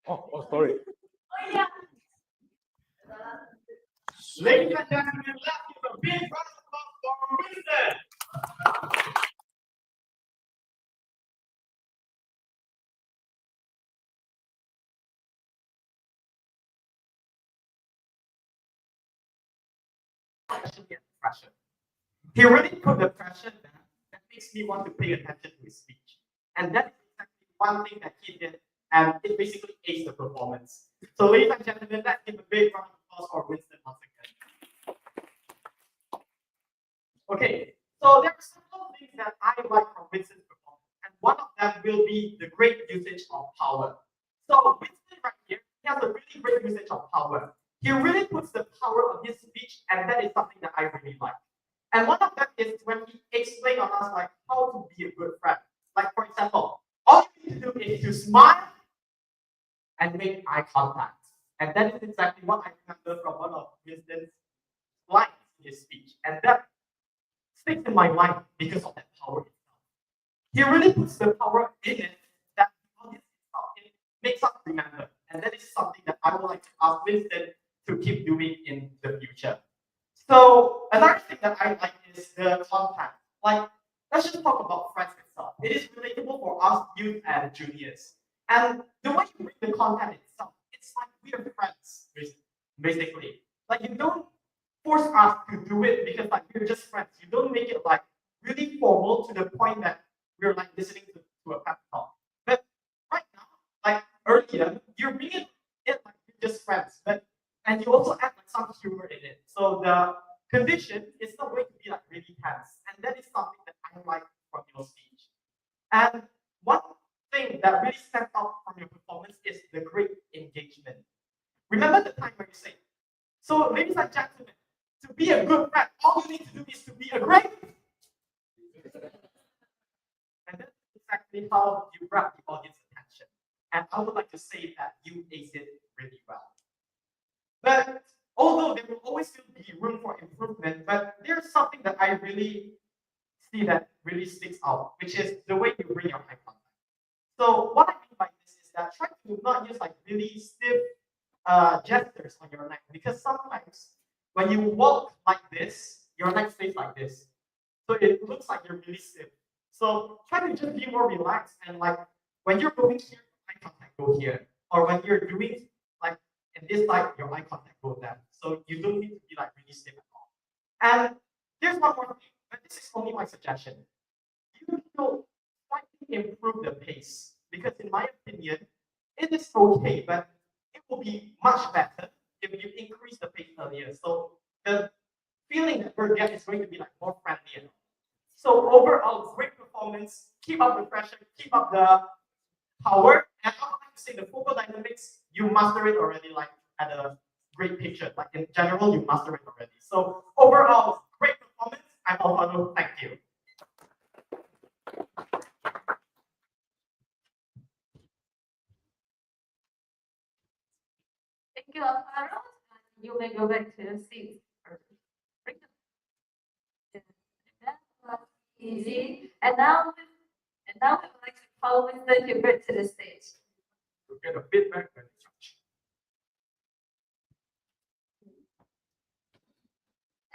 Oh, sorry. Oh, yeah. Ladies and gentlemen, let's give a big round of applause for Winston. especially at pressure. He really put the pressure that makes me want to pay attention to his speech. And that is exactly one thing that he did, and it basically aced the performance. So ladies and gentlemen, let's give a big round of applause for Winston once again. Okay, so there are several things that I like from Winston's performance, and one of them will be the great usage of power. So Winston right here, he has a really great usage of power. He really puts the power on his speech, and that is something that I really like. And one of them is when he explained on us like how to be a good friend. Like for example, all you need to do is to smile and make eye contact. And that is exactly what I remember from one of Winston's lines in his speech. And that sticks in my mind because of that power itself. He really puts the power in it that the audience itself, it makes us remember. And that is something that I would like to ask Winston to keep doing in the future. So another thing that I like is the content. Like, let's just talk about Friends itself. It is relatable for us youth and juniors. And the way you bring the content itself, it's like we are friends, basically. Like you don't force us to do it because like we're just friends. You don't make it like really formal to the point that we're like listening to a pep talk. But right now, like earlier, you're bringing it like we're just friends, but and you also add like some humor in it. So the condition is not going to be like really tense, and that is something that I like from your speech. And one thing that really stands out from your performance is the great engagement. Remember the time when you say, so ladies and gentlemen, to be a good friend, all you need to do is to be a great. And that's exactly how you grab the audience attention. And I would like to say that you aced it really well. But although there will always still be room for improvement, but there's something that I really see that really sticks out, which is the way you bring your eye contact. So what I mean by this is that try to not use like really stiff gestures on your neck, because sometimes when you walk like this, your neck stays like this. So it looks like you're really stiff. So try to just be more relaxed, and like when you're going here, eye contact go here. Or when you're doing like in this side, your eye contact go there. So you don't need to be like really stiff at all. And here's one more thing, but this is only my suggestion. You should slightly improve the pace, because in my opinion, it is okay, but it will be much better if you increase the pace earlier. So the feeling that we're getting is going to be like more friendly. So overall, great performance. Keep up the pressure. Keep up the power. And I would like to say the focal dynamics, you master it already. Like at a great picture. Like in general, you master it already. So overall, great performance. I'm Alfano. Thank you. Thank you, Alvaro. You may go back to your seat. That was easy. And now we would like to call Mr. Hubert to the stage. To get a feedback and instruction.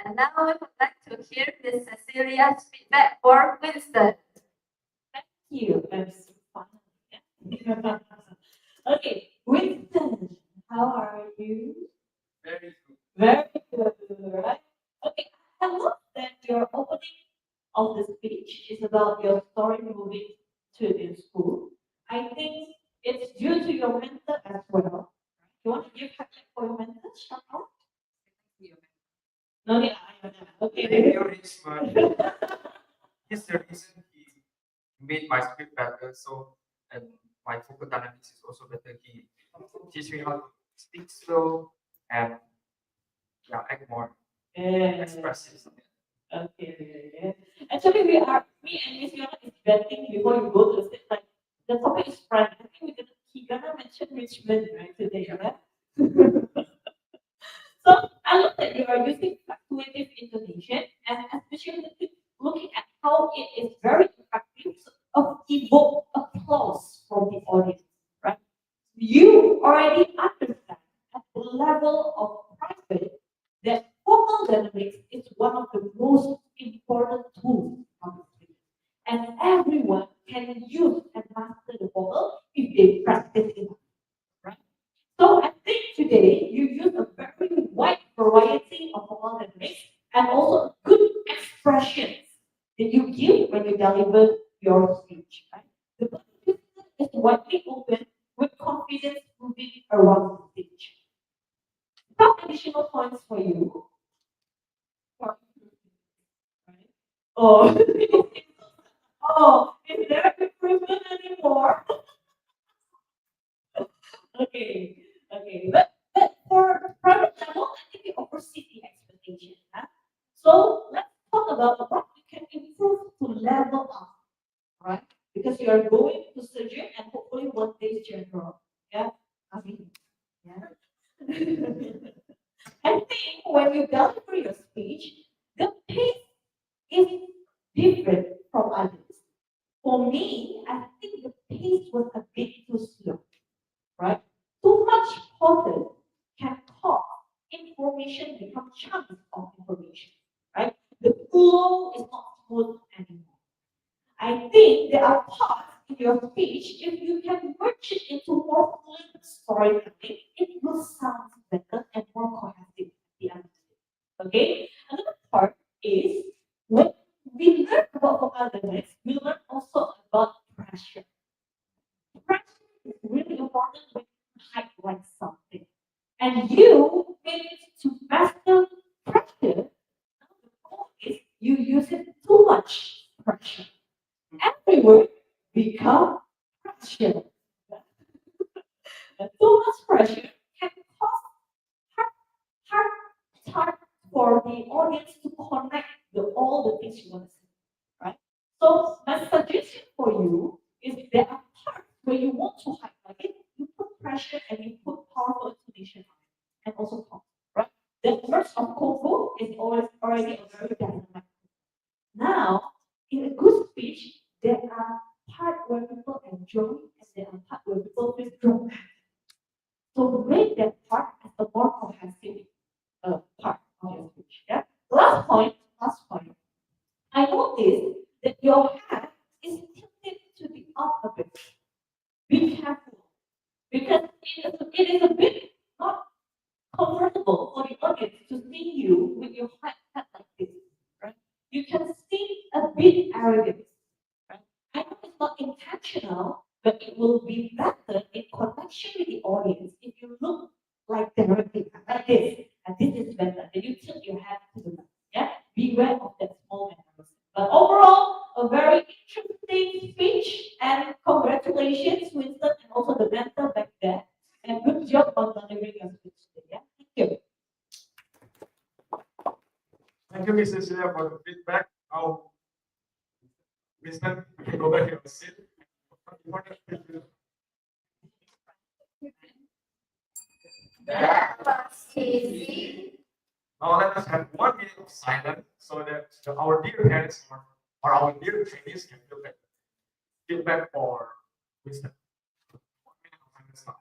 And now we would like to hear Miss Cecilia's feedback for Winston. Thank you. I'm so fun. Okay, Winston, how are you? Very good. Very good, right? Okay, I love that your opening of the speech is about your story moving to the school. I think it's due to your mentor as well. You want to give feedback for your mentor? Shout out. No, yeah, I know that. Okay. He's the reason he made my script better. So, and my focal dynamics is also better. He teach me how to speak slow and yeah, act more expressive. Okay. Actually, me and Miss Yona is betting before you go to the stage. Like, the topic is pride. I think he gonna mention Richmond, right, today, yeah? So I love that you are using fluctuative intonation, and especially looking at how it is very effective to evoke applause from the audience, right? You already understand at the level of private that vocal dynamics is one of the most important tools of speech. And everyone can use and master the vocal if they practice enough, right? So I think today you use a very wide variety of vocal dynamics, and also good expressions that you give when you deliver your speech. Right? The body is widely open with confidence moving around the stage. Some additional points for you. For right? Oh, oh, is there improvement anymore? Okay, okay. But for private level, I think we oversee the expectation. Huh? So let's talk about what you can improve to level up, right? Because you are going to surgery and hopefully one day general. Yeah, I mean, yeah. I think when you deliver your speech, the pace is different from others. For me, I think the pace was a bit too slow, right? Too much pauses can cause information become chunks of information, right? The flow is not smooth anymore. I think there are parts in your speech, if you can merge it into more fluent storytelling, it will sound better and more cohesive at the end of the day. Okay? Another part is when we learn about vocal dynamics, we learn also about pressure. Pressure is really important when you highlight something. And you need to master pressure. Now the goal is you use it too much pressure. Every word become pressure. And too much pressure can cause hard, hard, hard for the audience to connect all the things you want to say, right? So my suggestion for you is there are parts where you want to highlight it, you put pressure and you put powerful intonation on it, and also pause, right? The words of Kung Fu is always already a very dynamic. Now, in a good speech, there are parts where people enjoy and there are parts where people withdraw. So make that part as a more cohesive part of your speech. Yeah. Last point. Last point. I noticed that your head is tilted to the up a bit. Be careful because it is a bit not comfortable for the audience to see you with your head like this. Right? You can see a bit arrogant. Right? I know it's not intentional, but it will be better in connection with the audience if you look like directly like this. And this is better. Then you tilt your head to the left. Yeah? Beware of that small embarrassment. But overall, a very interesting speech and congratulations, Winston, and also the mentor back there. And good job on delivering your speech today. Yeah? Thank you. Thank you, Mrs. Cecilia, for the feedback. Now, Winston, you can go back to your seat. That was easy. Now let us have 1 minute of silence so that our dear parents or our dear trainees can feel better. Feedback for Winston. 1 minute of silence now.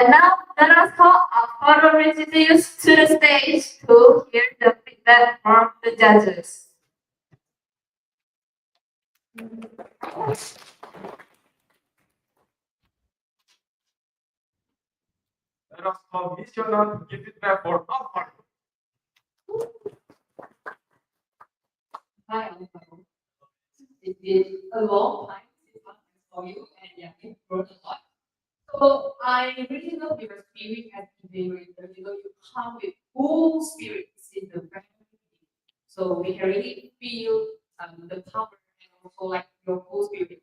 And now let us call our photo representatives to the stage to hear the feedback from the judges. Let us call Miss Yona to give feedback for our part. Hi, Alvaro. It's been a long time since I saw you, and yeah, you've grown a lot. So I really love your spirit as evaluator. You know, you come with full spirit in the very beginning. So we can really feel the power and also like your whole spirit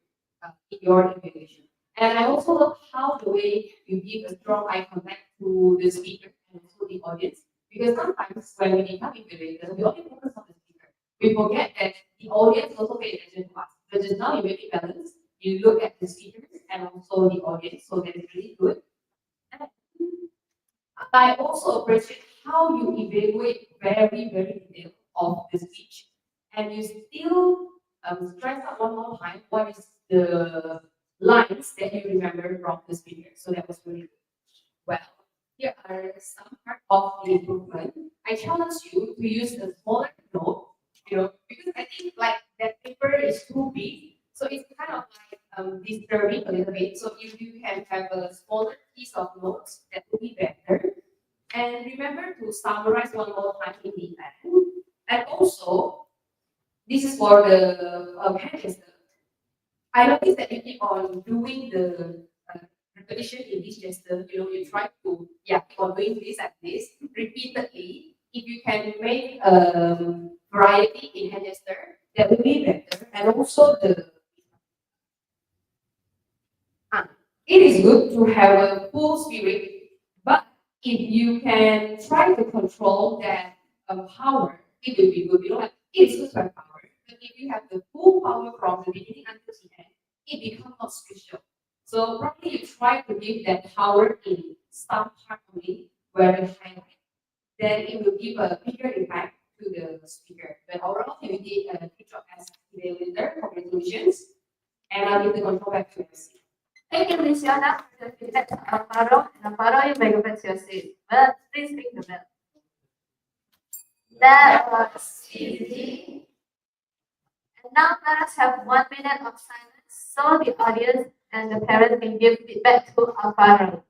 in your evaluation. And I also love how the way you give a strong eye contact to the speaker and also the audience. Because sometimes when we become evaluators, we only focus on the speaker. We forget that the audience also pay attention to us. But just now you make it balance. You look at the speakers and also the audience, so that is really good. And I also appreciate how you evaluate very, very detailed of the speech. And you still stress out one more time what is the lines that you remember from the speaker. So that was really good. Well, here are some part of the improvement. I challenge you to use a smaller note, because I think like that paper is too big. So it's kind of like disturbing a little bit. So if you can have a smaller piece of notes, that would be better. And remember to summarize one more time in the end. And also, this is for the hand gesture. I noticed that you keep on doing the repetition in this gesture. You try to keep on doing this and this repeatedly. If you can make variety in hand gesture, that will be better. And also it is good to have a full spirit, but if you can try to control that power, it will be good. Like it is good to have power, but if you have the full power from the beginning until the end, it becomes not special. So probably you try to give that power in some part only where you highlight. Then it will give a bigger impact to the speaker. But overall, you did a good job as evaluator. Congratulations. And I'll give the control back to MC. Thank you, Luciana, for the feedback to Amparo. And Amparo, you may go back to your seat. But please ring the bell. That was easy. And now let us have 1 minute of silence so the audience and the parents can give feedback to Amparo.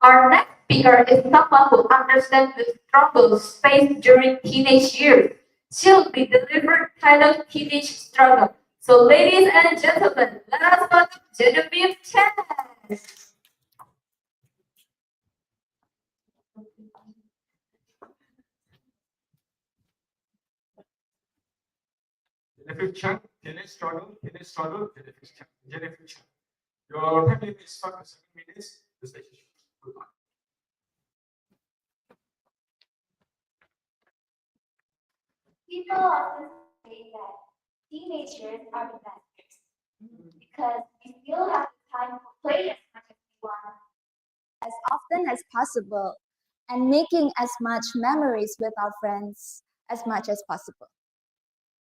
Our next speaker is someone who understands the struggles faced during teenage years. She'll be delivered titled Teenage Struggle. So, ladies and gentlemen, let us welcome Genevieve Chen. Genevieve Chan, teenage struggle, Genevieve Chan. Your time limit is 5 to 7 minutes. The stage is yours. Good luck. People often say that teenagers are the best years because we still have the time to play as much as we want, as often as possible, and making as much memories with our friends as much as possible.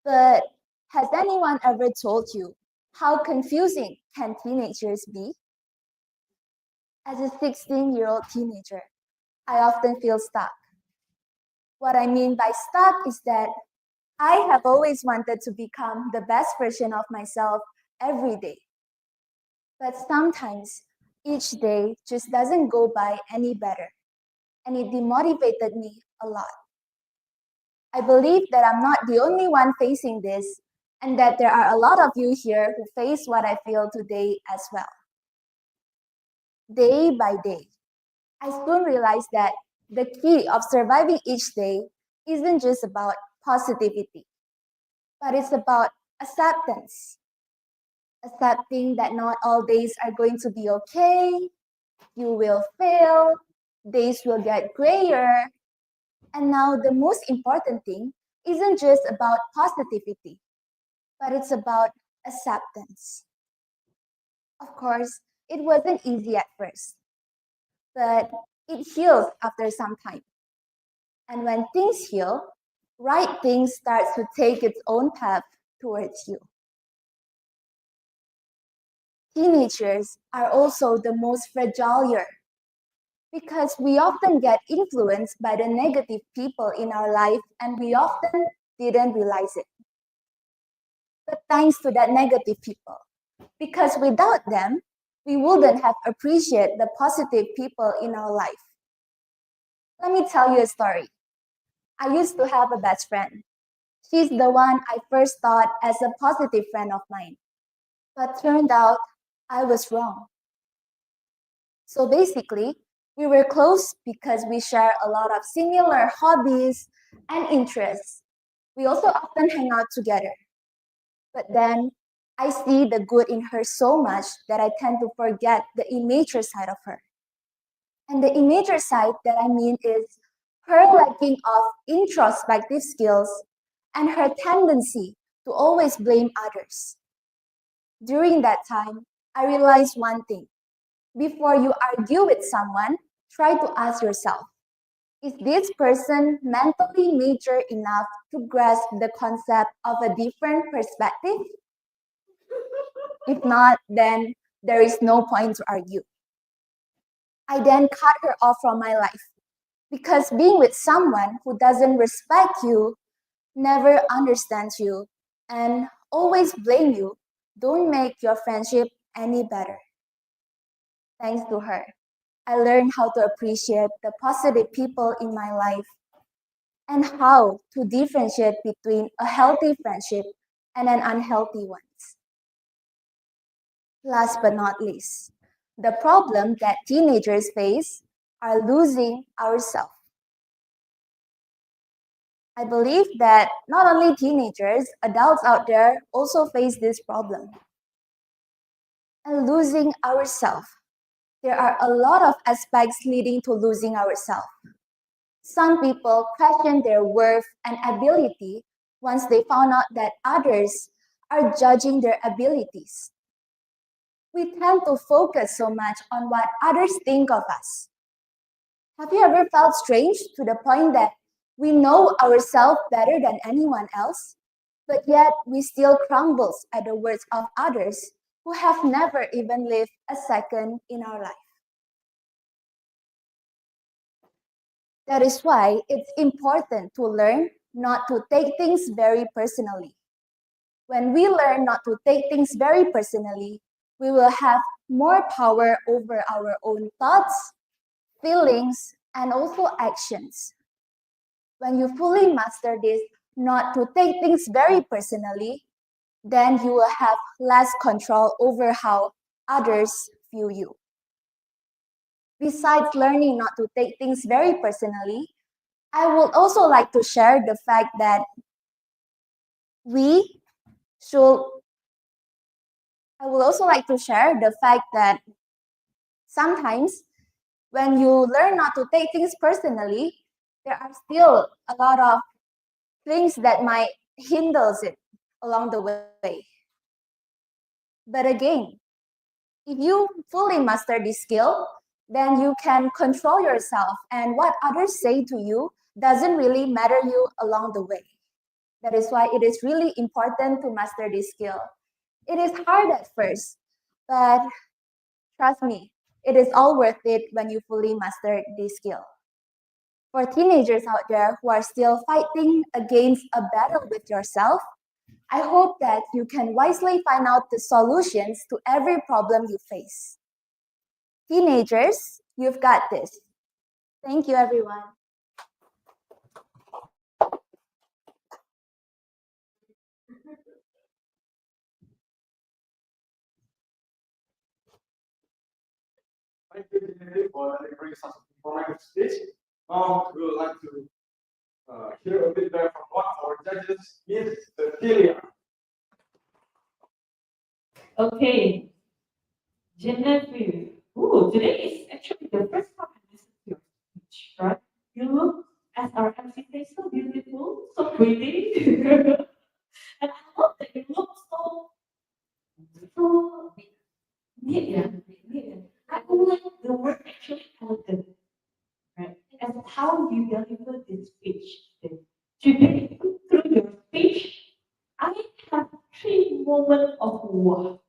But has anyone ever told you how confusing can teenagers be? As a 16-year-old teenager, I often feel stuck. What I mean by stuck is that I have always wanted to become the best version of myself every day. But sometimes each day just doesn't go by any better, and it demotivated me a lot. I believe that I'm not the only one facing this, and that there are a lot of you here who face what I feel today as well. Day by day, I soon realized that the key of surviving each day isn't just about positivity, but it's about acceptance. Accepting that not all days are going to be okay, you will fail, days will get grayer, And now the most important thing isn't just about positivity, but it's about acceptance. Of course, it wasn't easy at first, but it heals after some time. And when things heal, right things starts to take its own path towards you. Teenagers are also the most fragile year because we often get influenced by the negative people in our life and we often didn't realize it. But thanks to that negative people, because without them, we wouldn't have appreciated the positive people in our life. Let me tell you a story. I used to have a best friend. She's the one I first thought as a positive friend of mine. But turned out I was wrong. So basically, we were close because we share a lot of similar hobbies and interests. We also often hang out together. But then I see the good in her so much that I tend to forget the immature side of her. And the immature side that I mean is her lacking of introspective skills and her tendency to always blame others. During that time, I realized one thing. Before you argue with someone, try to ask yourself, is this person mentally mature enough to grasp the concept of a different perspective? If not, then there is no point to argue. I then cut her off from my life because being with someone who doesn't respect you, never understands you, and always blame you don't make your friendship any better. Thanks to her, I learned how to appreciate the positive people in my life and how to differentiate between a healthy friendship and an unhealthy one. Last but not least, the problem that teenagers face are losing ourselves. I believe that not only teenagers, adults out there also face this problem. And losing ourselves. There are a lot of aspects leading to losing ourselves. Some people question their worth and ability once they found out that others are judging their abilities. We tend to focus so much on what others think of us. Have you ever felt strange to the point that we know ourselves better than anyone else, but yet we still crumble at the words of others who have never even lived a second in our life? That is why it's important to learn not to take things very personally. When we learn not to take things very personally, we will have more power over our own thoughts, feelings, and also actions. When you fully master this, not to take things very personally, then you will have less control over how others view you. Besides learning not to take things very personally, I would also like to share the fact that we should I would also like to share the fact that sometimes when you learn not to take things personally, there are still a lot of things that might hinder it along the way. But again, if you fully master this skill, then you can control yourself and what others say to you doesn't really matter you along the way. That is why it is really important to master this skill. It is hard at first, but trust me, it is all worth it when you fully master this skill. For teenagers out there who are still fighting against a battle with yourself, I hope that you can wisely find out the solutions to every problem you face. Teenagers, you've got this. Thank you, everyone. Thank you, Dimitri, for delivering such an informative speech. Now, we would like to hear a bit better from one of our judges, Ms. Cecilia. Okay, Genevieve. Ooh, today is actually the first time I listen to your speech, right? You look as our MC says, so beautiful, so pretty. And I love that you look so neat, yeah, neat. I feel like the word actually elegant, right? And how you deliver this speech. Today, through your speech, I have three moments of wow.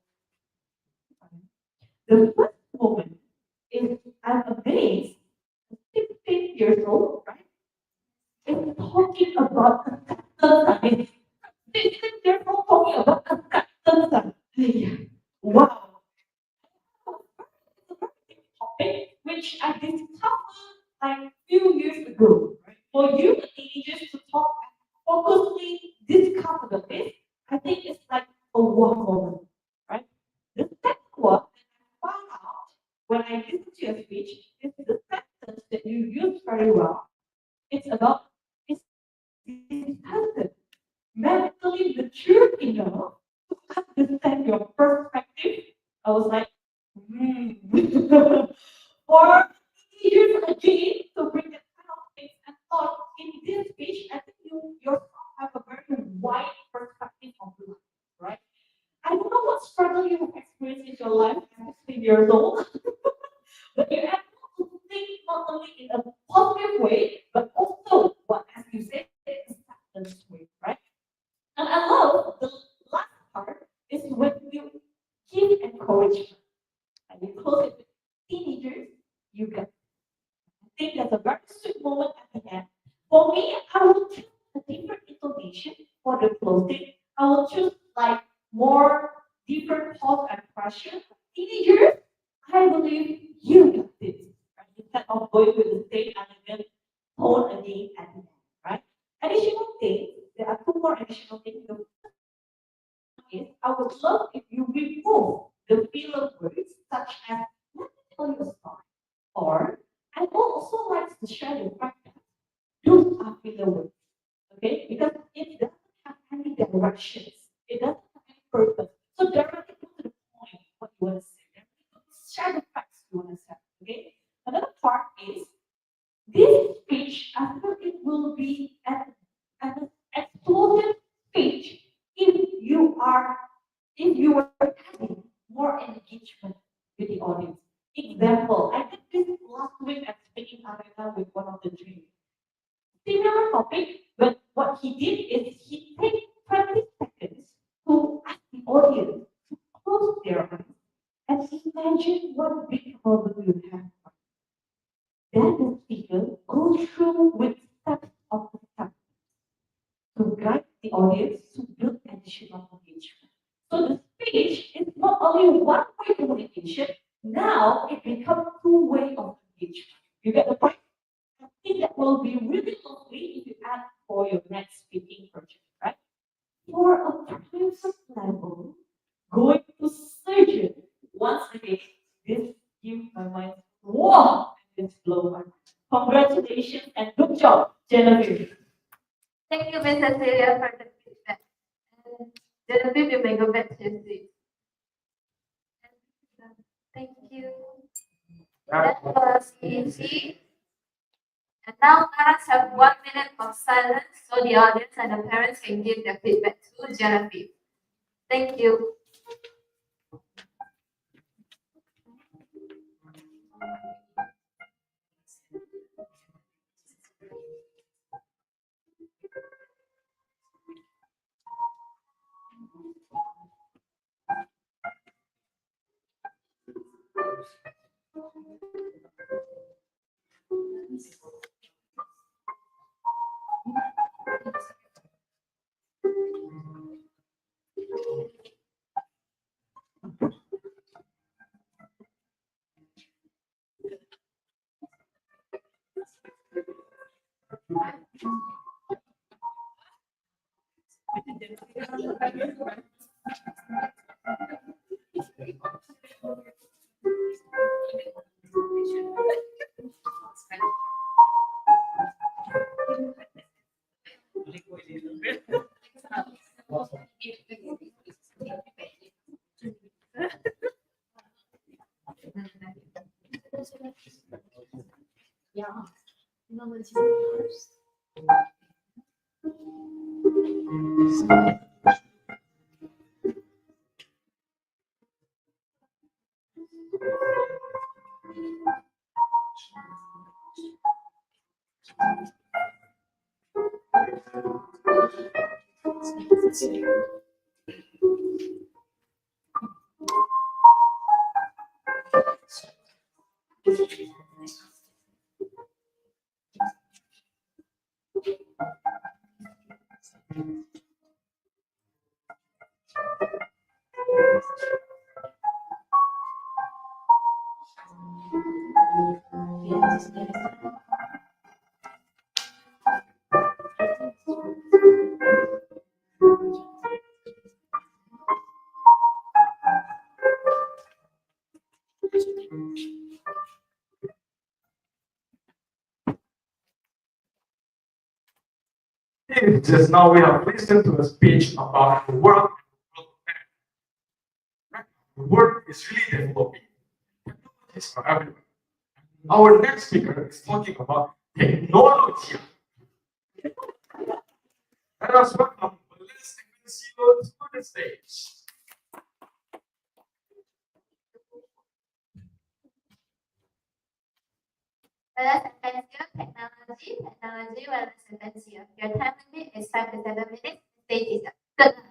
The first moment is I'm amazed, 16 years old, right? Is talking about acceptance. 16 years old talking about acceptance. Wow. It's a very big topic which I discovered like few years ago. Right? For you teenagers to talk and focusly discover this, I think it's like a wow moment, right? The second one that I found out when I listened to your speech is the sentence that you use very well. It's about is this person mentally mature enough to understand your perspective? I was like, or teenagers again to bring that kind of things and thought in this speech, I think you yourself have a very wide perspective of life, right? I don't know what struggle you have experienced in your life at 16 years old, but you're able to think not only in a positive way, but also what, as you said, acceptance way, right? And I love the last part is when you give encouragement and you close it with teenagers, you get. I think that's a very sweet moment at the end. For me, I will choose a different intonation for the closing. I will choose like more different pause and pressure. Teenagers, I believe you got this. Right? Instead of going with the same elegant tone again at the end, right? Additional thing, there are two more additional things. The is I would love if you remove the filler words such as let me tell you a story. Or I also like to share the fact that those are filler words. Okay? Because it doesn't have any directions. It doesn't have any purpose. So directly go to the point what you want to say. Share the facts you want to say. Okay? Another part is this speech, I feel it will be an explosive speech if you were having more engagement with the audience. Example, I did this last week at Speaking Arena with one of the dreams. Similar topic, but what he did is he take 20 seconds to ask the audience to close their eyes and imagine what big problem you have. Then the speaker goes through with steps of the step to guide the audience to build additional engagement. So the speech is not only one-way communication, now it becomes two-way of engagement. You get the point? I think that will be really lovely if you add for your next speaking project, right? For a private level, going to surgeon, once again, this gives my mind, wow, this blow my mind. Congratulations and good job, Genevieve. Thank you, Miss Cecilia, for the feedback. And Genevieve, you may go back to your seat. Thank you. That was easy. And now let us have 1 minute of silence so the audience and the parents can give their feedback to Genevieve. Thank you. Yeah. Just now we have listened to a speech about the world. The world is really developing. Technologies are everywhere. Our next speaker is talking about technology. Let us welcome Melissa to the stage. Wellness Adventure, technology, wellness adventure. Your time limit is 5 to 7 minutes. Stage is up. Good luck.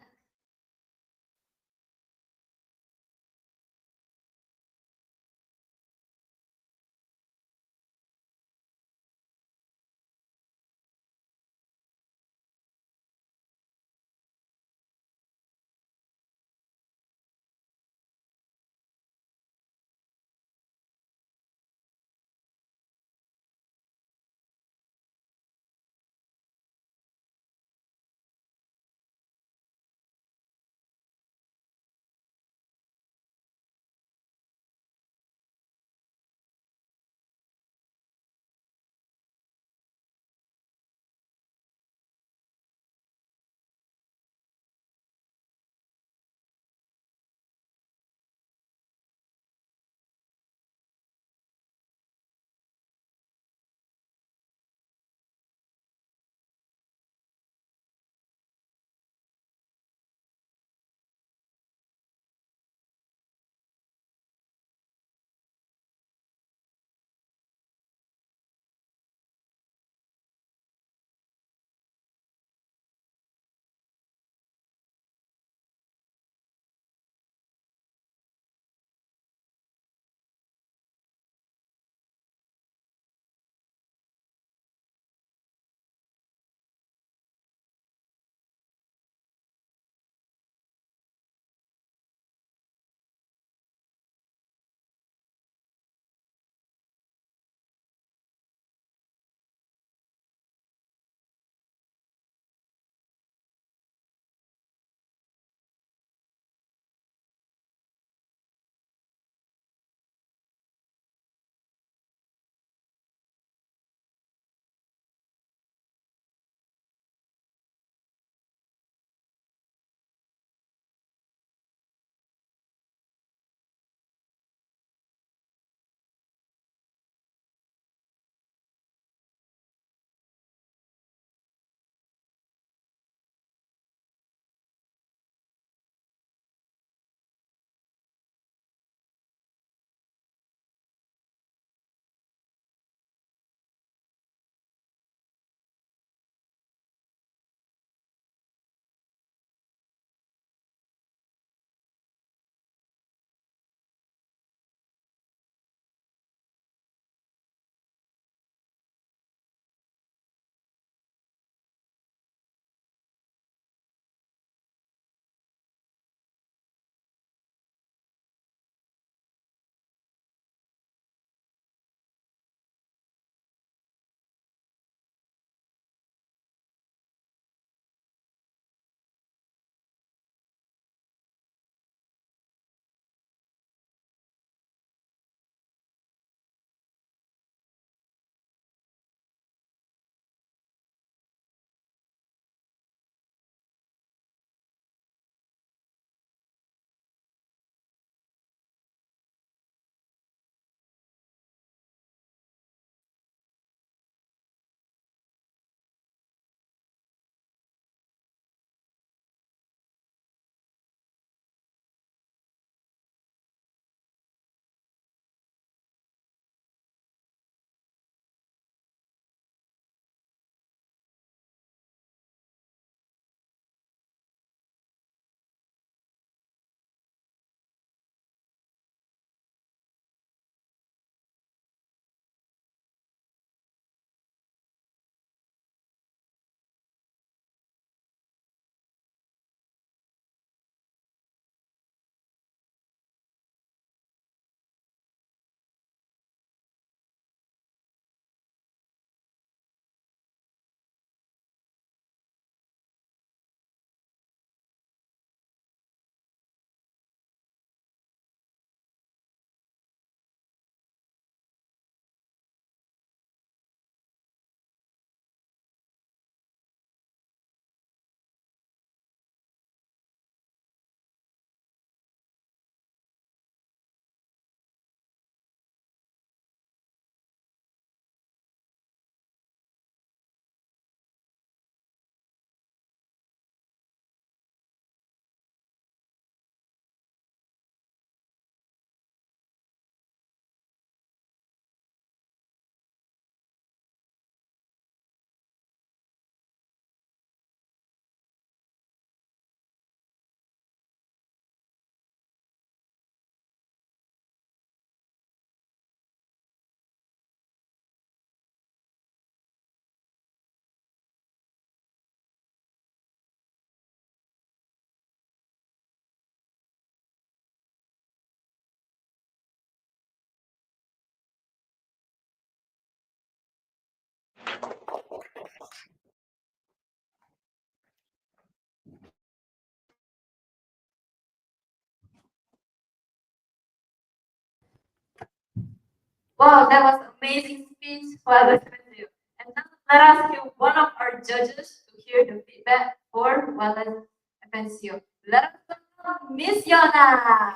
Wow, that was amazing speech. Well, you. And now let us hear one of our judges to hear the feedback for Wallace Evencio. Let us welcome Miss Yona.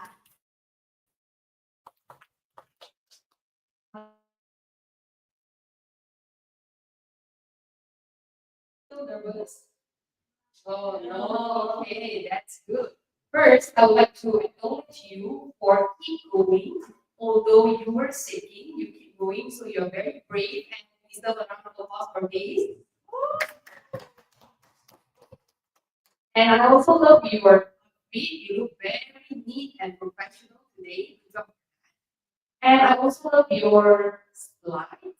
So nervous. Oh no, okay, that's good. First, I would like to acknowledge you for keep going. Although you were shaking, you keep going, so you're very brave and deserve a round of applause for this. And I also love your outfit. You look very neat and professional today. Good job. And I also love your slides.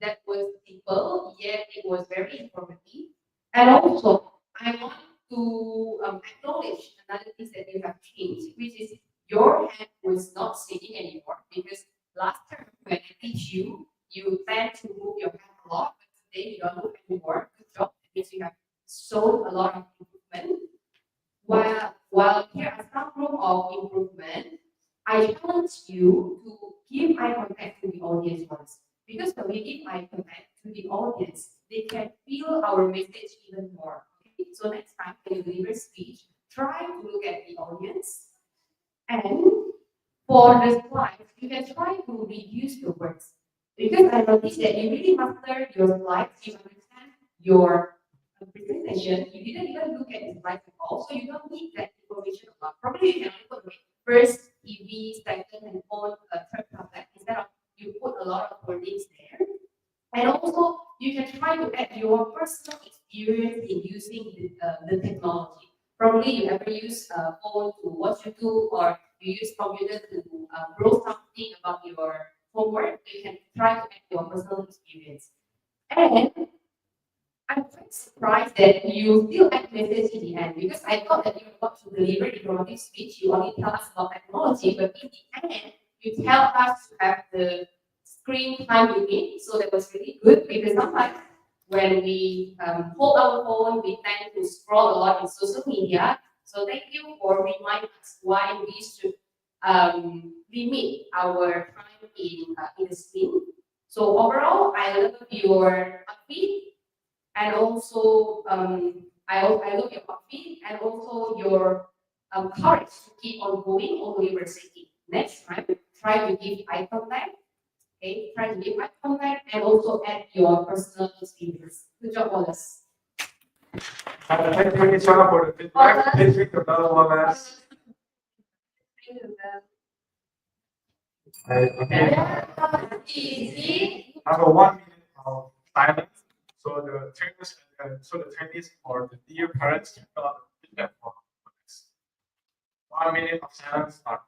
That was simple, yet it was very informative. And also, I want to acknowledge another thing that you have changed, which is your hand was not sitting anymore because last time when I teach you, you tend to move your hand a lot, but today you don't move anymore. Good job, because you have shown a lot of improvement. While here are some room of improvement, I challenge you to give eye contact to the audience once. Because when we give eye contact to the audience, they can feel our message even more. Okay? So next time when you deliver speech, try to look at the audience. And for the slides, you can try to reduce the words. Because I noticed that you really master your slides, you understand your presentation, you didn't even look at the slides at all, so you don't need that information a lot. Probably you can only put first, TV, second, and fourth, third contact instead of you put a lot of wordings there. And also, you can try to add your personal experience in using the technology. Probably you ever use a phone to watch YouTube or you use computer to browse something about your homework. You can try to add your personal experience. And I'm quite surprised that you still add message in the end because I thought that you were about to deliver informative speech. You only tell us about technology, but in the end, you tell us to have the screen time limit. So that was really good because sometimes when we hold our phone, we tend to scroll a lot in social media. So thank you for reminding us why we should limit our time in the screen. So overall, I love your outfit and also I love your coffee and also your courage to keep on going although you were shaking. Next time, try to give eye contact. Okay, try to give eye contact and also add your personal experience. Good job, Wallace. Thank you, Nisha, for the feedback. Please ring the bell, Wallace. Easy. I have a 1 minute of silence. So the trainees or the dear parents can fill out the feedback form for this. 1 minute of silence start.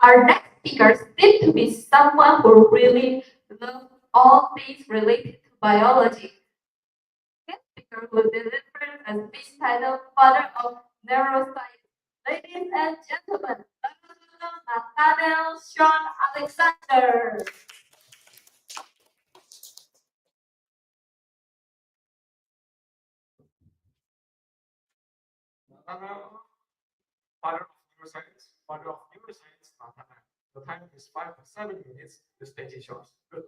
Our next speakers seem to be someone who really loves all things related to biology. This speaker will deliver a speech titled Father of Neuroscience. Ladies and gentlemen, let us welcome Nathaniel Sean Alexander. Father of neuroscience, Nathaniel. The time is 5 to 7 minutes. The stage is yours. Good.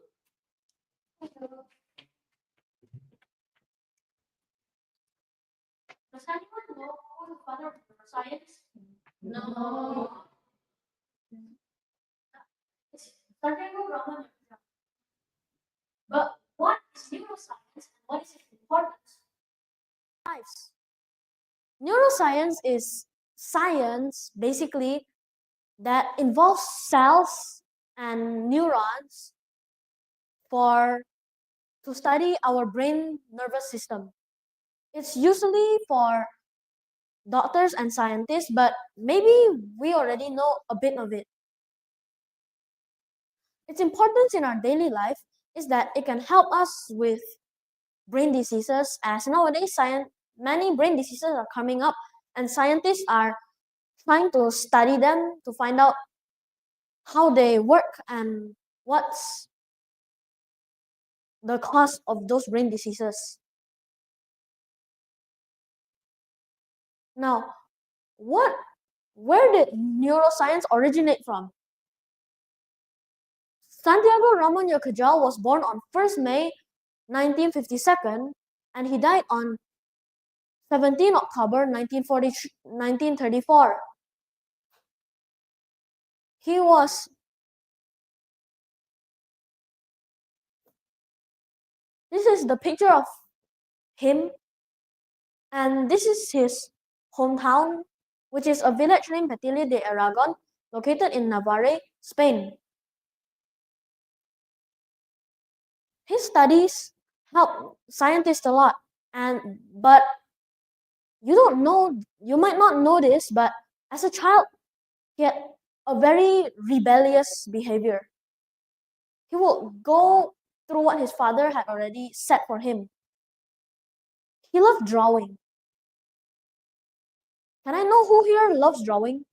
Does anyone know who the father of neuroscience? No. It's Santiago Ramon. But what is neuroscience and what is its importance? Lives. Neuroscience is science basically that involves cells and neurons for to study our brain nervous system. It's usually for doctors and scientists, but maybe we already know a bit of it. Its importance in our daily life is that it can help us with brain diseases, as nowadays many brain diseases are coming up and scientists are trying to study them to find out how they work and what's the cause of those brain diseases. Now, where did neuroscience originate from? Santiago Ramon y Cajal was born on 1st May 1952 and he died on 17 October 1934. He was This is the picture of him, and this is his hometown, which is a village named Petile de Aragon, located in Navarre, Spain. His studies help scientists a lot, but you might not know this, but as a child, he had a very rebellious behavior. He will go through what his father had already set for him. He loved drawing. Can I know who here loves drawing?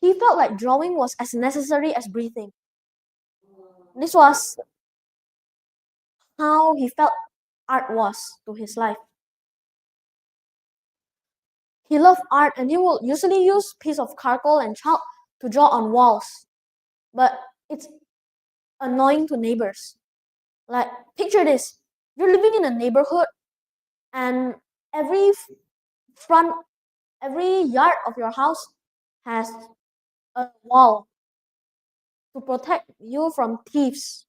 He felt like drawing was as necessary as breathing. This was how he felt art was to his life. He loved art and he will usually use piece of charcoal and chalk to draw on walls. But it's annoying to neighbors. Like, picture this. You're living in a neighborhood and every yard of your house has a wall to protect you from thieves.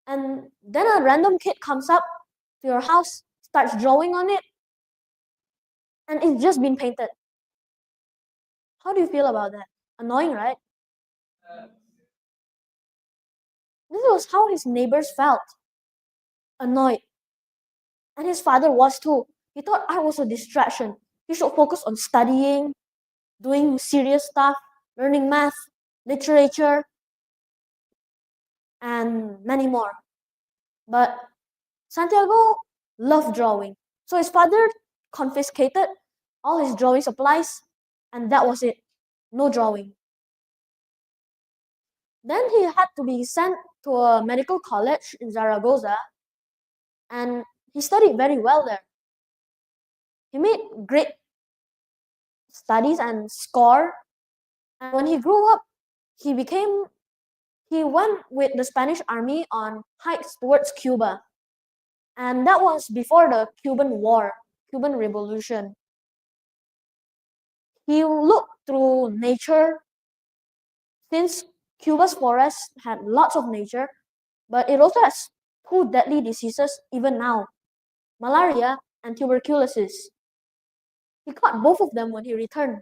And then a random kid comes up to your house, starts drawing on it, and it's just been painted. How do you feel about that? Annoying, right? This was how his neighbors felt. Annoyed. And his father was too. He thought art was a distraction. He should focus on studying, doing serious stuff, learning math, literature, and many more. But Santiago loved drawing. So his father confiscated all his drawing supplies, and that was it. No drawing. Then he had to be sent to a medical college in Zaragoza, and he studied very well there. He made great studies and score. And when he grew up, he went with the Spanish army on hikes towards Cuba. And that was before the Cuban War, Cuban Revolution. He looked through nature since Cuba's forests had lots of nature, but it also has two deadly diseases even now, malaria and tuberculosis. He caught both of them when he returned.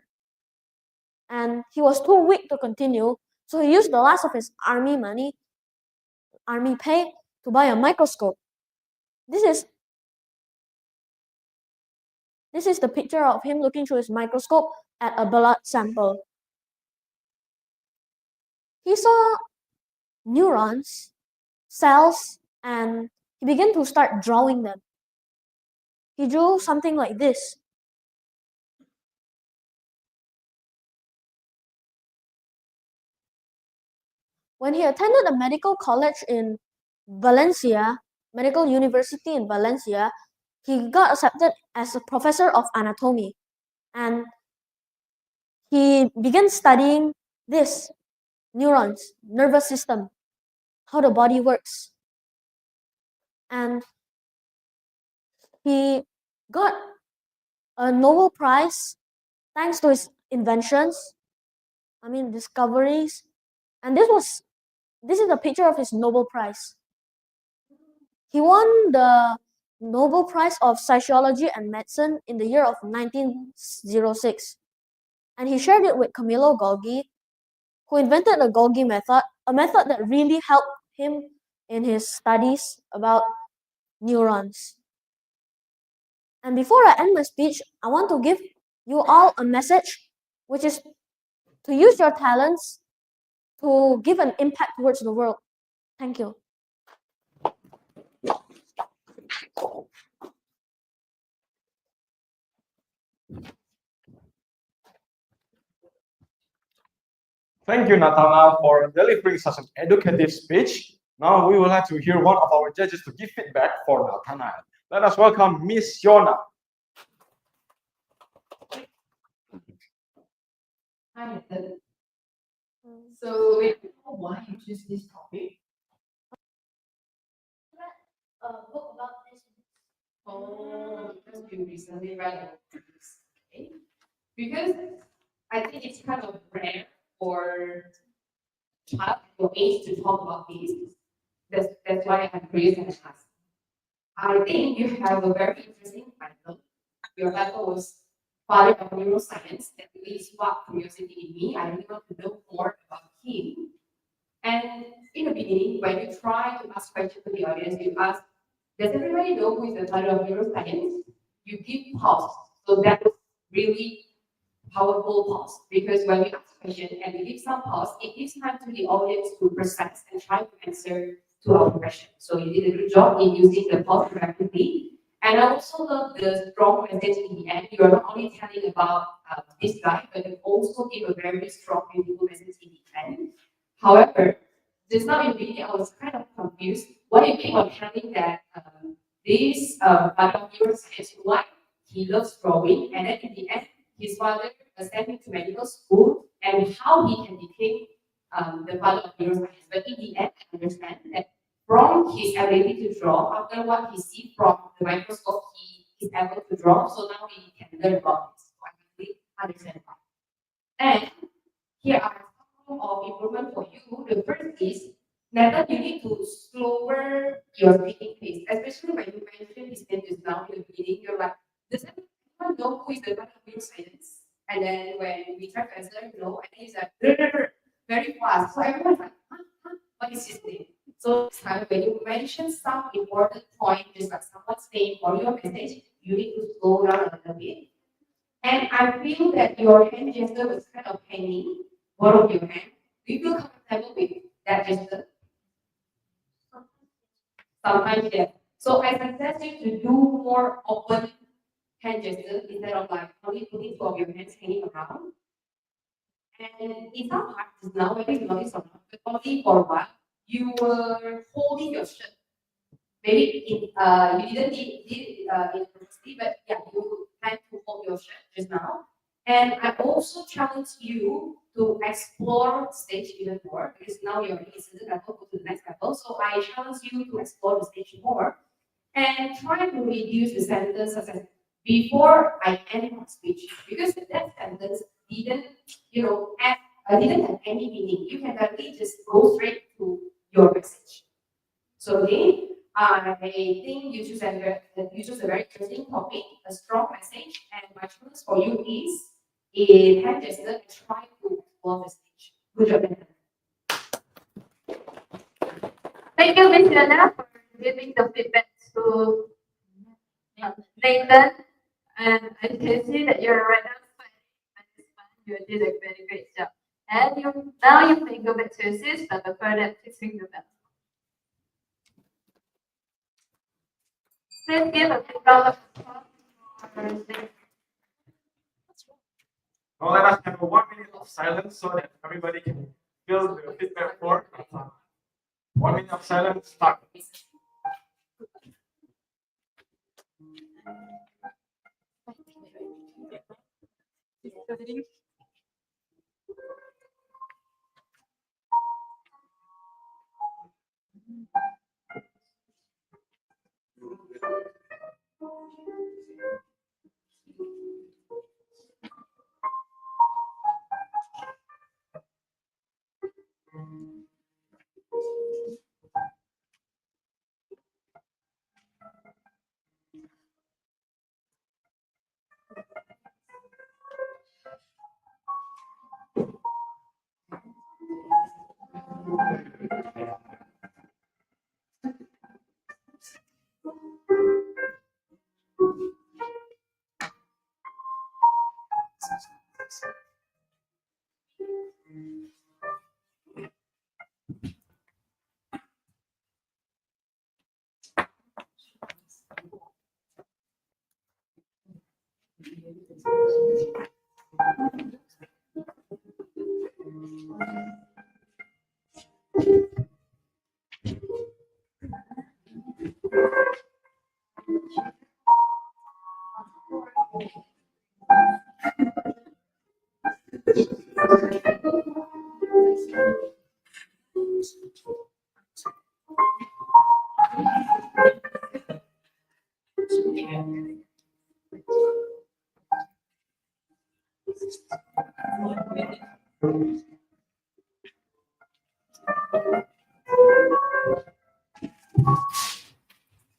And he was too weak to continue, so he used the last of his army money, army pay, to buy a microscope. This is the picture of him looking through his microscope at a blood sample. He saw neurons, cells, and he began to start drawing them. He drew something like this. When he attended a medical college in Valencia, Medical University in Valencia, he got accepted as a professor of anatomy. And he began studying this neurons, nervous system, how the body works. and he got a Nobel Prize thanks to his inventions, discoveries. And this is a picture of his Nobel Prize. He won the Nobel Prize of Sociology and Medicine in the year of 1906. And he shared it with Camillo Golgi, who invented the Golgi method, a method that really helped him in his studies about neurons. And before I end my speech, I want to give you all a message, which is to use your talents to give an impact towards the world. Thank you. Thank you, Nathanael, for delivering such an educative speech. Now we would like to hear one of our judges to give feedback for Nathanael. Let us welcome Miss Yona. Hi, Nathan. So, we don't know why you choose this topic. A book about this. Oh, because you recently read about this. Okay. Because I think it's kind of rare for child your age to talk about this. That's why I'm curious and ask. I think you have a very interesting title. Your title was Father of Neuroscience. That really sparked curiosity in me. I really want to know more about him. And in the beginning, when you try to ask questions to the audience, you ask, does everybody know who is the father of neuroscience? You give pause. So that was really powerful pause because when we ask questions and we give some pause, it gives time to the audience to process and try to answer to our question. So you did a good job in using the pause rapidly. And I also love the strong message in the end. You are not only telling about this guy, but you also give a very strong, beautiful message in the end. However, just now in the beginning, I was kind of confused. Why you keep on telling that this father of neuroscience, why he loves drawing, and then in the end, his father sent him to medical school, and how he can become the father of neuroscience. But in the end, I understand that from his ability to draw, after what he sees from the microscope, he is able to draw. So now he can learn about this. So I really understand that. And here are some of improvement for you. The first is that you need to slower your speaking pace, especially when you mention his name just now in the beginning. You're like, does anyone know who is the one of neuroscience? And then when we try to answer, no, and he's like very fast. So everyone's like, what is his name? So this time when you mention some important point, just like someone's name or your message, you need to slow down a little bit. And I feel that your hand gesture was kind of hanging, one of your hand. Do you feel comfortable with that gesture? Sometimes yes. So I suggest you to do more open hand gesture instead of like only putting two of your hands hanging around. And in some practice now, maybe you notice or not, but only for a while, you were holding your shirt. Maybe you didn't did it in university, but yeah, you had to hold your shirt just now. And I also challenge you to explore stage even more because now you're in certain level, go to the next level. So I challenge you to explore the stage more and try to reduce the sentences as before I end my speech because that sentence didn't, didn't have any meaning. You can directly just go straight to your message. So again, I think you choose a very interesting topic, a strong message, and my challenge for you is in hand gesture and try to explore the stage. Good job, Nathan. Thank you, Miss Yana, for giving the feedback to Nathan. And I can see that you're right now smiling. You did a very great job. And now you may go back to your seats, but before that, please ring the bell. Please give a big round of applause for Nathan. Now let us have a 1 minute of silence so that everybody can feel the feedback for Nathanael. 1 minute of silence, start.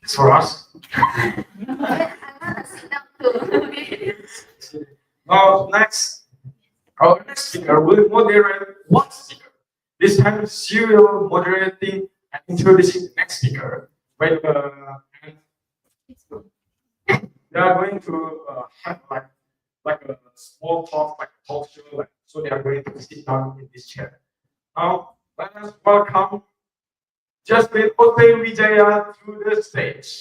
It's for us. I wanna sit down too. Now, our next speaker will moderate one speaker. This time, she will moderating and introducing the next speaker. And they are going to have like a small talk, like a talk show. So they are going to sit down in this chair. Now, let us welcome Jasmine Ote Wijaya to the stage.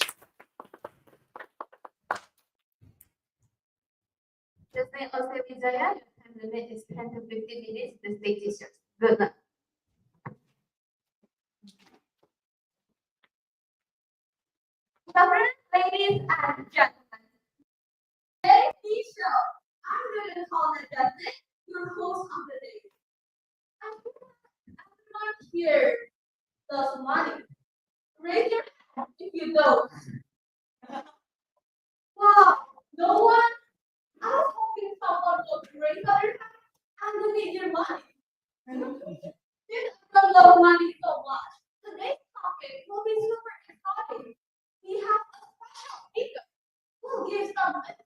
Just like also Vijaya, your time limit is 10 to 15 minutes. The stage is yours. Good luck. Governors, ladies and gentlemen, today's show, I'm going to call it Justin, your host of the day. I feel like everyone here does money. Raise your hand if you don't. Wow, no one? I was hoping someone would raise their hand and donate your money. Since I love money so much, today's topic will be super exciting. We have a special speaker who will give some insight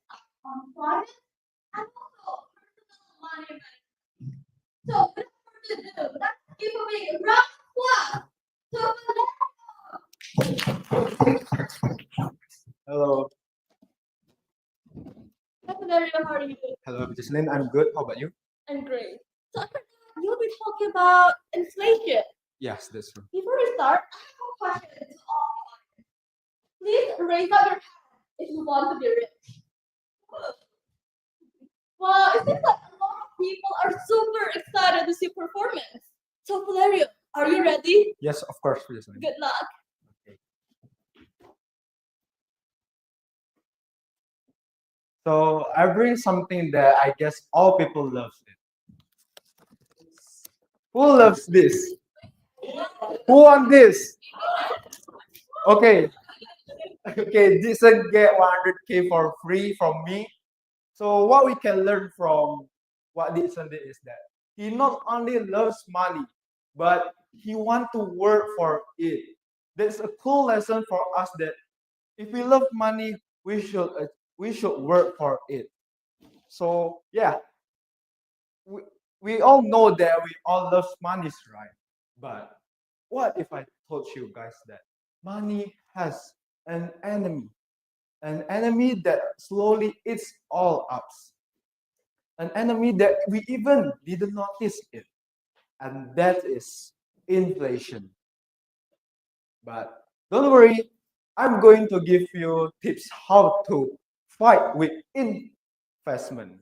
on finance and also personal money management. So without further ado, let's give a big round of applause to Hello. Valeria, how are you? Hello, Jocelyn. I'm good. How about you? I'm great. So you'll be talking about inflation. Yes, that's true. Before we start, I have a question to all of you. Please raise up your hand if you want to be rich. Well, it seems like a lot of people are super excited to see performance. So Valerio, are you ready? Yes, of course, Jocelyn. Good luck. So I bring something that I guess all people love it. Who loves this? Who want this? Okay. Okay, this one get 100K for free from me. So what we can learn from what this one did is that he not only loves money, but he want to work for it. That's a cool lesson for us that if we love money, we should work for it. So yeah, we all know that we all love money, right? But what if I told you guys that money has an enemy that slowly eats all us, an enemy that we even didn't notice it, and that is inflation. But don't worry, I'm going to give you tips how to fight with investment.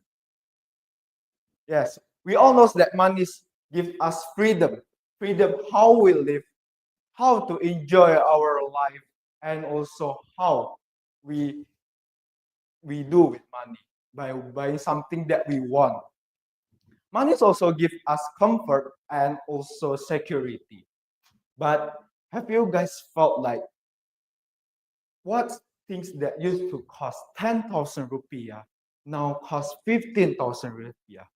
Yes, we all know that money give us freedom, freedom how we live, how to enjoy our life, and also how we we do with money by buying something that we want. Money also give us comfort and also security. But have you guys felt like what things that used to cost 10,000 rupiah now cost 15,000 rupiah?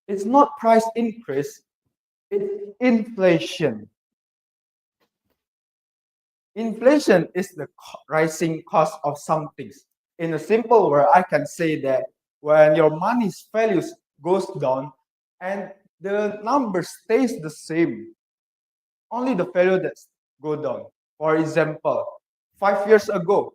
It's not price increase, it's inflation. Inflation is the rising cost of some things. In a simple word, I can say that when your money's values goes down and the number stays the same, only the value that go down. For example, 5 years ago,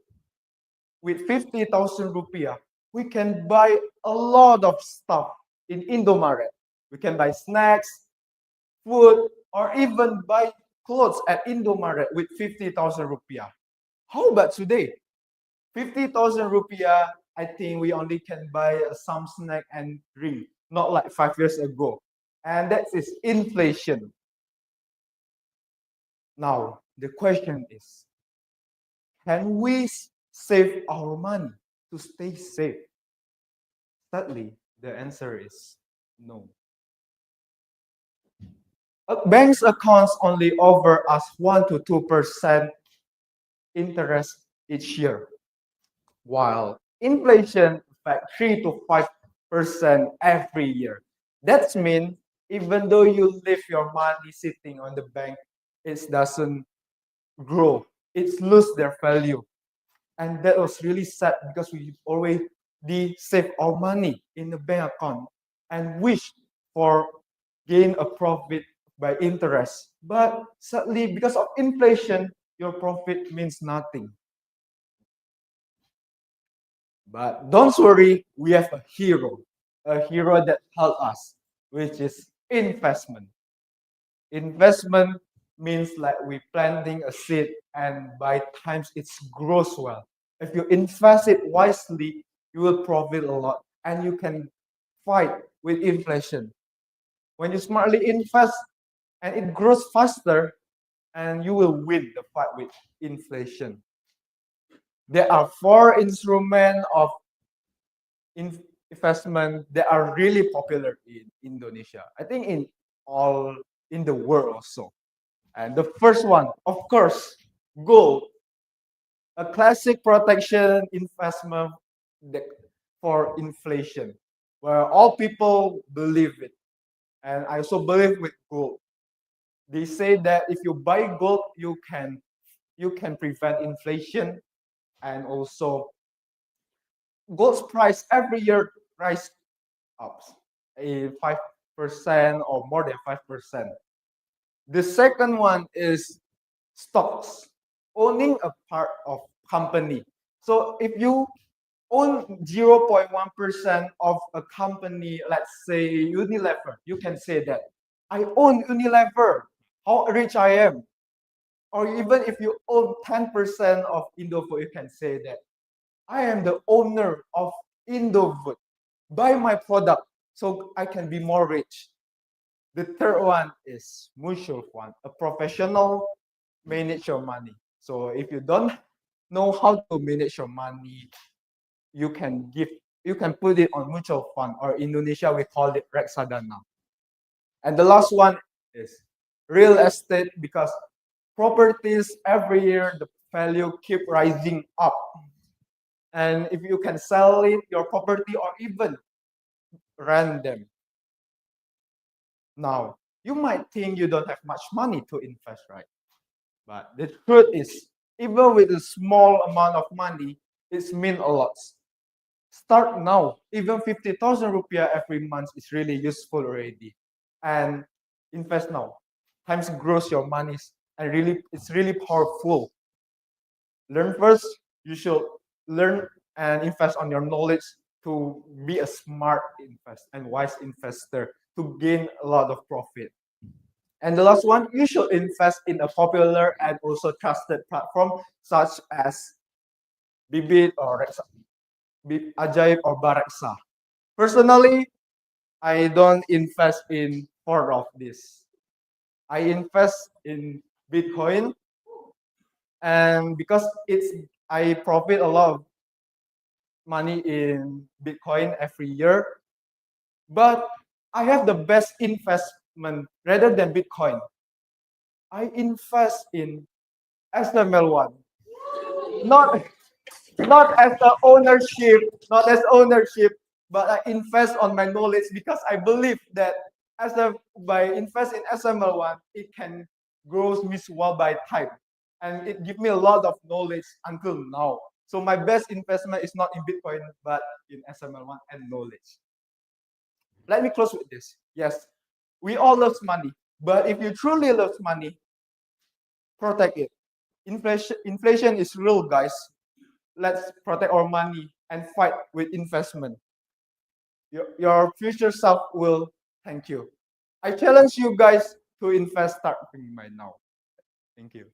with 50,000 rupiah, we can buy a lot of stuff in Indomaret. We can buy snacks, food, or even buy clothes at Indomaret with 50,000 rupiah. How about today? 50,000 rupiah, I think we only can buy some snack and drink, not like 5 years ago. And that is inflation. Now, the question is, can we save our money to stay safe? Sadly, the answer is no. Bank's accounts only offer us 1 to 2% interest each year, while inflation affects 3 to 5% every year. That means even though you leave your money sitting on the bank, it doesn't grow. It lose their value. And that was really sad because we already save our money in the bank account and wish for gain a profit by interest. But sadly, because of inflation, your profit means nothing. But don't worry, we have a hero that helped us, which is investment. Investment means like we planting a seed and by times it grows well. If you invest it wisely, you will profit a lot and you can fight with inflation. When you smartly invest and it grows faster, and you will win the fight with inflation. There are 4 instruments of investment that are really popular in Indonesia. I think in the world also. And the first one, of course, gold, a classic protection investment for inflation, where all people believe it. And I also believe with gold. They say that if you buy gold, you can prevent inflation, and also gold's price every year rise up a 5% or more than 5%. The second one is stocks, owning a part of company. So if you own 0.1% of a company, let's say Unilever, you can say that I own Unilever. How rich I am. Or even if you own 10% of Indofood, you can say that I am the owner of Indofood. Buy my product so I can be more rich. The third one is mutual fund. A professional manage your money. So if you don't know how to manage your money, you can put it on mutual fund, or in Indonesia we call it reksadana. And the last one is real estate, because properties every year the value keep rising up. And if you can sell it, your property, or even rent them. Now, you might think you don't have much money to invest, right? But the truth is, even with a small amount of money, it means a lot. Start now. Even 50,000 rupiah every month is really useful already. And invest now. Times grows your money, and it's really powerful. Learn first. You should learn and invest on your knowledge to be a smart and wise investor to gain a lot of profit. And the last one, you should invest in a popular and also trusted platform such as Bibit or Ajaib or Baraksa. Personally, I don't invest in four of this. I invest in Bitcoin, and because I profit a lot of money in Bitcoin every year, but I have the best investment rather than Bitcoin. I invest in SML1, not as the ownership, not as ownership, but I invest on my knowledge because I believe that by invest in SML1, it can grow me well by time, and it give me a lot of knowledge until now. So my best investment is not in Bitcoin, but in SML1 and knowledge. Let me close with this. Yes, we all love money, but if you truly love money, protect it. Inflation is real, guys. Let's protect our money and fight with investment. Your future self will thank you. I challenge you guys to invest starting right now. Thank you.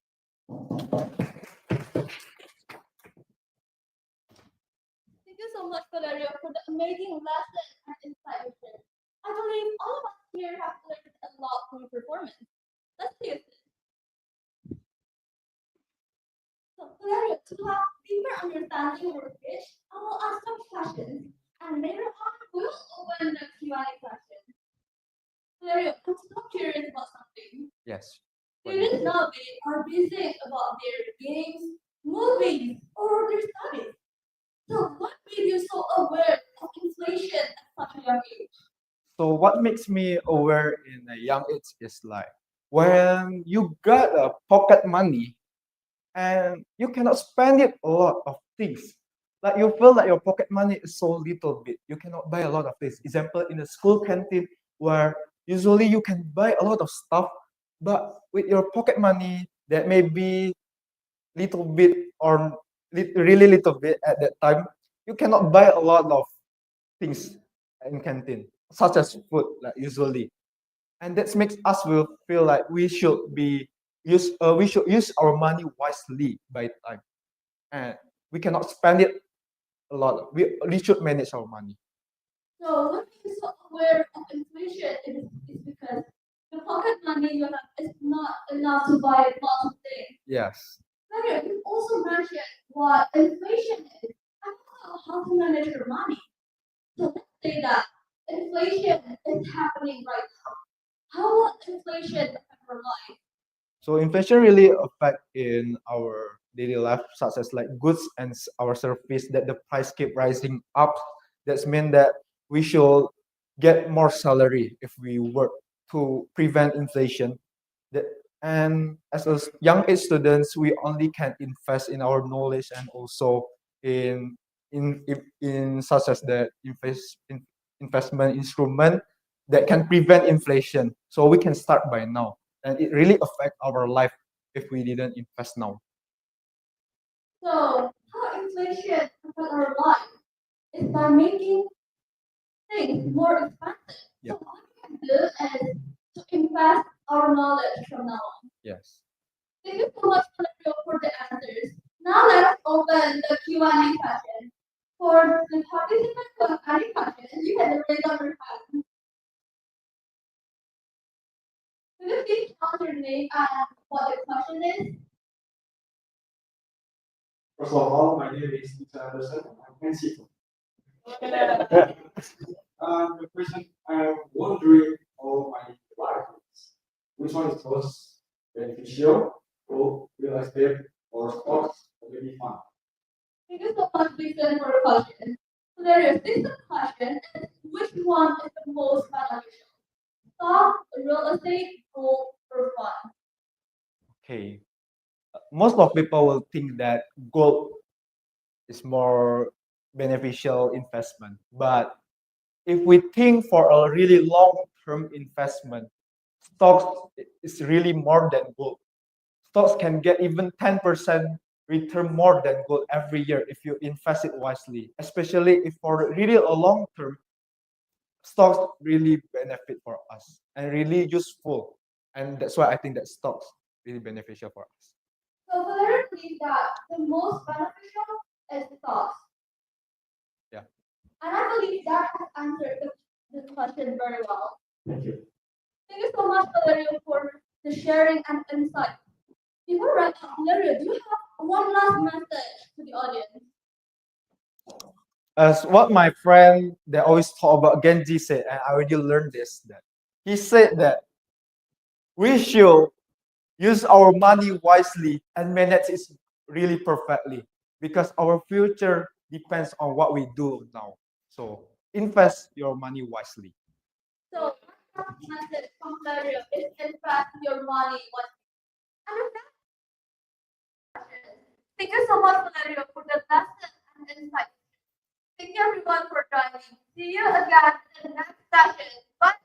Thank you so much, Valerio, for the amazing lesson and insight you shared. I believe all of us here have learned a lot from your performance. Let's see it. So Valeria, to have deeper understanding of our pitch, I will ask some questions, and later on we'll open the Q&A question. Valeria, I'm so curious about something. Yes. Students nowadays are busy about their games, movies, or their studies. So what made you so aware of inflation at such a young age? So what makes me aware in a young age is like when you got a pocket money and you cannot spend it a lot of things. Like you feel like your pocket money is so little bit. You cannot buy a lot of things. Example, in a school canteen where usually you can buy a lot of stuff, but with your pocket money that may be little bit or really little bit at that time, you cannot buy a lot of things in canteen, such as food, like usually. And that makes us will feel like we should use our money wisely by time, and we cannot spend it a lot. We should manage our money. So what makes you so aware of inflation is because the pocket money you have is not enough to buy lots of things. Yes. Mario, you also mentioned what inflation is and also how to manage your money. So let's say that inflation is happening right now. How will inflation affect our life? So inflation really affect in our daily life, such as like goods and our service that the price keep rising up. That's mean that we should get more salary if we work to prevent inflation. That and as young age students, we only can invest in our knowledge and also in in such as the investment instrument that can prevent inflation. So we can start by now, and it really affect our life if we didn't invest now. So how inflation affect our life is by making things more expensive. Yeah. So what we can do is to invest our knowledge from now on. Yes. Thank you so much, Fernando, for the answers. Now let's open the Q&A session. For the participants who have any questions, you can raise up your hand. Could you please tell your name and what the question is? First of all, my name is Peter Anderson. I'm Mexico. The question I'm wondering all my life is which one is most beneficial for real estate or stocks or maybe fund? Thank you so much, Victor, for the question. So there is this question: which one is the most beneficial? Stock, real estate, gold, or fund? Okay. Most of people will think that gold is more beneficial investment, but if we think for a really long-term investment, stocks is really more than gold. Stocks can get even 10% return more than gold every year if you invest it wisely, especially if for really a long term, stocks really benefit for us and really useful. And that's why I think that stocks really beneficial for us. So Valeria believes that the most beneficial is stocks. Yeah. And I believe that has answered the question very well. Thank you. Thank you so much, Valeria, for the sharing and insight. Before wrap up, Valeria, do you have one last message to the audience? As what my friend that always talk about Genji said, and I already learned this, that he said that we should use our money wisely and manage it really perfectly because our future depends on what we do now. So invest your money wisely. So, one last message from Valeria is invest your money wisely. And with that, thank you so much, Valeria, for the lesson and insight. Thank you everyone for joining. See you again in the next session. Bye.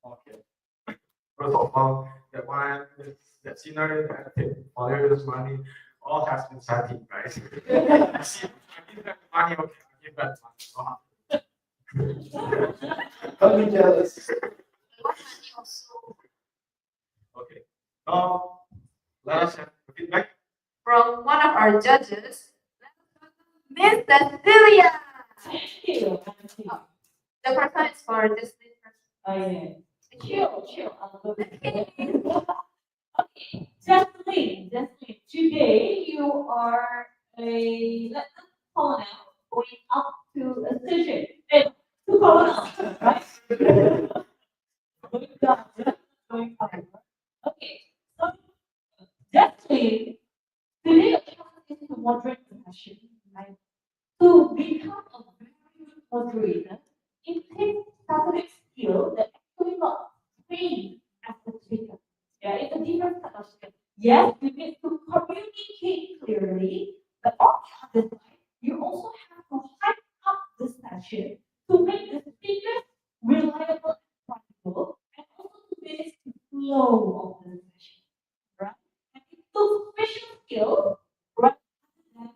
Okay. First of all, that one, that scenario that take Valeria's money, all has been settled, guys. I give that money, okay, I give that money. Don't be jealous. Okay. Now, let us have feedback. From one of our judges, Miss Cecilia. the first one is for this person. Oh yeah. Chill. I'm looking. Okay, Jasmine, today you are let's call now going up to a station. To Colonel, right? Going down, going up. Okay, so Jasmine, today your challenge is to moderate the session, right? To become a very good moderator, it takes specific skill that actually not trained as a speaker. Yeah, it's a different kind of skill. Yes, you need to communicate clearly, but on the other side, you also have to hype up the session to make the speakers reliable and credible, and also to manage the flow of the session. Right? And it took special skills rather than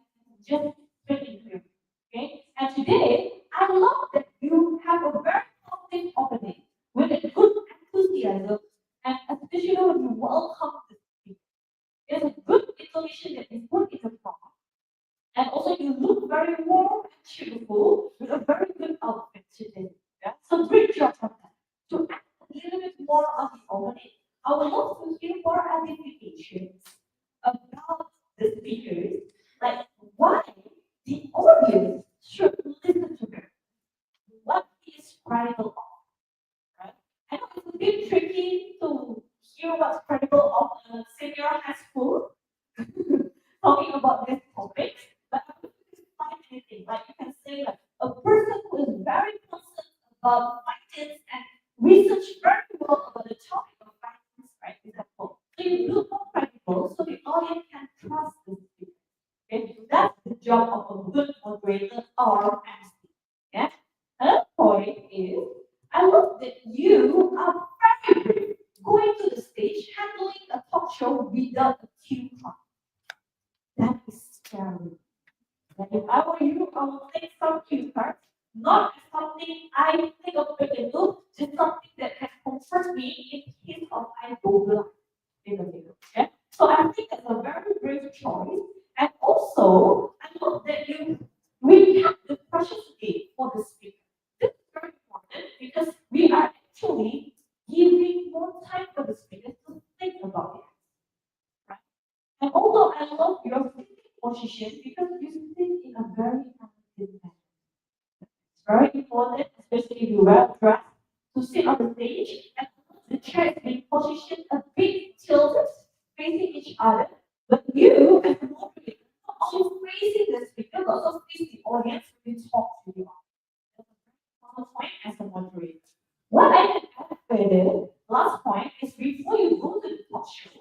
just speaking clearly. Okay, and today I love that you have a very positive opening with a good enthusiasm, and especially when you welcome the speaker. It's a good intonation that is put in the front, and also you look very warm and cheerful with a very good outfit today. Yeah? So great job on that. To add a little bit more on the opening, I would love to hear more identifications about the speakers, like why the audience should listen to her. What is credible of, right? I know it's a bit tricky to hear what's credible of a senior high school talking about this topic, but I don't find anything. Like you can say like a person who is very concerned about finance and research very well about the topic of finance, right? Example. So you look more credible so the audience can trust the speaker. Okay, that's the job of a good moderator or MC. Yeah. Another point is, I love that you are very brave going to the stage, handling a talk show without a cue card. That is scary. Like if I were you, I would take some cue cards, not as something I think of I can do, just something that can comfort me in case of I go blind in the middle. Okay? So I think that's a very brave choice. And also, I love that you recap the questions again for the speaker. This is very important because we are actually giving more time for the speakers to think about it. Right? And also, I love your sitting position because you sit in a very active manner. It's very important, especially if you wear a dress, to sit on the stage and the chair is being positioned a bit tilted, facing each other. But you, as a moderator, not only facing the speaker, but also face the audience when you talk to the audience. That's a very important point as a moderator. What I can add further, last point, is before you go to the talk show,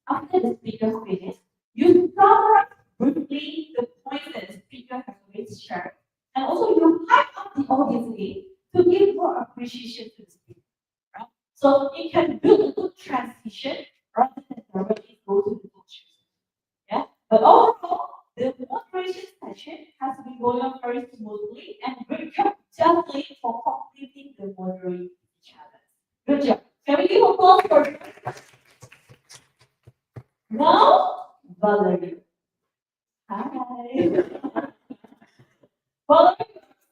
after the speaker finishes, you summarize briefly the points that the speaker has already shared, and also you hype up the audience again to give more appreciation to the speaker. Right? So it can build a good transition rather than directly go to the talk show. Yeah. But overall, the moderation session has been going on very smoothly, and great job, Jacqueline, for completing the moderating challenge. Good job. Can we give applause for now? Valerie. Hi. Valerie,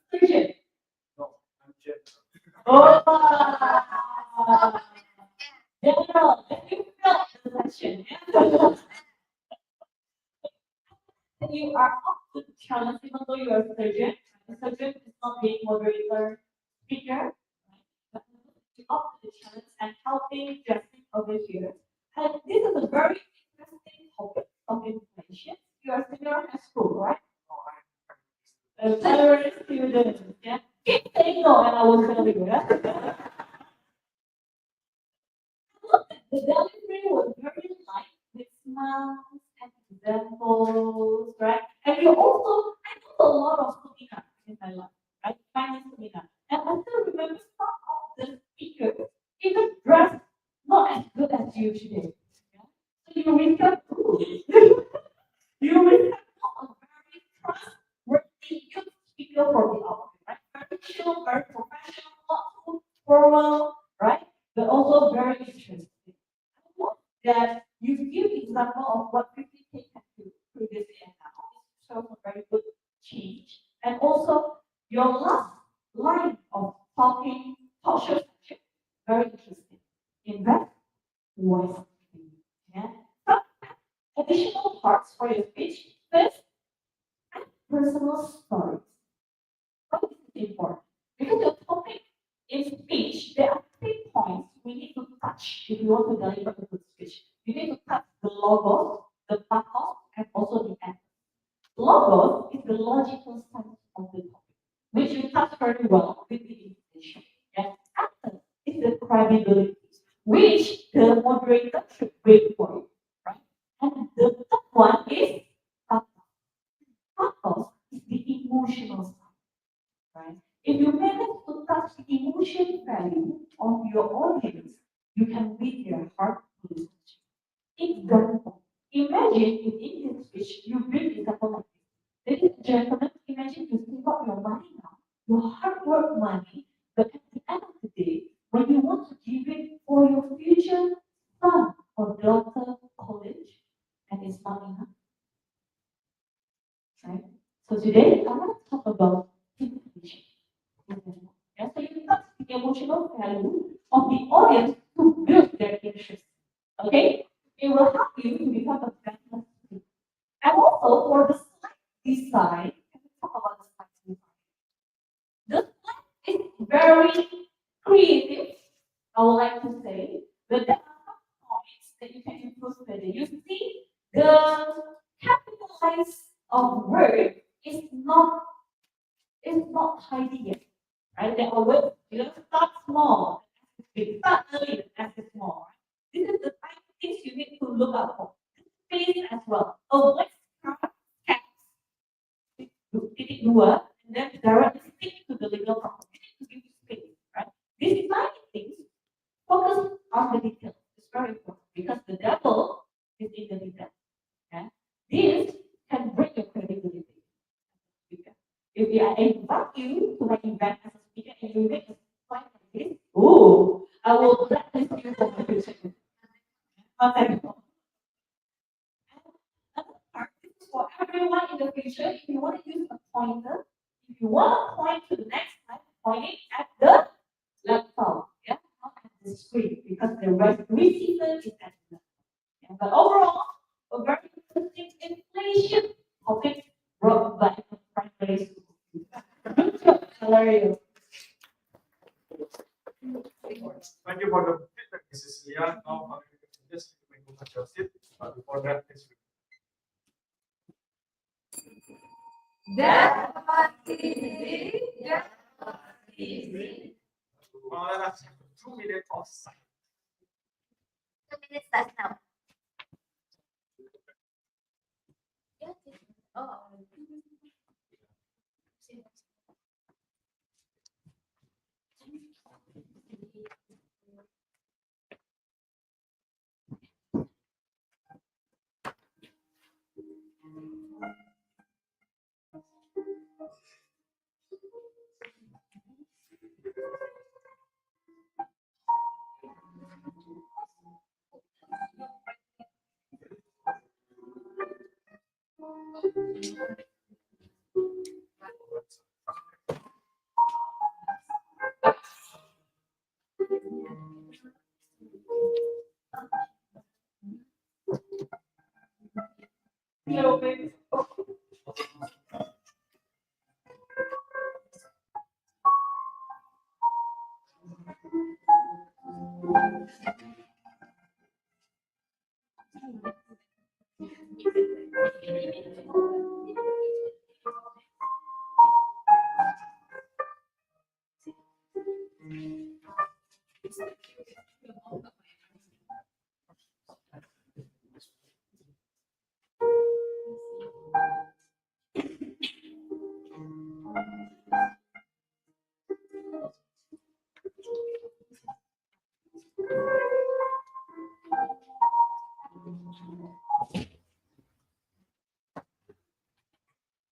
Christian. No, I'm Jim. Oh. General, let me fill the session. You are up to the challenge, even though you are a surgeon. A surgeon is not being moderator, speaker. Right? But you're up to the challenge and helping Justin over here. And this is a very interesting topic of information. You are senior high school, right? A primary student. Yeah. Keep saying no, and I will tell you. Yeah? Look, the delivery was very light with smiles and examples, right? And you also, I know a lot of seminar in my life, right? Finance seminar. And I still remember some of the speakers even dressed not as good as you today. Yeah? So you recap, you recap a very trustworthy youth speaker for the outfit, right? Very chill, very professional, not too formal, right? But also very interesting. I love that you give example of what 50K can do previously and now. It shows a very good change. And also your last line of talking, talk show section. Very interesting. Invest wisely. Yeah. Some additional parts for your speech. First, add personal stories. Why is it important? Because your topic in speech, there are 3 points we need to touch if you want to deliver a good speech. You need to touch the logos, the pathos, and also the end. Logos is the logical sense of the topic, which you touch very well with the information. And essence is the credibility, which the moderator should wait for you, right? And the third one is pathos. Pathos is the emotional side, right? If you manage to touch the emotion value of your audience, you can win their heart to listen to you. Example. Imagine in English speech, you bring example like this. Ladies and gentlemen, imagine you save up your money now, your hard work money, but at the end of the day, when you want to give it for your future son or daughter college, and it's not enough, right? So today, I want to talk about information. Yeah, so you touch the emotional value of the audience to build their interest. Okay? It will help you to become a better speaker. And also for the slide design, can we talk about the slide design? The slide is very creative, I would like to say, but there are some points that you can improve further. You see, the capitalize of word is not tidy yet, right? There are words, start small, big, start early, and end small. Right? This is the type of things you need to look out for. Space as well. Avoid caps. Titik dua, and then directly stick to the legal problem. You need to give you space, right? These tiny things, focus on the details. It's very important because the devil is in the details. Yeah? This can break your credibility as a speaker. If I invite you to my event as a speaker and you make a slide like this, oh, I will blacklist you for my future. Another part is for everyone in the future. If you want to use a pointer, if you want to point to the next slide, point it at the laptop, yeah, not at the screen, because the receiver is at the laptop. Yeah, but overall, a very interesting inflation topic brought by the primary school. Good job, Valerio. Thank you for the feedback, Mrs. Lia. Now, just make a seat. But before that, please. That was easy. That was easy. Let us have 2 minutes of silence. 2 minutes starts now. Oh. Hello, baby.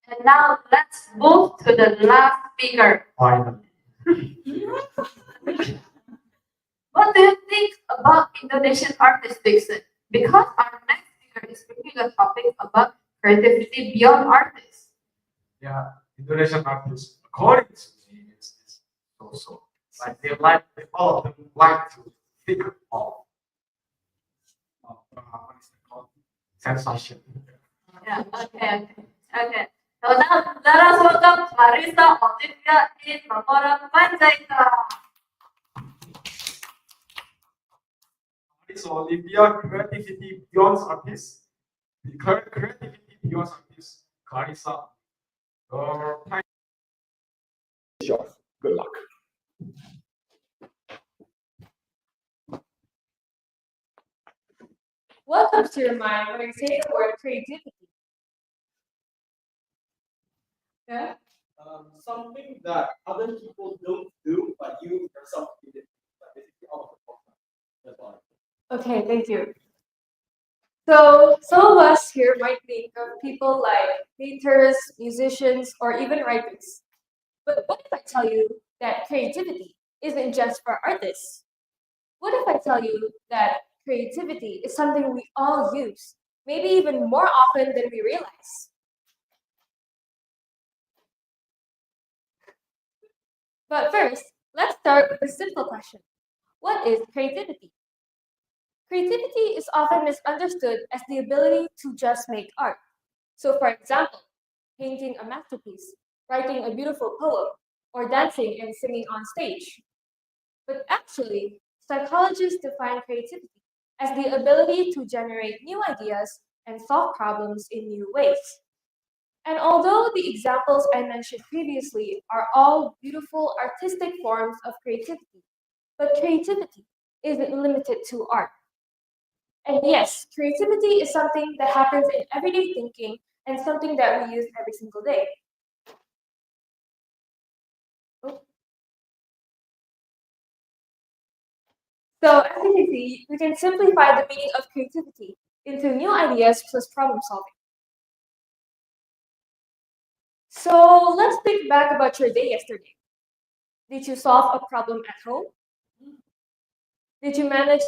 And now let's move to the last speaker. Finally. What do you think about Indonesian artist fiction? Because our next speaker is bringing a topic about creativity beyond artists. Yeah, Indonesian artists, according to me, it's also. Like all of them like to figure out what is it called? Sensation. Yeah, okay, okay. So now let us welcome Marisa Olivia in Memora Panjaitan. So Olivia, creativity beyond artists. Creativity beyond artists. Carissa. Good luck. What comes to your mind when you say the word creativity? Yeah. Something that other people don't do, but you yourself did it. Like basically all of the problem. That's all. Okay, thank you. So some of us here might think of people like painters, musicians, or even writers. But what if I tell you that creativity isn't just for artists? What if I tell you that creativity is something we all use, maybe even more often than we realize? But first, let's start with a simple question. What is creativity? Creativity is often misunderstood as the ability to just make art. So, for example, painting a masterpiece, writing a beautiful poem, or dancing and singing on stage. But actually, psychologists define creativity as the ability to generate new ideas and solve problems in new ways. And although the examples I mentioned previously are all beautiful artistic forms of creativity, but creativity isn't limited to art. And yes, creativity is something that happens in everyday thinking and something that we use every single day. Oh. So as you can see, we can simplify the meaning of creativity into new ideas plus problem solving. So let's think back about your day yesterday. Did you solve a problem at home? Did you manage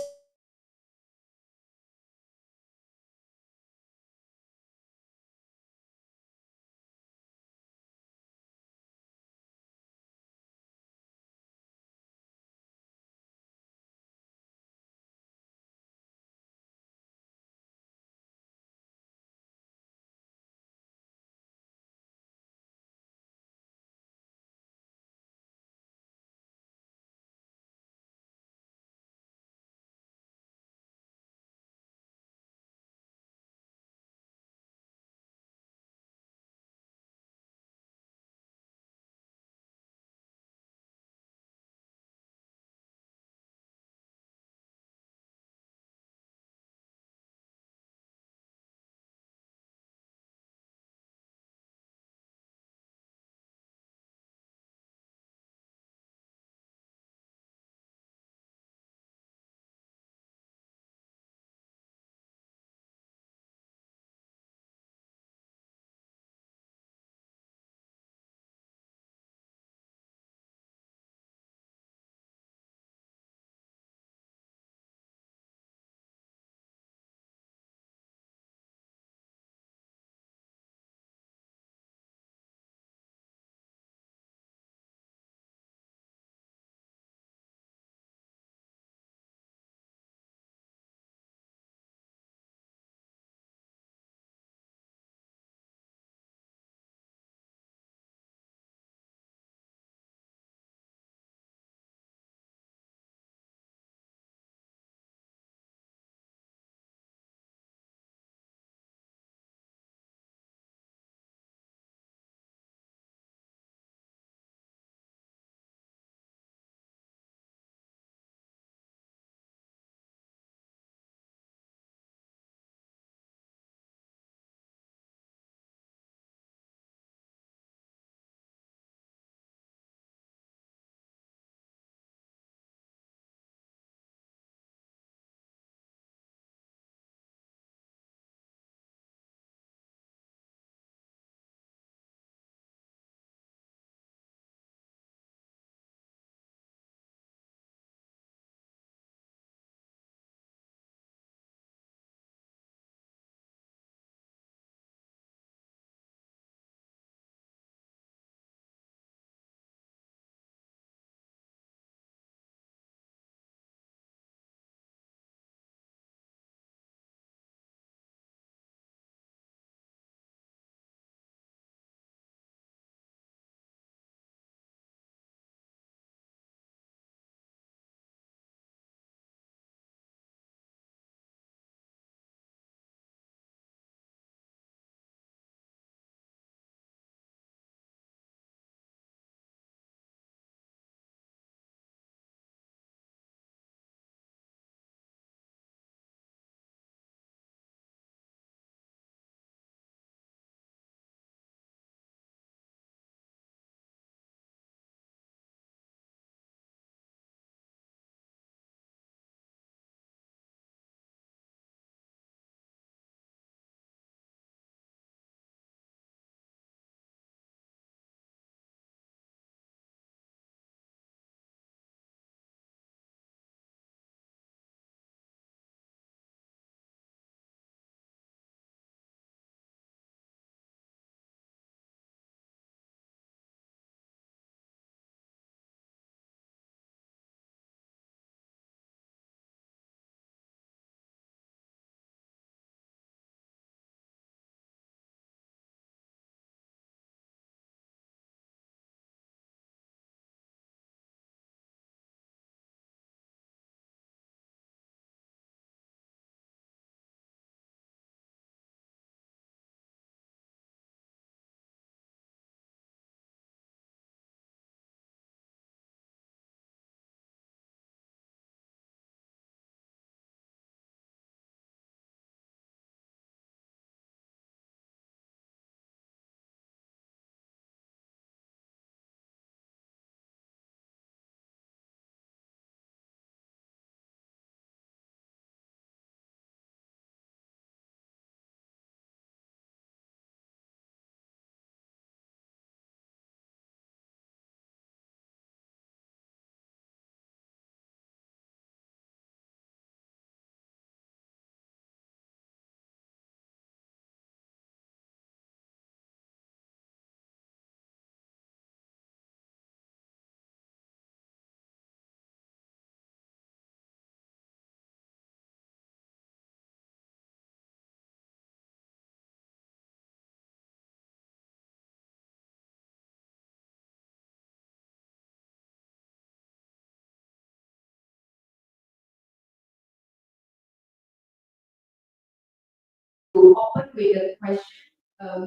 with the question,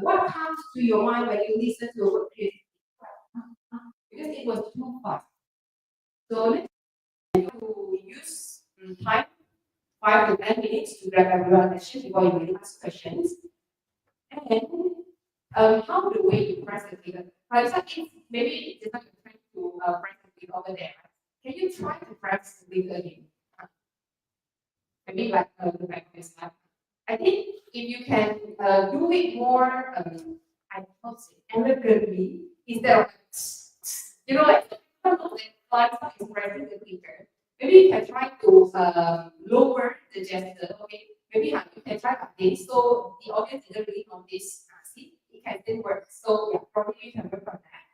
what comes to your mind when you listen to a word creativity? Because it was too fast. So let's you use time 5 to 10 minutes to grab everyone's attention before you really ask questions. And how the way you press the button. For example, maybe it's not your friend to press the button over there. Can you try to press the button again? Maybe like the back of this lap. I think if you can do it more, I don't say elegantly instead of you know like is pressing the clicker. Maybe you can try to lower the gesture. Okay, maybe you can try like this so the audience didn't really notice. See, it can still work. So yeah, probably you can work on that.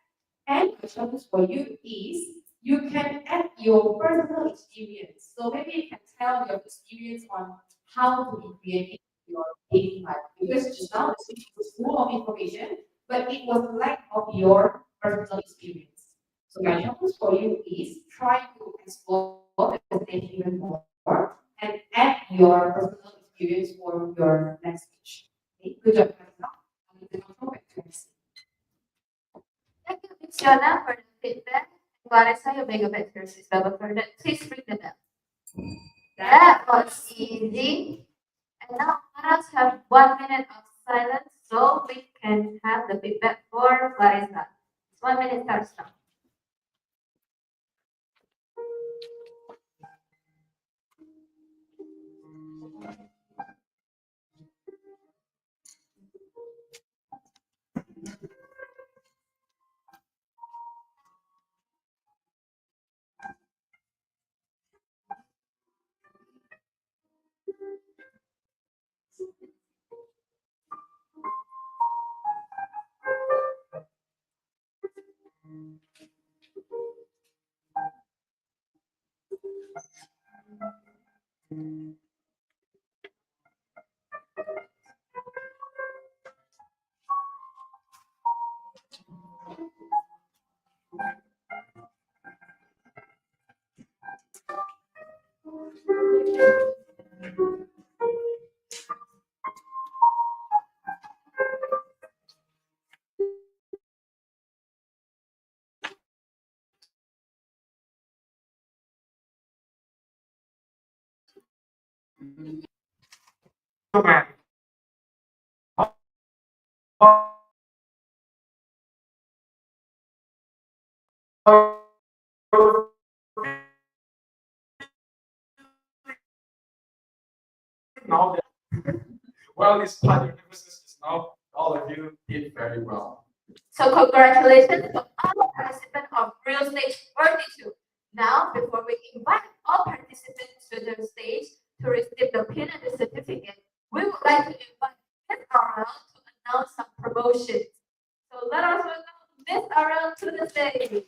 And the challenge for you is you can add your personal experience. So maybe you can tell your experience on how to be creative in your daily life. Because just now the speech was full of information, but it was lack of your personal experience. So my challenge for you is try to explore the stage even more and add your personal experience for your next speech. Okay, good job, Marissa. The control back to Messi. Thank you, Miss Yona, for the feedback. Clarissa, you may go back to your seat. But for that, please ring the bell. That was easy. And now let us have 1 minute of silence so we can have the feedback for Clarissa. 1 minute starts now. Man. Now well, this part of emphasis is now all of you did very well. So congratulations to all participants of Real Stage 42. Now, before we invite all participants to the stage to receive the pin and the certificate, we would like to invite Ms. Arel to announce some promotions. So let us welcome Ms. Arel to the stage.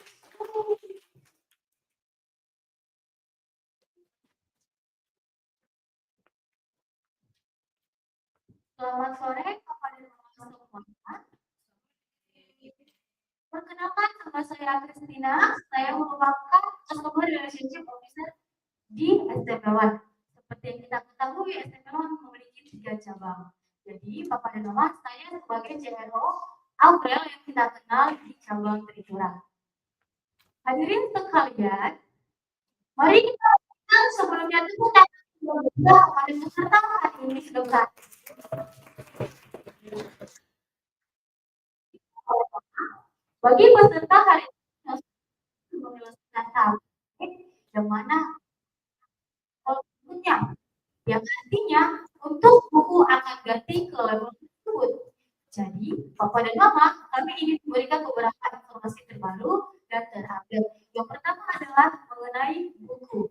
Selamat sore kepada teman-teman semuanya. Perkenalkan, nama saya Christina. Saya merupakan Customer Relationship Officer di STP1. Seperti yang kita ketahui, STP1 memiliki 3 cabang. Jadi, Bapak dan Mama, saya sebagai CRO Aurel yang kita kenal di cabang Tripura. Hadirin sekalian, mari kita lihat sebelumnya itu kita juga pada peserta hari ini sudah bagi peserta hari ini menyelesaikan target yang mana berikutnya yang artinya untuk buku akan ganti ke level tersebut. Jadi, Bapak dan Mama, kami ingin memberikan beberapa informasi terbaru dan terupdate. Yang pertama adalah mengenai buku.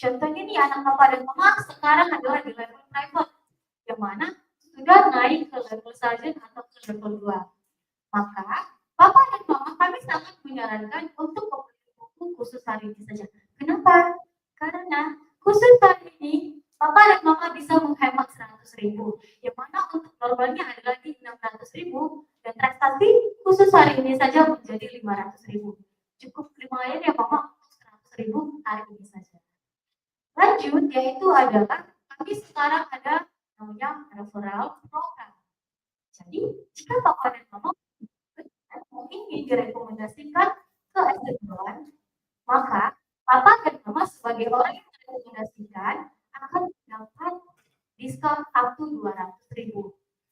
Contohnya nih anak Bapak dan Mama sekarang adalah di level private, yang mana sudah naik ke level sarjana atau ke level 2. Maka, Bapak dan Mama kami sangat menyarankan untuk membeli buku khusus hari ini saja. Kenapa? Karena khusus hari ini, Bapak dan Mama bisa menghemat 100.000, yang mana untuk normalnya adalah di 600.000, dan transaksi khusus hari ini saja menjadi 500.000. Cukup lumayan ya Mama, 100.000 hari ini saja. Lanjut, yaitu adalah kami sekarang ada namanya referral program. Jadi, jika Papa dan Mama ingin direkomendasikan ke SD1, maka Papa dan Mama sebagai orang yang direkomendasikan akan mendapat diskon up to 200.000.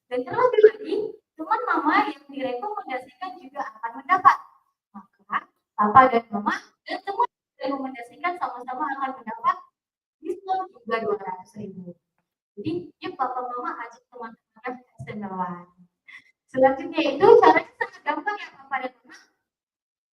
Dan terlebih lagi, teman Mama yang direkomendasikan juga akan mendapat. Maka Papa dan Mama dan teman yang direkomendasikan sama-sama akan mendapat diskon juga 200.000. Jadi, yuk Papa Mama ajak teman-teman ke SD1. Selanjutnya itu caranya sangat gampang ya Papa dan Mama.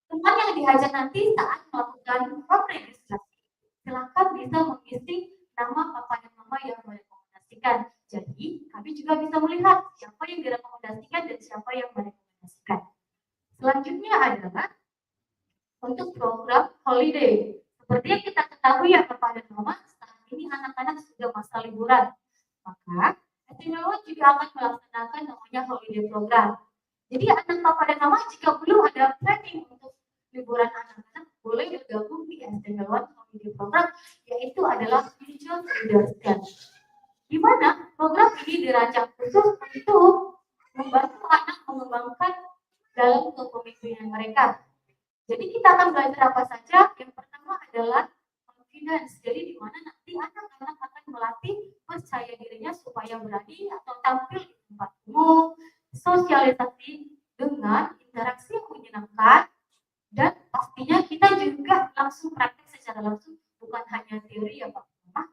Teman yang diajak nanti saat melakukan form registrasi, silakan bisa mengisi nama Papa dan Mama yang merekomendasikan. Jadi, kami juga bisa melihat siapa yang direkomendasikan dan siapa yang merekomendasikan. Selanjutnya adalah untuk program holiday. Seperti yang kita ketahui ya Papa dan Mama, saat ini anak-anak sudah masa liburan. Maka, SD1 juga akan melaksanakan namanya holiday program. Jadi anak Papa dan Mama jika belum ada planning untuk liburan anak-anak, boleh bergabung di SD1 holiday program, yaitu adalah Future Leaders. Di mana program ini dirancang khusus untuk membantu anak mengembangkan dalam kepemimpinan mereka. Jadi kita akan belajar apa saja. Yang pertama adalah confidence. Jadi di mana nanti anak-anak akan melatih percaya dirinya supaya berani atau tampil di tempat umum, sosialisasi dengan interaksi yang menyenangkan, dan pastinya kita juga langsung praktek secara langsung, bukan hanya teori ya Pak Mama.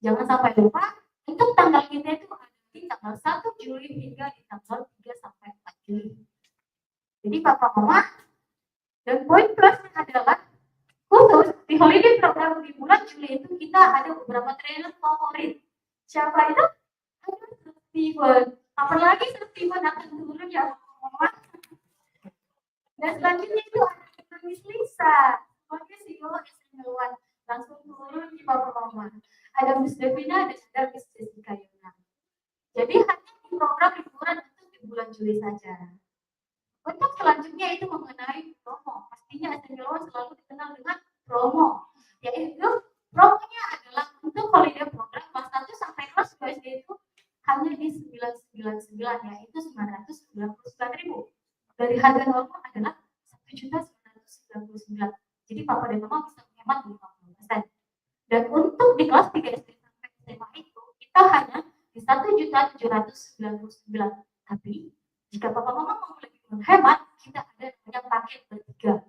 Jangan sampai lupa, untuk tanggal kita itu ada di tanggal 1 Juli hingga di tanggal 3 sampai 4 Juli. Jadi Papa Mama, dan poin plusnya adalah khusus di holiday program di bulan Juli itu kita ada beberapa trainer favorit. Siapa itu? Ada Steven. Apalagi Steven akan turun ya Mama. Dan selanjutnya itu ada Miss Lisa. Sebagai CEO SD1 langsung turun di Papa Mama. Ada Miss Devina dan ada Miss Jessica Yona. Jadi hanya di program liburan itu di bulan Juli saja. Untuk selanjutnya itu mengenai promo. Pastinya SD1 selalu dikenal dengan promo. Yaitu promonya adalah untuk holiday program kelas 1 sampai kelas 2 SD itu hanya di 999, yaitu 999.000. Dari harga normal adalah 1.999. Jadi Papa dan Mama bisa menghemat 50%. Dan untuk di kelas 3 SD sampai SMA itu kita hanya di 1.799. Tapi jika Papa Mama mau lebih menghemat, kita ada namanya paket bertiga.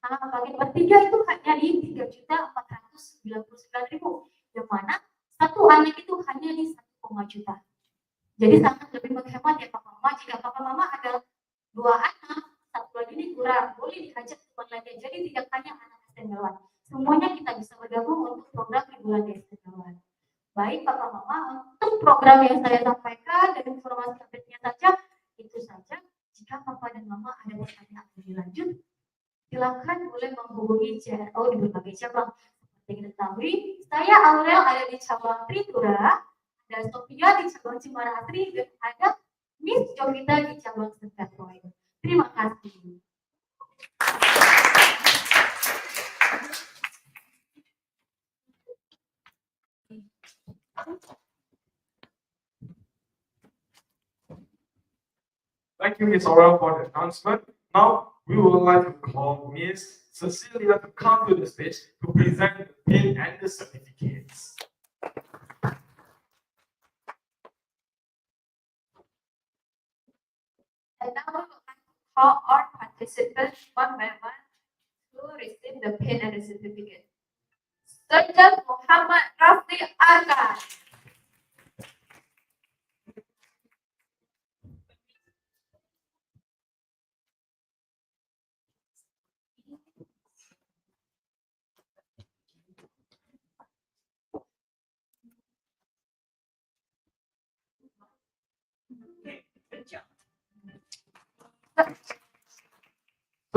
Nah, paket bertiga itu hanya di 3.499.000, yang mana satu anak itu hanya di 1,5 juta. Jadi sangat lebih menghemat ya Papa Mama. Jika Papa Mama ada 2 anak, satu lagi ini kurang, boleh diajak teman lagi. Jadi tidak hanya anak SD1. Semuanya kita bisa bergabung untuk program liburan di SD1. Baik Papa Mama, untuk program yang saya sampaikan dan informasi update-nya saja, itu saja. Jika Papa dan Mama ada pertanyaan lebih lanjut, silakan boleh menghubungi CRO di berbagai cabang. Seperti yang diketahui, saya Aurel ada di cabang Tritura, ada Sophia di cabang Cimaratri, dan ada Miss Jovita di cabang Sekat. Terima kasih. Thank you, Ms. Aurel, for the announcement. Now, we would like to call Ms. Cecilia to come to the stage to present the pin and the certificates. And now we would like to call our participants one by one to receive the pin and the certificate. Sergeant Muhammad Rafi Arkan.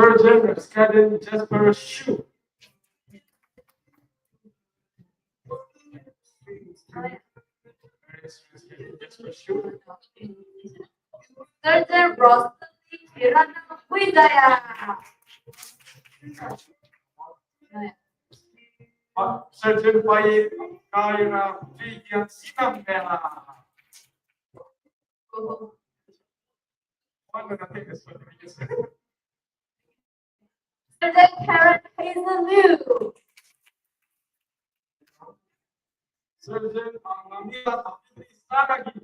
Sergeant Cadet Jasper Shu. Sergeant Rosati Kirana Wijaya. Sergeant Baik Kaira Vivian Sinambela. One minute, I think it's 20 minutes. Sergeant Karen Hazelmew. Surgeon Amanda Fitri Saragi.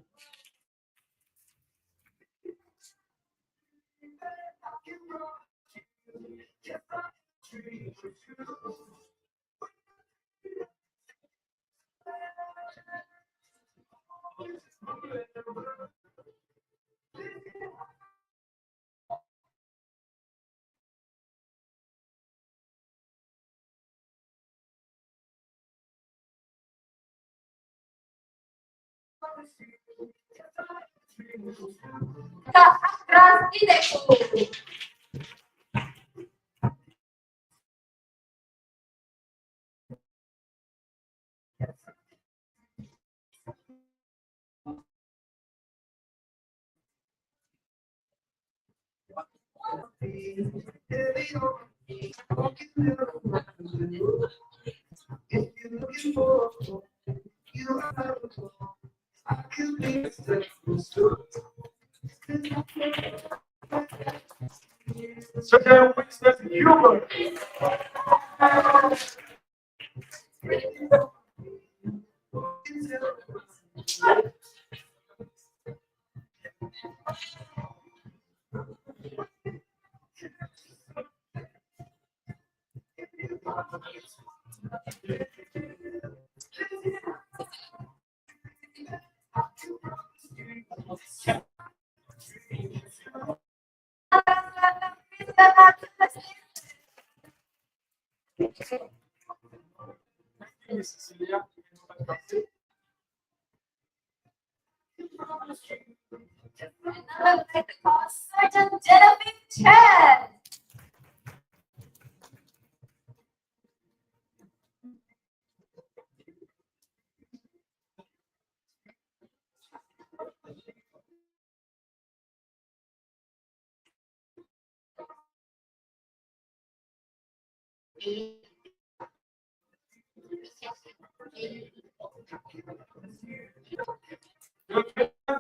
Kak Agras Ideku. Surgeon Winston Hubert. Cecilia. Sergeant Genevieve Chen.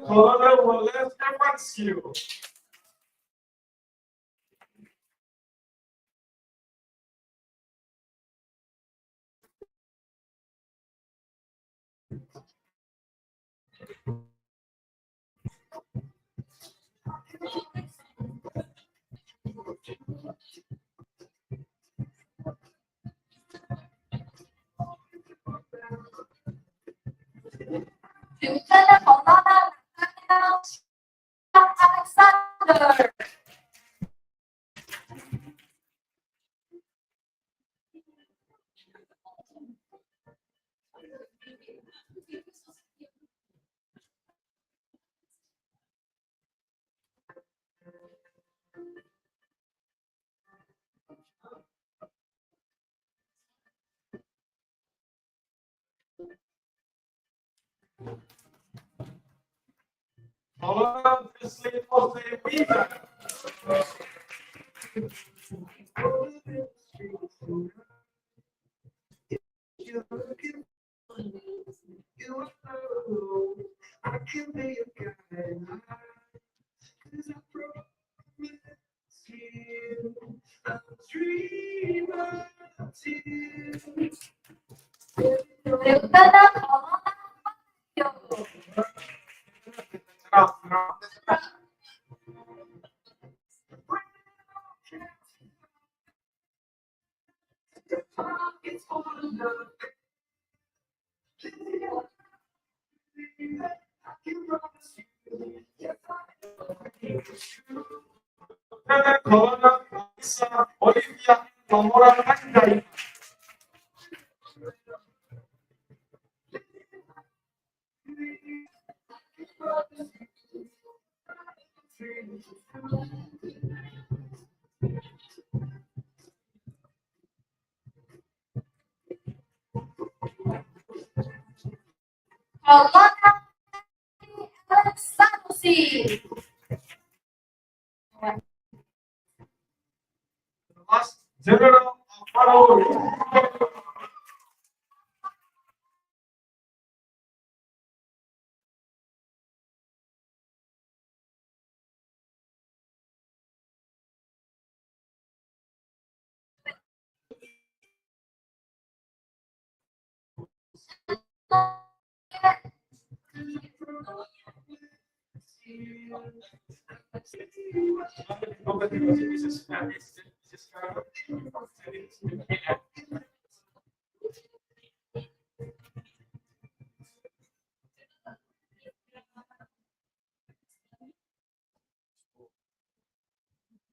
Colonel Wallace Evansville. Lieutenant Colonel Nathaniel Alexander. Colonel Presley Jose Weaver. Lieutenant Colonel Matthew. Lieutenant Colonel Lisa Olivia Nomora Andai. Colonel Alex Sanusi. Last General Alvaro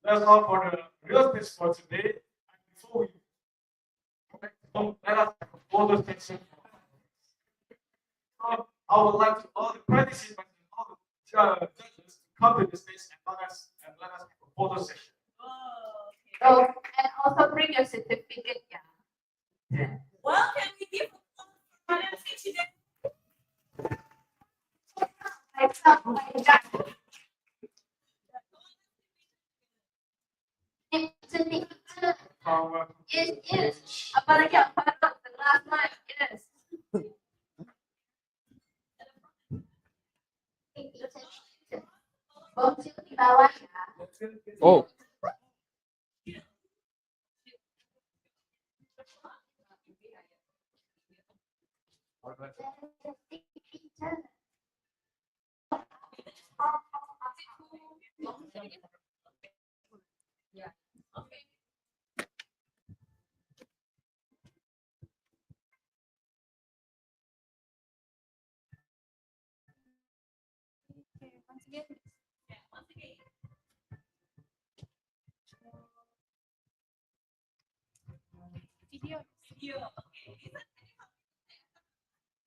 That's all for the real quiz for today. And before we let us have a photo session. So I would like to all the participants and all the judges to come to the stage and let us have a photo session. Oh, and also bring your certificate, yeah. Well, can we give Madam Sesi then? Like something like that. It's a picture. Our Yes. Apalagi yang pada the last night, yes. Bongsil di bawah ya. Oh,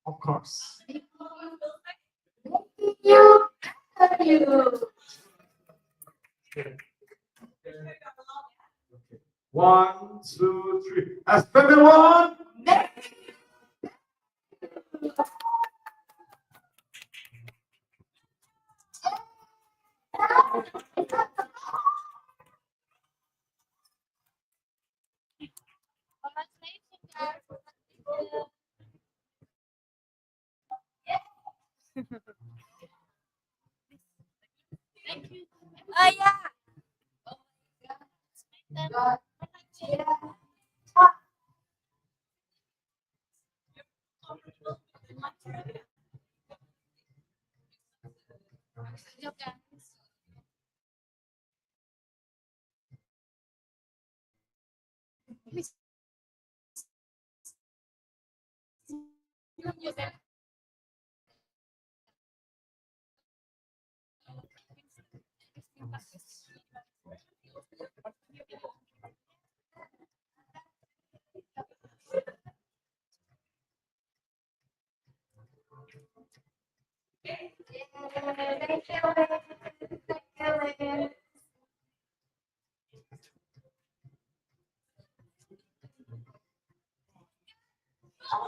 of course. You. One, two, three. As everyone. Oh yeah. Thank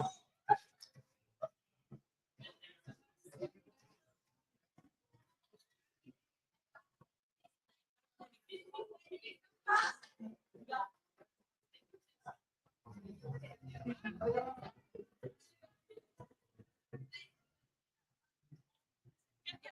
you.